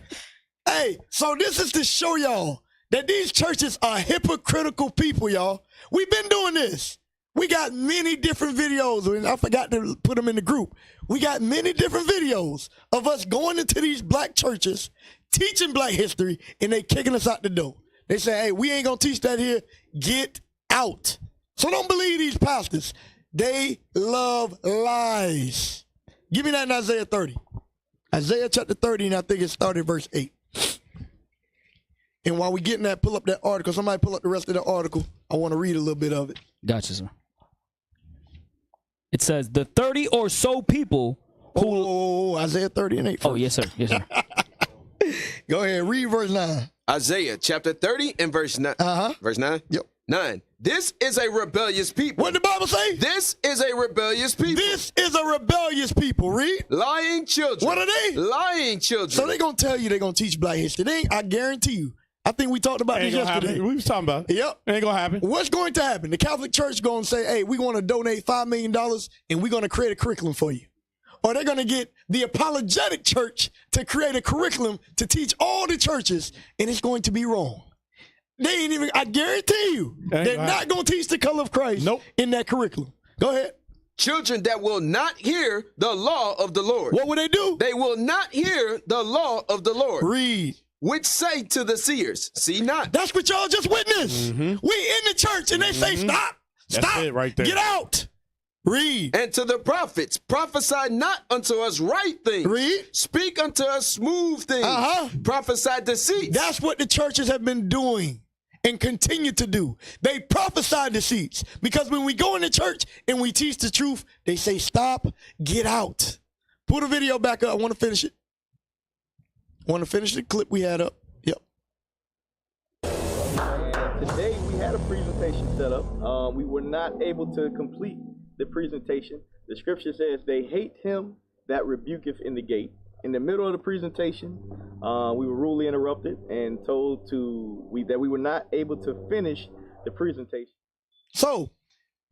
E: Hey, so this is to show y'all that these churches are hypocritical people, y'all. We've been doing this. We got many different videos, and I forgot to put them in the group. We got many different videos of us going into these black churches, teaching black history, and they kicking us out the door. They say, hey, we ain't going to teach that here. Get out. So don't believe these pastors. They love lies. Give me that in Isaiah 30. Isaiah chapter 30, and I think it started verse 8. And while we getting that, pull up that article. Somebody pull up the rest of the article. I want to read a little bit of it.
J: Gotcha, sir. It says, the 30 or so people who...
E: Isaiah 30 and 8.
J: Oh, yes, sir. Yes, sir.
E: Go ahead, read verse 9.
I: Isaiah chapter 30 and verse 9. Verse 9?
E: Yep.
I: 9. This is a rebellious people.
E: What did the Bible say?
I: This is a rebellious people.
E: This is a rebellious people. Read.
I: Lying children.
E: What are they?
I: Lying children.
E: So they're going to tell you they're going to teach black history. I guarantee you. I think we talked about this yesterday.
F: Happen. We was talking about it.
E: Yep.
F: It ain't going to happen.
E: What's going to happen? The Catholic Church going to say, hey, we're going to donate $5 million and we're going to create a curriculum for you. Or they're going to get the apologetic church to create a curriculum to teach all the churches, and it's going to be wrong. They ain't even, I guarantee you, they're not going to teach the color of Christ in that curriculum. Go ahead.
I: Children that will not hear the law of the Lord.
E: What will they do?
I: They will not hear the law of the Lord.
E: Read.
I: Which say to the seers, see not.
E: That's what y'all just witnessed. We in the church, and they say, stop.
F: That's
E: Stop.
F: it right there.
E: Get out. Read.
I: And to the prophets, prophesy not unto us right things.
E: Read.
I: Speak unto us smooth things. Prophesy deceit.
E: That's what the churches have been doing and continue to do. They prophesy deceits. Because when we go into church and we teach the truth, they say, stop, get out. Put a video back up. I want to finish it. Want to finish the clip we had up? Yep.
V: Today we had a presentation set up. We were not able to complete the presentation. The scripture says they hate him that rebuketh in the gate. In the middle of the presentation, we were rudely interrupted and told that we were not able to finish the presentation.
E: So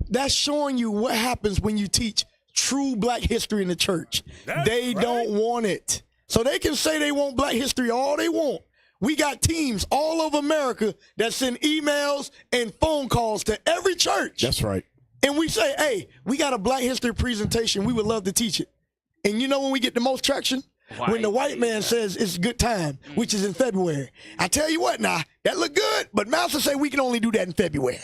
E: that's showing you what happens when you teach true black history in the church. They don't want it. So they can say they want black history all they want. We got teams all over America that send emails and phone calls to every church.
F: That's right.
E: And we say, hey, we got a black history presentation. We would love to teach it. And you know when we get the most traction? When the white man says it's a good time, which is in February. I tell you what now, that look good, but Master say we can only do that in February.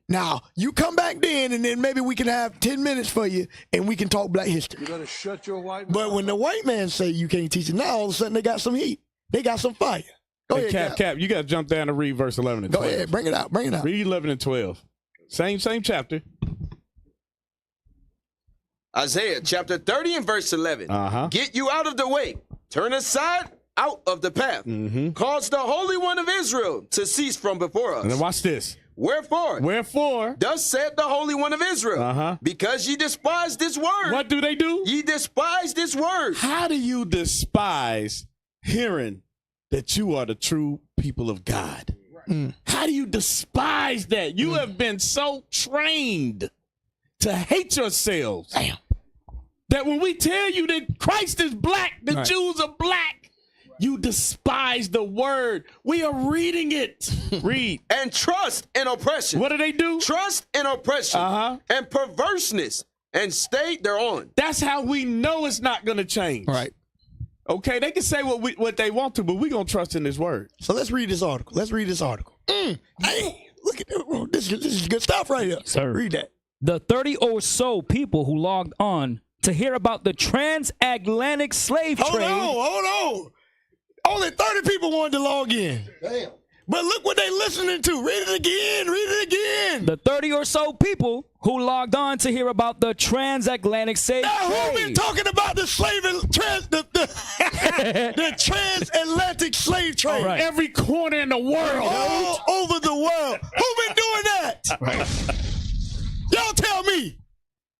E: Now, you come back then, and then maybe we can have 10 minutes for you, and we can talk black history.
G: You better shut your white mouth.
E: But when the white man say you can't teach it, now all of a sudden they got some heat. They got some fire. Go ahead,
F: Cap, you got to jump down and read verse 11 and 12.
E: Go ahead, bring it out.
F: Read 11 and 12. Same chapter.
I: Isaiah chapter 30 and verse 11. Get you out of the way. Turn aside out of the path. Cause the Holy One of Israel to cease from before us.
F: And then watch this.
I: Wherefore? Thus said the Holy One of Israel. Because ye despise this word.
F: What do they do?
I: Ye despise this word.
F: How do you despise hearing that you are the true people of God? How do you despise that? You have been so trained to hate yourselves.
E: Damn.
F: That when we tell you that Christ is black, the Jews are black, you despise the word. We are reading it. Read.
I: And trust in oppression.
F: What do they do?
I: Trust in oppression and perverseness and stay thereon.
F: That's how we know it's not going to change.
E: Right.
F: Okay, they can say what they want to, but we're going to trust in this word.
E: So let's read this article. Hey, look at that. This is good stuff right here.
J: Sir.
E: Read that.
J: The 30 or so people who logged on to hear about the transatlantic slave trade.
E: Hold on. Only 30 people wanted to log in.
H: Damn.
E: But look what they listening to. Read it again.
J: The 30 or so people who logged on to hear about the transatlantic slave
E: now,
J: trade.
E: who been talking about the the transatlantic slave trade?
F: Right. Every corner in the world.
E: All over the world. Who been doing that?
F: Right.
E: Y'all tell me.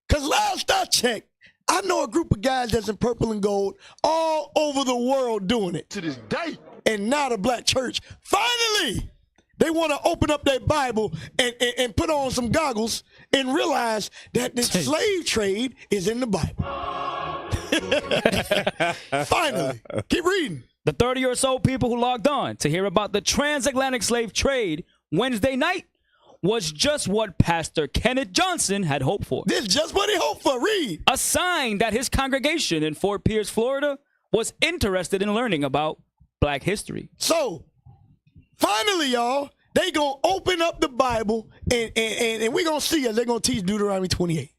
E: Because last I checked, I know a group of guys that's in purple and gold all over the world doing it.
H: To this day.
E: And now the black church, finally, they want to open up their Bible and put on some goggles and realize that the slave trade is in the Bible. Finally. Keep reading.
J: The 30 or so people who logged on to hear about the transatlantic slave trade Wednesday night was just what Pastor Kenneth Johnson had hoped for.
E: This is just what he hoped for. Read.
J: A sign that his congregation in Fort Pierce, Florida, was interested in learning about Black history.
E: So, finally, y'all, they going to open up the Bible and we're going to see as they're going to teach Deuteronomy 28.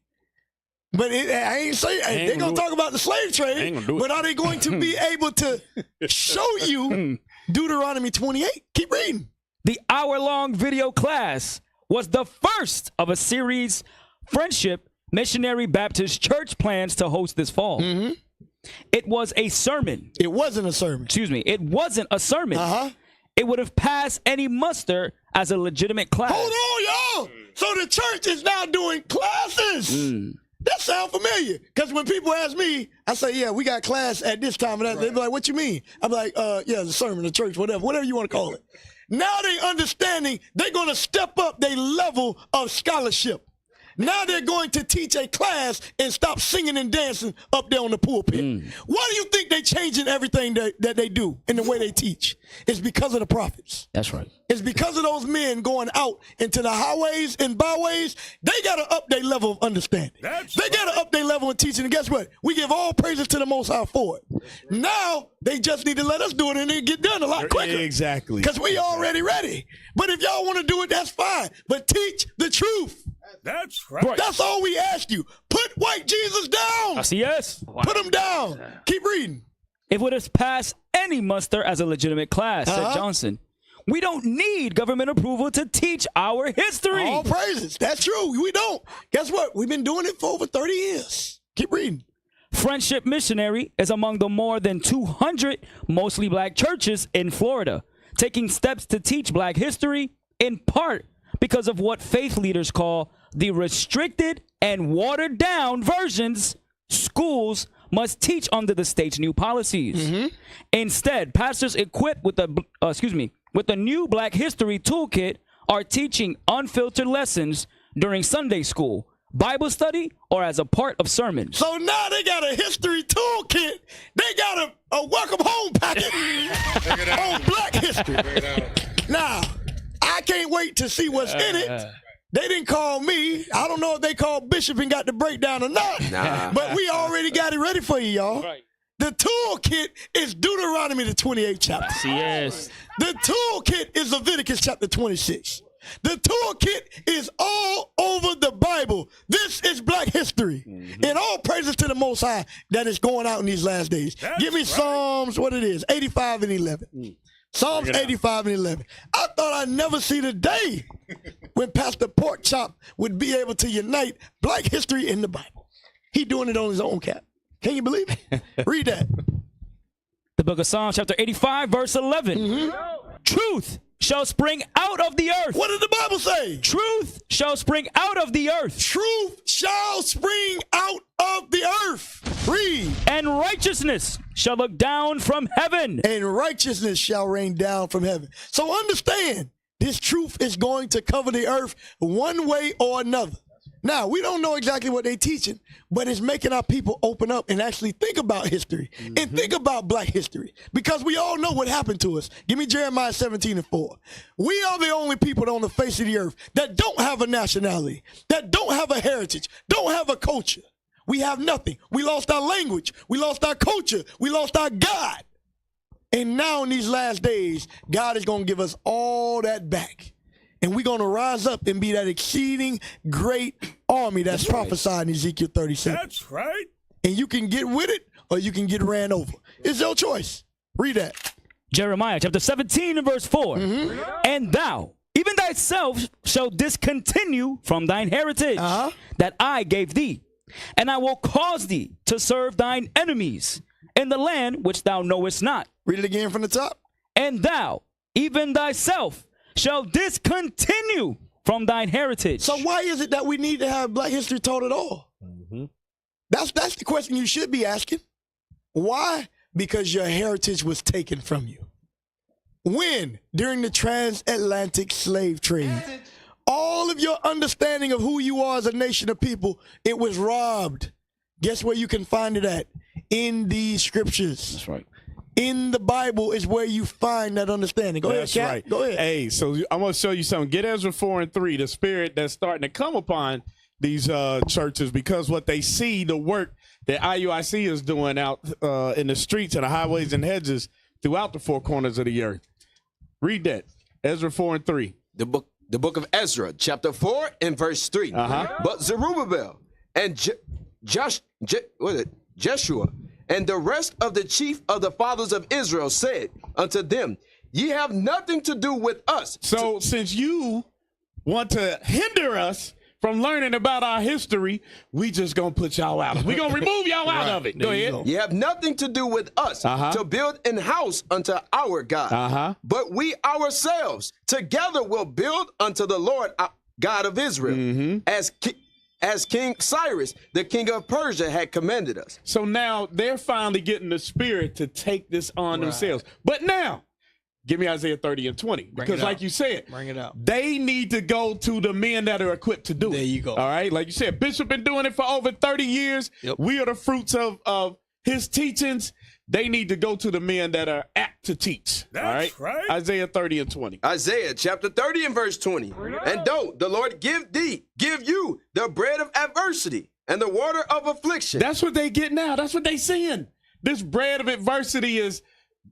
E: But I ain't saying they're going to talk about the slave trade, but are they going to be able to show you Deuteronomy 28? Keep reading.
J: The hour-long video class was the first of a series Friendship Missionary Baptist Church plans to host this fall.
E: Mm-hmm.
J: It was a sermon.
E: It wasn't a sermon.
J: Excuse me. It wasn't a sermon.
E: Uh-huh.
J: It would have passed any muster as a legitimate class.
E: Hold on, y'all. So the church is now doing classes. That sounds familiar. Because when people ask me, I say, yeah, we got class at this time. And they be like, what you mean? I'm like, yeah, the sermon, the church, whatever you want to call it. Now they understanding they're going to step up their level of scholarship. Now they're going to teach a class and stop singing and dancing up there on the pulpit. Why do you think they changing everything that they do in the way they teach? It's because of the prophets.
J: That's right.
E: It's because of those men going out into the highways and byways. They got to up their level of understanding. They got to up their level of teaching. And guess what? We give all praises to the Most High for it. Now they just need to let us do it and it get done a lot quicker.
F: Exactly.
E: Because we already ready. But if y'all want to do it, that's fine. But teach the truth.
F: That's right.
E: That's all we ask you. Put white Jesus down.
J: I see yes.
E: Put him down. Keep reading.
J: It would have passed any muster as a legitimate class, said Johnson. We don't need government approval to teach our history.
E: All praises. That's true. We don't. Guess what? We've been doing it for over 30 years. Keep reading.
J: Friendship Missionary is among the more than 200 mostly black churches in Florida, taking steps to teach black history in part because of what faith leaders call the restricted and watered down versions schools must teach under the state's new policies. Instead, pastors equipped with the new Black History Toolkit are teaching unfiltered lessons during Sunday school, Bible study, or as a part of sermons.
E: So now they got a history toolkit. They got a welcome home packet on black history. Now, I can't wait to see what's in it. They didn't call me. I don't know if they called Bishop and got the breakdown or not. But we already got it ready for you, y'all. Right. The toolkit is Deuteronomy, the 28th chapter.
J: Yes.
E: The toolkit is Leviticus chapter 26. The toolkit is all over the Bible. This is black history. And all praises to the Most High that is going out in these last days. Give me Psalms, what it is, 85 and 11. Psalms 85 and 11. I thought I'd never see the day when Pastor Porkchop would be able to unite black history in the Bible. He doing it on his own cap. Can you believe it? Read that.
J: The book of Psalms, chapter 85, verse 11. Truth shall spring out of the earth.
E: What did the Bible say?
J: Truth shall spring out of the earth.
E: Truth shall spring out of the earth. Read.
J: And righteousness shall look down from heaven.
E: And righteousness shall rain down from heaven. So understand, this truth is going to cover the earth one way or another. Now, we don't know exactly what they're teaching, but it's making our people open up and actually think about history and think about black history, because we all know what happened to us. Give me Jeremiah 17 and 4. We are the only people on the face of the earth that don't have a nationality, that don't have a heritage, don't have a culture. We have nothing. We lost our language. We lost our culture. We lost our God. And now in these last days, God is going to give us all that back. And we're going to rise up and be that exceeding great army that's prophesied in Ezekiel 37.
B: That's right.
E: And you can get with it or you can get ran over. It's your choice. Read that.
J: Jeremiah chapter 17 and verse 4. And thou, even thyself, shall discontinue from thine heritage that I gave thee. And I will cause thee to serve thine enemies in the land which thou knowest not.
E: Read it again from the top.
J: And thou, even thyself, shall discontinue from thine heritage.
E: So why is it that we need to have Black history taught at all? That's the question you should be asking. Why? Because your heritage was taken from you. When? During the transatlantic slave trade. All of your understanding of who you are as a nation of people, it was robbed. Guess where you can find it at? In these scriptures.
F: That's right.
E: In the Bible is where you find that understanding. Go ahead, Kat.
F: Right.
E: Go ahead.
F: Hey, so I'm going to show you something. Get Ezra 4 and 3, the spirit that's starting to come upon these churches, because what they see, the work that IUIC is doing out in the streets and the highways and hedges throughout the four corners of the earth. Read that. Ezra 4 and 3.
I: The book of Ezra, chapter 4 and verse 3. But Zerubbabel and Jeshua and the rest of the chief of the fathers of Israel said unto them, ye have nothing to do with us.
F: So since you want to hinder us from learning about our history, we just gonna put y'all out. We gonna remove y'all out of it. Go ahead.
I: Ye have nothing to do with us to build an house unto our God. But we ourselves together will build unto the Lord God of Israel, as King Cyrus, the king of Persia, had commanded us.
F: So now they're finally getting the spirit to take this on themselves. But now, give me Isaiah 30 and 20. Because like you said,
E: bring it out.
F: They need to go to the men that are equipped to do it.
E: There you go.
F: All right? Like you said, Bishop been doing it for over 30 years. We are the fruits of his teachings. They need to go to the men that are apt to teach.
B: That's right.
F: Isaiah 30 and 20.
I: Isaiah chapter 30 and verse 20. And though the Lord give you the bread of adversity and the water of affliction.
F: That's what they get now. That's what they seeing. This bread of adversity is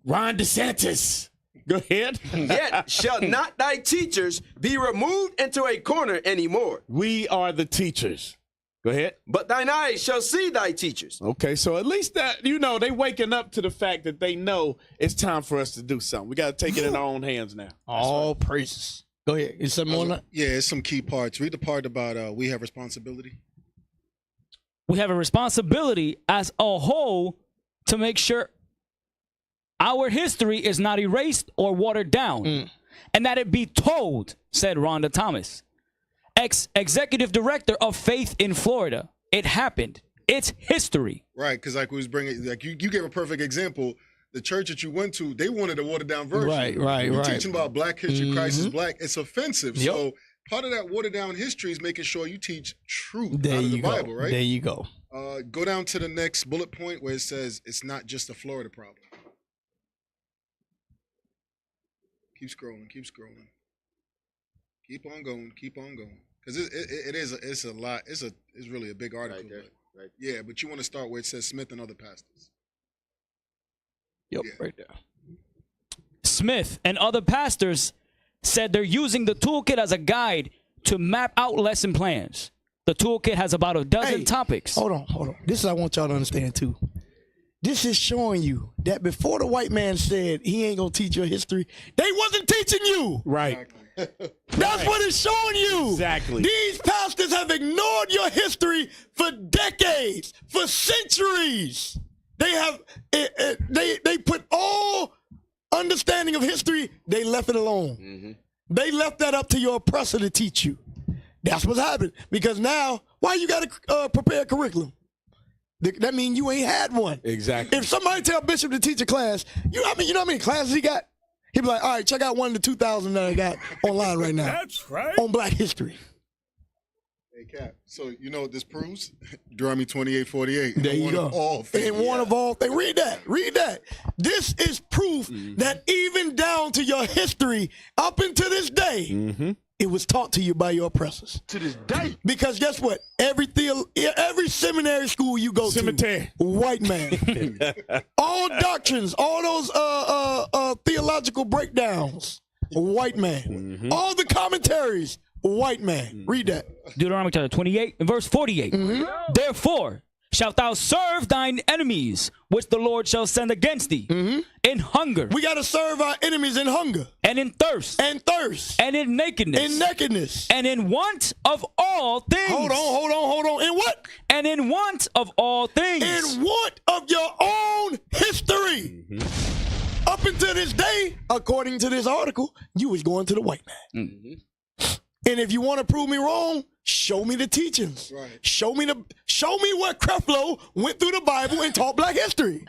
F: Ron DeSantis. Go ahead.
I: Yet shall not thy teachers be removed into a corner anymore.
F: We are the teachers. Go ahead.
I: But thine eyes shall see thy teachers.
F: Okay, so at least that, they waking up to the fact that they know it's time for us to do something. We got to take it in our own hands now.
E: All praises. Go ahead. Is something on that?
T: Yeah, it's some key parts. Read the part about we have responsibility.
J: We have a responsibility as a whole to make sure our history is not erased or watered down, and that it be told, said Rhonda Thomas, ex-executive director of Faith in Florida. It happened. It's history.
T: Right, because like we was bringing, like you gave a perfect example. The church that you went to, they wanted a watered down version.
E: Right.
T: You're teaching about Black history, Christ is Black. It's offensive. So part of that watered down history is making sure you teach truth out of the Bible, right?
E: There you go.
T: Go down to the next bullet point where it says it's not just a Florida problem. Keep scrolling. Keep on going. Because it's a lot. It's really a big article.
I: Right.
T: Yeah, but you want to start where it says Smith and other pastors.
E: Right there.
J: Smith and other pastors said they're using the toolkit as a guide to map out lesson plans. The toolkit has about a dozen topics.
E: Hold on. This is what I want y'all to understand too. This is showing you that before the white man said he ain't gonna teach your history, they wasn't teaching you.
F: Right.
E: That's what it's showing you.
F: Exactly.
E: These pastors have ignored your history for decades, for centuries. They have they put all understanding of history, they left it alone. They left that up to your oppressor to teach you. That's what's happened. Because now, why you got to prepare a curriculum? That means you ain't had one.
F: Exactly.
E: If somebody tell Bishop to teach a class, you know how many classes he got? He'd be like, all right, check out one of the 2,000 that I got online right now.
B: That's right.
E: On Black history.
T: Hey, Cap. So you know what this proves? Deuteronomy 28:48.
E: There you go. And one of all things. Read that. This is proof that even down to your history, up until this day, It was taught to you by your oppressors.
B: To this day.
E: Because guess what? Every seminary school you go
F: to,
E: white man. All doctrines, all those theological breakdowns, white man. All the commentaries, white man. Read that.
J: Deuteronomy chapter 28 and verse 48. Therefore shalt thou serve thine enemies, which the Lord shall send against thee, in hunger.
E: We got to serve our enemies in hunger.
J: And in thirst.
E: And thirst.
J: And in nakedness.
E: In nakedness.
J: And in want of all things.
E: Hold on. In what?
J: And in want of all things.
E: In want of your own history. Up until this day, according to this article, you was going to the white man. And if you want to prove me wrong, show me the teachings. Right. Show me what Creflo went through the Bible and taught black history.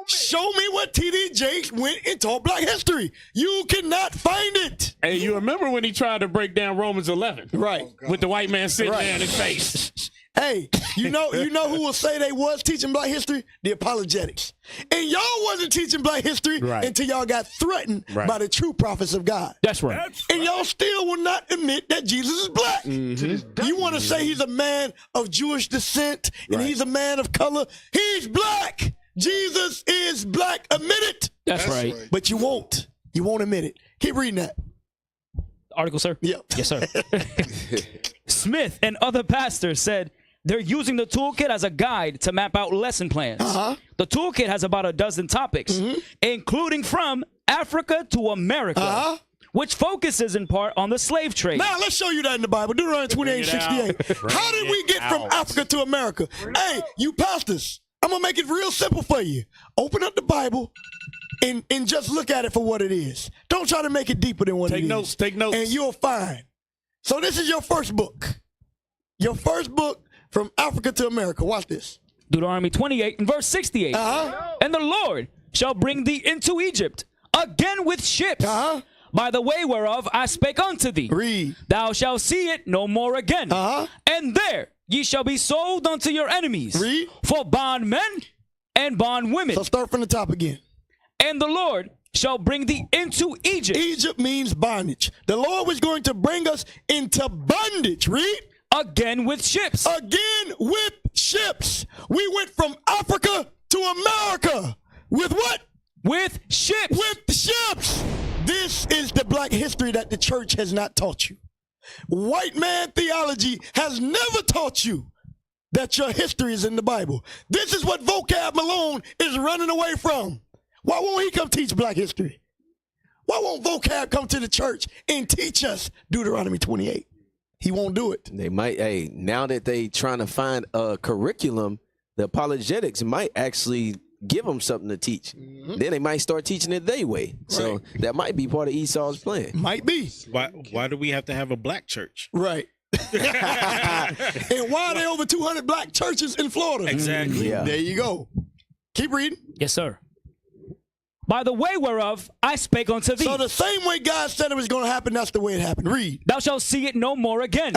E: Show me what T.D. Jakes went and taught black history. You cannot find it.
F: Hey, you remember when he tried to break down Romans 11?
E: Right.
F: With the white man sitting there in his face.
E: Hey, you know who will say they was teaching black history? The apologetics. And y'all wasn't teaching black history until y'all got threatened by the true prophets of God.
J: That's right.
E: And y'all still will not admit that Jesus is black. You want to say he's a man of Jewish descent and he's a man of color? He's black. Jesus is black. Admit it.
J: That's right.
E: But you won't. You won't admit it. Keep reading that.
J: Article, sir?
E: Yep.
J: Yes, sir. Smith and other pastors said they're using the toolkit as a guide to map out lesson plans. The toolkit has about a dozen topics, including from Africa to America, which focuses in part on the slave trade.
E: Now, let's show you that in the Bible. Deuteronomy 28:68. How did we get from Africa to America? Hey, you pastors, I'm going to make it real simple for you. Open up the Bible and just look at it for what it is. Don't try to make it deeper than what it is.
F: Take notes.
E: And you'll find. So this is your first book. Your first book from Africa to America. Watch this.
J: Deuteronomy 28 and verse 68. And the Lord shall bring thee into Egypt again with ships, by the way whereof I spake unto thee.
E: Read.
J: Thou shalt see it no more again. And there ye shall be sold unto your enemies.
E: Read.
J: For bondmen and bondwomen.
E: So start from the top again.
J: And the Lord shall bring thee into Egypt.
E: Egypt means bondage. The Lord was going to bring us into bondage. Read.
J: Again with ships.
E: Again with ships. We went from Africa to America. With what?
J: With ships.
E: With ships. This is the black history that the church has not taught you. White man theology has never taught you that your history is in the Bible. This is what Vocab Malone is running away from. Why won't he come teach black history? Why won't Vocab come to the church and teach us Deuteronomy 28? He won't do it.
I: They might, now that they trying to find a curriculum, the apologetics might actually give them something to teach. Then they might start teaching it their way. So that might be part of Esau's plan.
E: Might be.
U: Why do we have to have a black church?
E: Right. And why are there over 200 black churches in Florida?
U: Exactly.
E: Yeah. There you go. Keep reading.
J: Yes, sir. By the way whereof I spake unto thee.
E: So the same way God said it was going to happen, that's the way it happened. Read.
J: Thou shalt see it no more again.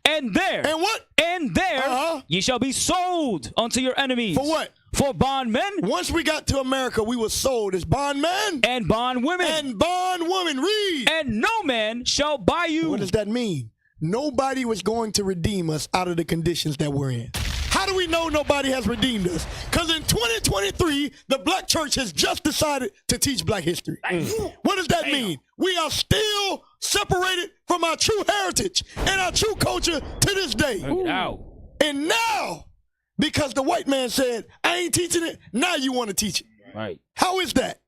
J: And there.
E: And what?
J: And there ye shall be sold unto your enemies.
E: For what?
J: For bondmen.
E: Once we got to America, we were sold as bondmen.
J: And bondwomen.
E: And bondwomen. Read.
J: And no man shall buy you.
E: What does that mean? Nobody was going to redeem us out of the conditions that we're in. How do we know nobody has redeemed us? Because in 2023, the black church has just decided to teach black history. What does that mean? We are still separated from our true heritage and our true culture to this day. And now, because the white man said, I ain't teaching it, now you want to teach it.
J: Right.
E: How is that?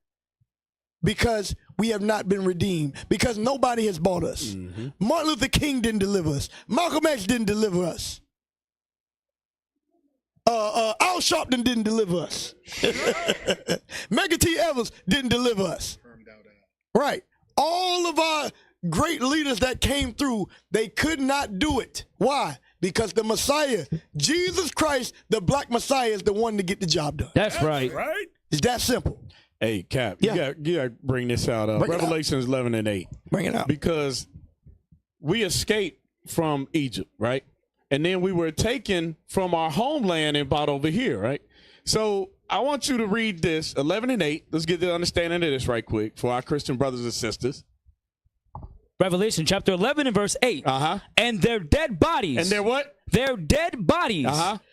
E: Because we have not been redeemed. Because nobody has bought us. Martin Luther King didn't deliver us. Malcolm X didn't deliver us. Al Sharpton didn't deliver us. Medgar T. Evans didn't deliver us. Right. All of our great leaders that came through, they could not do it. Why? Because the Messiah, Jesus Christ, the black Messiah, is the one to get the job done.
J: That's right.
E: It's that simple.
F: Hey, Cap, you got to bring this out. Revelations 11 and 8.
E: Bring it out.
F: Because we escaped from Egypt, right? And then we were taken from our homeland and brought over here, right? So I want you to read this, 11 and 8. Let's get the understanding of this right quick for our Christian brothers and sisters.
J: Revelation chapter 11 and verse 8. And their dead bodies.
F: And their what?
J: Their dead bodies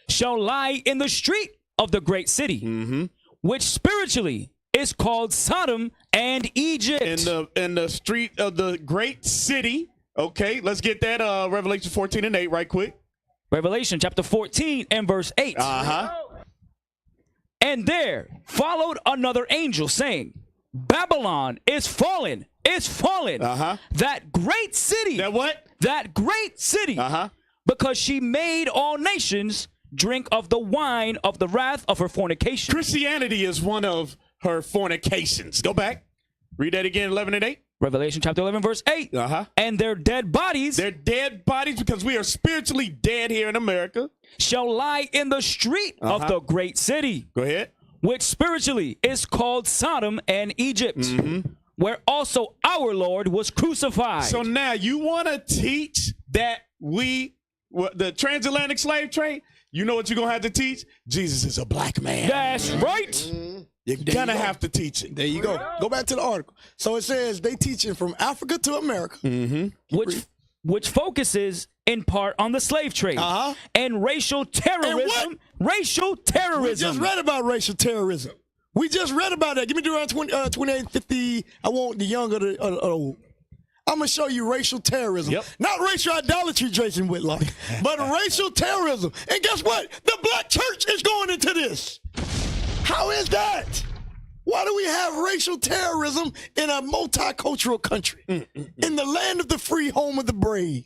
J: shall lie in the street of the great city, which spiritually is called Sodom and Egypt.
F: In the street of the great city. Okay, let's get that Revelation 14 and 8 right quick.
J: Revelation chapter 14 and verse 8. And there followed another angel saying, Babylon is fallen, that great city.
F: That what?
J: That great city. Because she made all nations drink of the wine of the wrath of her fornication.
F: Christianity is one of her fornications. Go back. Read that again, 11 and 8.
J: Revelation chapter 11, verse 8. And their dead bodies.
F: Their dead bodies, because we are spiritually dead here in America.
J: Shall lie in the street of the great city.
F: Go ahead.
J: Which spiritually is called Sodom and Egypt. Where also our Lord was crucified.
F: So now you want to teach that the transatlantic slave trade, you know what you're going to have to teach? Jesus is a black man.
J: That's right.
F: You're going to have to teach it.
E: There you go. Go back to the article. So it says they teaching from Africa to America.
J: Which focuses in part on the slave trade and racial terrorism. Racial terrorism.
E: We just read about racial terrorism. We just read about that. Give me around 28, 50. I want the young or the old. I'm going to show you racial terrorism. Not racial idolatry, Jason Whitlock, but racial terrorism. And guess what? The black church is going into this. How is that? Why do we have racial terrorism in a multicultural country? In the land of the free, home of the brave?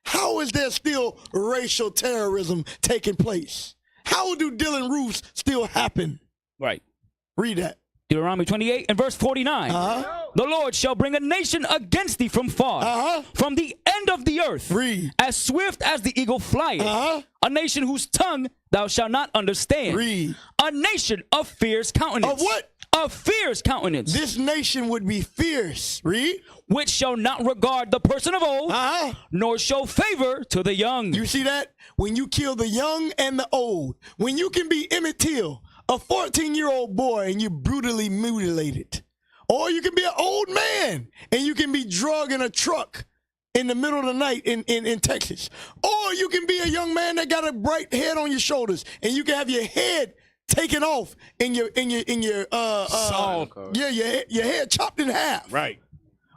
E: How is there still racial terrorism taking place? How do Dylan Roofs still happen?
J: Right.
E: Read that.
J: Deuteronomy 28 and verse 49. The Lord shall bring a nation against thee from far, from the end of the earth, as swift as the eagle flieth. A nation whose tongue thou shalt not understand. A nation of fierce countenance.
E: Of what?
J: Of fierce countenance.
E: This nation would be fierce. Read.
J: Which shall not regard the person of old, nor show favor to the young.
E: You see that? When you kill the young and the old, when you can be Emmett Till, a 14-year-old boy, and you brutally mutilated. Or you can be an old man, and you can be drugged in a truck in the middle of the night in Texas. Or you can be a young man that got a bright head on your shoulders, and you can have your head taken off and your head chopped in half.
F: Right.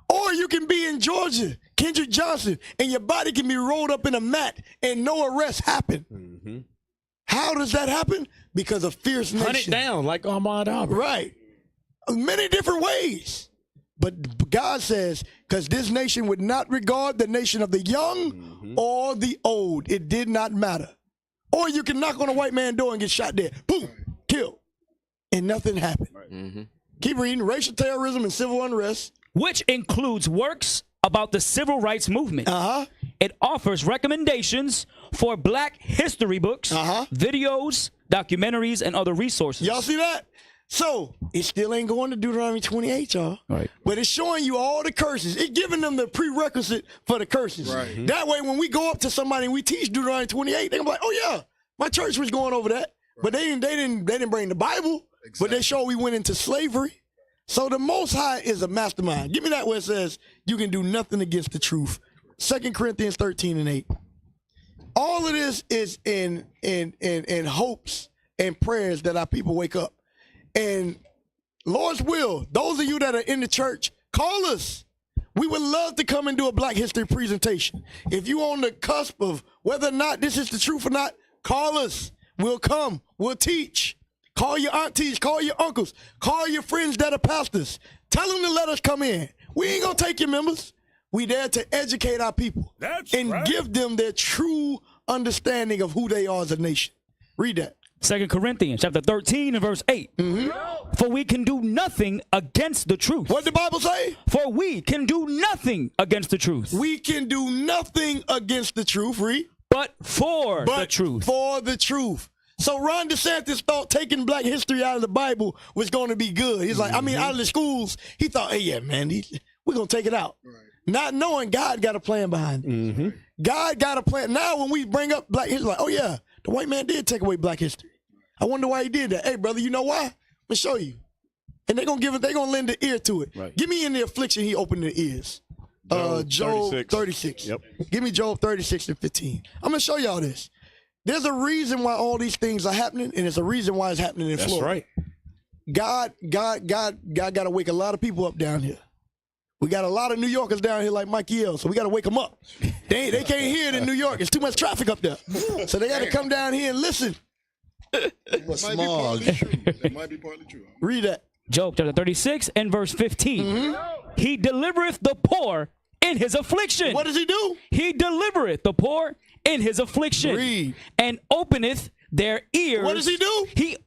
E: Or you can be in Georgia, Kendrick Johnson, and your body can be rolled up in a mat and no arrest happen. How does that happen? Because of fierce nation.
F: Hunt it down like Ahmaud Arbery.
E: Right. Many different ways. But God says, because this nation would not regard the nation of the young or the old. It did not matter. Or you can knock on a white man's door and get shot dead. Boom, killed. And nothing happened. Keep reading. Racial terrorism and civil unrest.
J: Which includes works about the civil rights movement. It offers recommendations for black history books, videos, documentaries, and other resources.
E: Y'all see that? So it still ain't going to Deuteronomy 28, y'all.
J: Right.
E: But it's showing you all the curses. It's giving them the prerequisite for the curses.
T: Right.
E: That way, when we go up to somebody and we teach Deuteronomy 28, they're gonna be like, "Oh yeah, my church was going over that." Right. But they didn't bring the Bible. Exactly. But they show we went into slavery. So the Most High is a mastermind. Give me that where it says you can do nothing against the truth. 2 Corinthians 13 and 8. All of this is in hopes and prayers that our people wake up. And Lord's will, those of you that are in the church, call us. We would love to come and do a Black History presentation. If you're on the cusp of whether or not this is the truth or not, call us. We'll come. We'll teach. Call your aunties. Call your uncles. Call your friends that are pastors. Tell them to let us come in. We ain't going to take your members. We there to educate our people and give them their true understanding of who they are as a nation. Read that.
J: 2 Corinthians chapter 13 and verse 8. For we can do nothing against the truth.
E: What did the Bible say?
J: For we can do nothing against the truth.
E: We can do nothing against the truth, read.
J: But for the truth.
E: For the truth. So Ron DeSantis thought taking Black history out of the Bible was going to be good. He's like, out of the schools, he thought, hey, yeah, man, we're going to take it out. Right. Not knowing God got a plan behind it. God got a plan. Now when we bring up Black history, like, oh, yeah, the white man did take away Black history. I wonder why he did that. Hey, brother, you know why? Let me show you. And they're going to lend the ear to it. Right. Give me in the affliction he opened their ears. Job 36.
F: Yep.
E: Give me Job 36 and 15. I'm going to show y'all this. There's a reason why all these things are happening, and there's a reason why it's happening in Florida.
F: That's right.
E: God got to wake a lot of people up down here. We got a lot of New Yorkers down here like Mike Yell, so we got to wake them up. They can't hear it in New York. It's too much traffic up there. So they got to come down here and listen.
T: It might be partly true.
E: Read that.
J: Job chapter 36 and verse 15.
E: Mm-hmm.
J: He delivereth the poor in his affliction.
E: What does he do?
J: He delivereth the poor in his affliction.
E: Read.
J: And openeth their ears.
E: What does he do?
J: He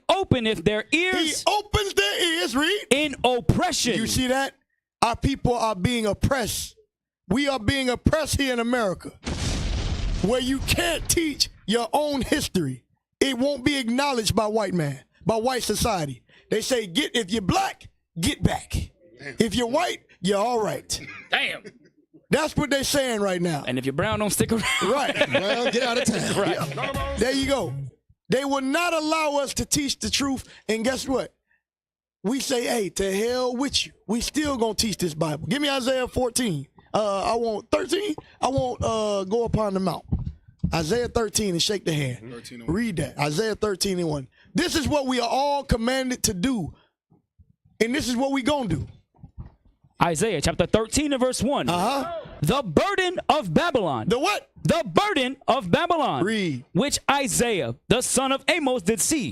J: openeth their ears.
E: He opens their ears. Read.
J: In oppression.
E: You see that? Our people are being oppressed. We are being oppressed here in America, where you can't teach your own history. It won't be acknowledged by white man, by white society. They say, if you're black, get back. Damn. If you're white, you're all right.
J: Damn.
E: That's what they're saying right now.
J: And if you're brown, don't stick around.
E: Right.
H: Well, get out of town.
J: Right.
E: Yeah. There you go. They will not allow us to teach the truth. And guess what? We say, hey, to hell with you. We still going to teach this Bible. Give me Isaiah 14. I want 13. I want go upon the mount. Isaiah 13 and shake the hand. Read that. Isaiah 13 and 1. This is what we are all commanded to do. And this is what we going to do.
J: Isaiah chapter 13 and verse 1. The burden of Babylon.
E: The what?
J: The burden of Babylon.
E: Read.
J: Which Isaiah, the son of Amos, did see.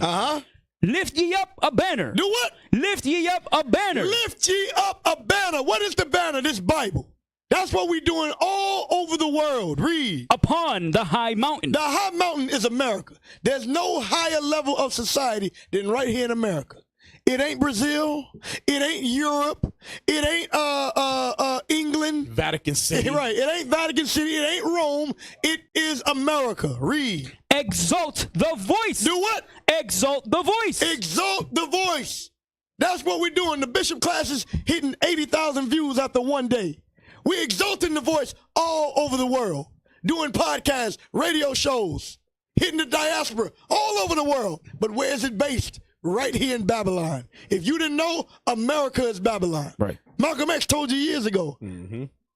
J: Lift ye up a banner.
E: Do what?
J: Lift ye up a banner.
E: Lift ye up a banner. What is the banner? This Bible. That's what we're doing all over the world. Read.
J: Upon the high mountain.
E: The high mountain is America. There's no higher level of society than right here in America. It ain't Brazil. It ain't Europe. It ain't England.
F: Vatican City.
E: Right. It ain't Vatican City. It ain't Rome. It is America. Read.
J: Exalt the voice.
E: Do what?
J: Exalt the voice.
E: Exalt the voice. That's what we're doing. The bishop class is hitting 80,000 views after one day. We're exalting the voice all over the world. Doing podcasts, radio shows, hitting the diaspora all over the world. But where is it based? Right here in Babylon. If you didn't know, America is Babylon.
J: Right.
E: Malcolm X told you years ago,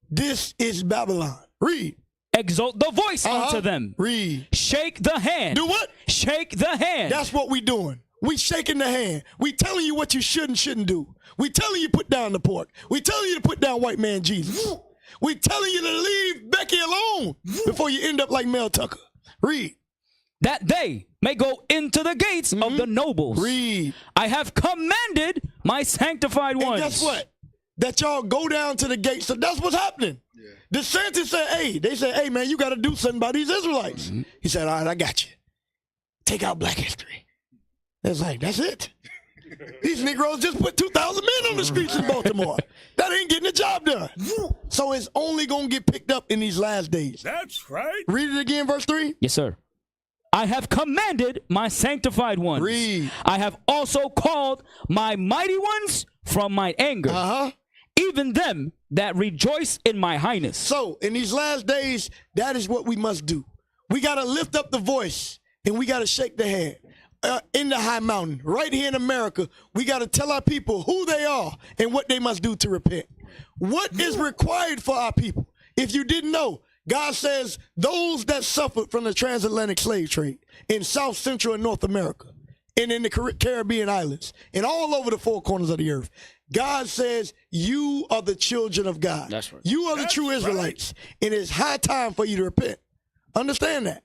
E: this is Babylon. Read.
J: Exalt the voice unto them.
E: Read.
J: Shake the hand.
E: Do what?
J: Shake the hand.
E: That's what we doing. We shaking the hand. We telling you what you should and shouldn't do. We telling you put down the pork. We telling you to put down white man Jesus. We telling you to leave Becky alone before you end up like Mel Tucker. Read.
J: That they may go into the gates of the nobles.
E: Read.
J: I have commanded my sanctified ones.
E: And guess what? That y'all go down to the gates. So that's what's happening. Yeah. The DeSantis said, they said, hey, man, you got to do something about these Israelites. He said, all right, I got you. Take out black history. It's like, that's it. These Negroes just put 2,000 men on the streets in Baltimore. That ain't getting the job done. So it's only going to get picked up in these last days.
L: That's right.
E: Read it again, verse 3.
J: Yes, sir. I have commanded my sanctified ones.
E: Read.
J: I have also called my mighty ones from my anger. Even them that rejoice in my highness.
E: So in these last days, that is what we must do. We got to lift up the voice and we got to shake the hand. In the high mountain, right here in America, we got to tell our people who they are and what they must do to repent. What is required for our people? If you didn't know, God says those that suffered from the transatlantic slave trade in South, Central, and North America, and in the Caribbean islands, and all over the four corners of the earth, God says you are the children of God.
J: That's right.
E: You are the true Israelites, and it's high time for you to repent. Understand that.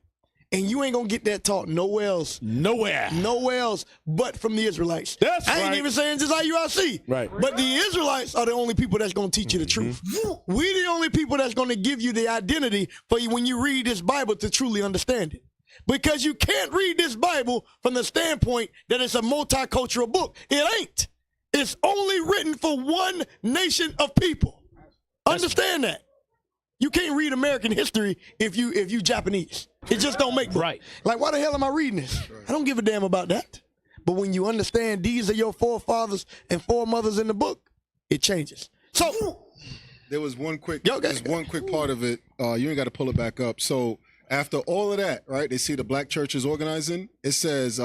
E: And you ain't going to get that taught nowhere else.
F: Nowhere else
E: but from the Israelites.
F: That's
E: I ain't even saying just IUIC.
F: Right.
E: But the Israelites are the only people that's going to teach you the truth. We the only people that's going to give you the identity for you when you read this Bible to truly understand it. Because you can't read this Bible from the standpoint that it's a multicultural book. It ain't. It's only written for one nation of people. Understand that. You can't read American history if you Japanese. It just don't make book.
J: Right.
E: Like, why the hell am I reading this? I don't give a damn about that. But when you understand these are your forefathers and foremothers in the book, it changes. So
T: there was one quick part of it. You ain't got to pull it back up. So after all of that, right? They see the black churches organizing. It says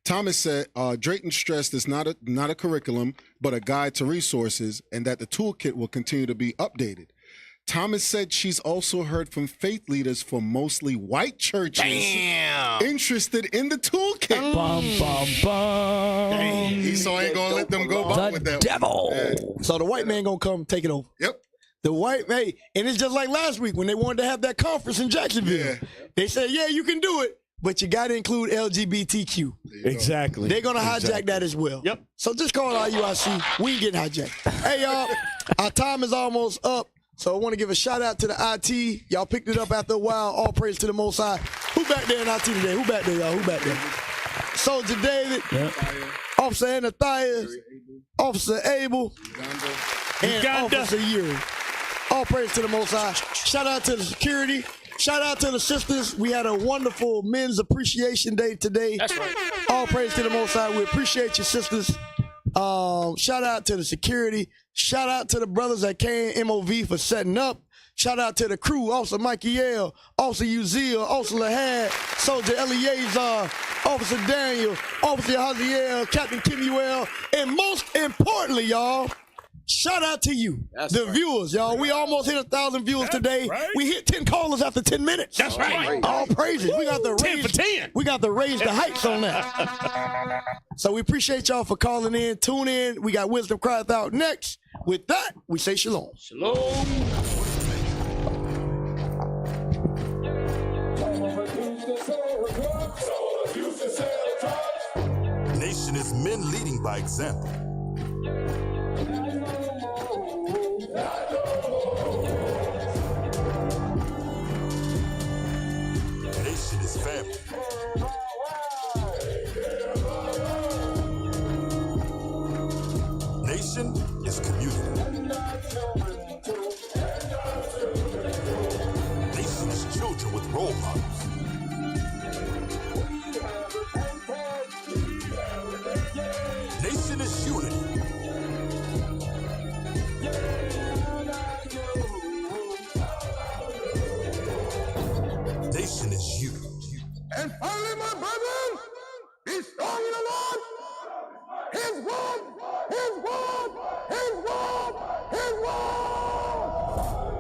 T: Thomas said Drayton stressed it's not a curriculum, but a guide to resources, and that the toolkit will continue to be updated. Thomas said she's also heard from faith leaders from mostly white churches interested in the toolkit.
J: Bum, bum, bum.
T: Esau ain't gonna let them go by with that.
J: Devil.
T: Yeah.
E: So the white man gonna come take it over.
T: Yep.
E: The white man, and it's just like last week when they wanted to have that conference in Jacksonville.
T: Yeah.
E: They said, yeah, you can do it, but you got to include LGBTQ.
F: Exactly.
E: They're going to hijack that as well.
F: Yep.
E: So just call IUIC. We ain't getting hijacked. Hey, y'all, our time is almost up. So I want to give a shout out to the IT. Y'all picked it up after a while. All praise to the Most High. Who back there in IT today? Who back there, y'all? Who back there? Soldier David, Officer Anathias, Officer Abel, and Officer Yuri. All praise to the Most High. Shout out to the security. Shout out to the sisters. We had a wonderful Men's Appreciation Day today.
J: That's right.
E: All praise to the Most High. We appreciate you, sisters. Shout out to the security. Shout out to the brothers at KMOV for setting up. Shout out to the crew, Officer Mikey L, Officer Uzziel, Officer Lahad, Soldier Eleazar, Officer Daniel, Officer Haziel, Captain Kimuel, and most importantly, y'all, shout out to you, the viewers, y'all. We almost hit 1,000 viewers today. Right. We hit 10 callers after 10 minutes.
F: That's right.
E: All praises. We got the
F: 10 for 10.
E: We got to raise the heights on that. So we appreciate y'all for calling in. Tune in. We got Wisdom Crieth Out next. With that, we say shalom.
F: Shalom.
B: Nation is men leading by example.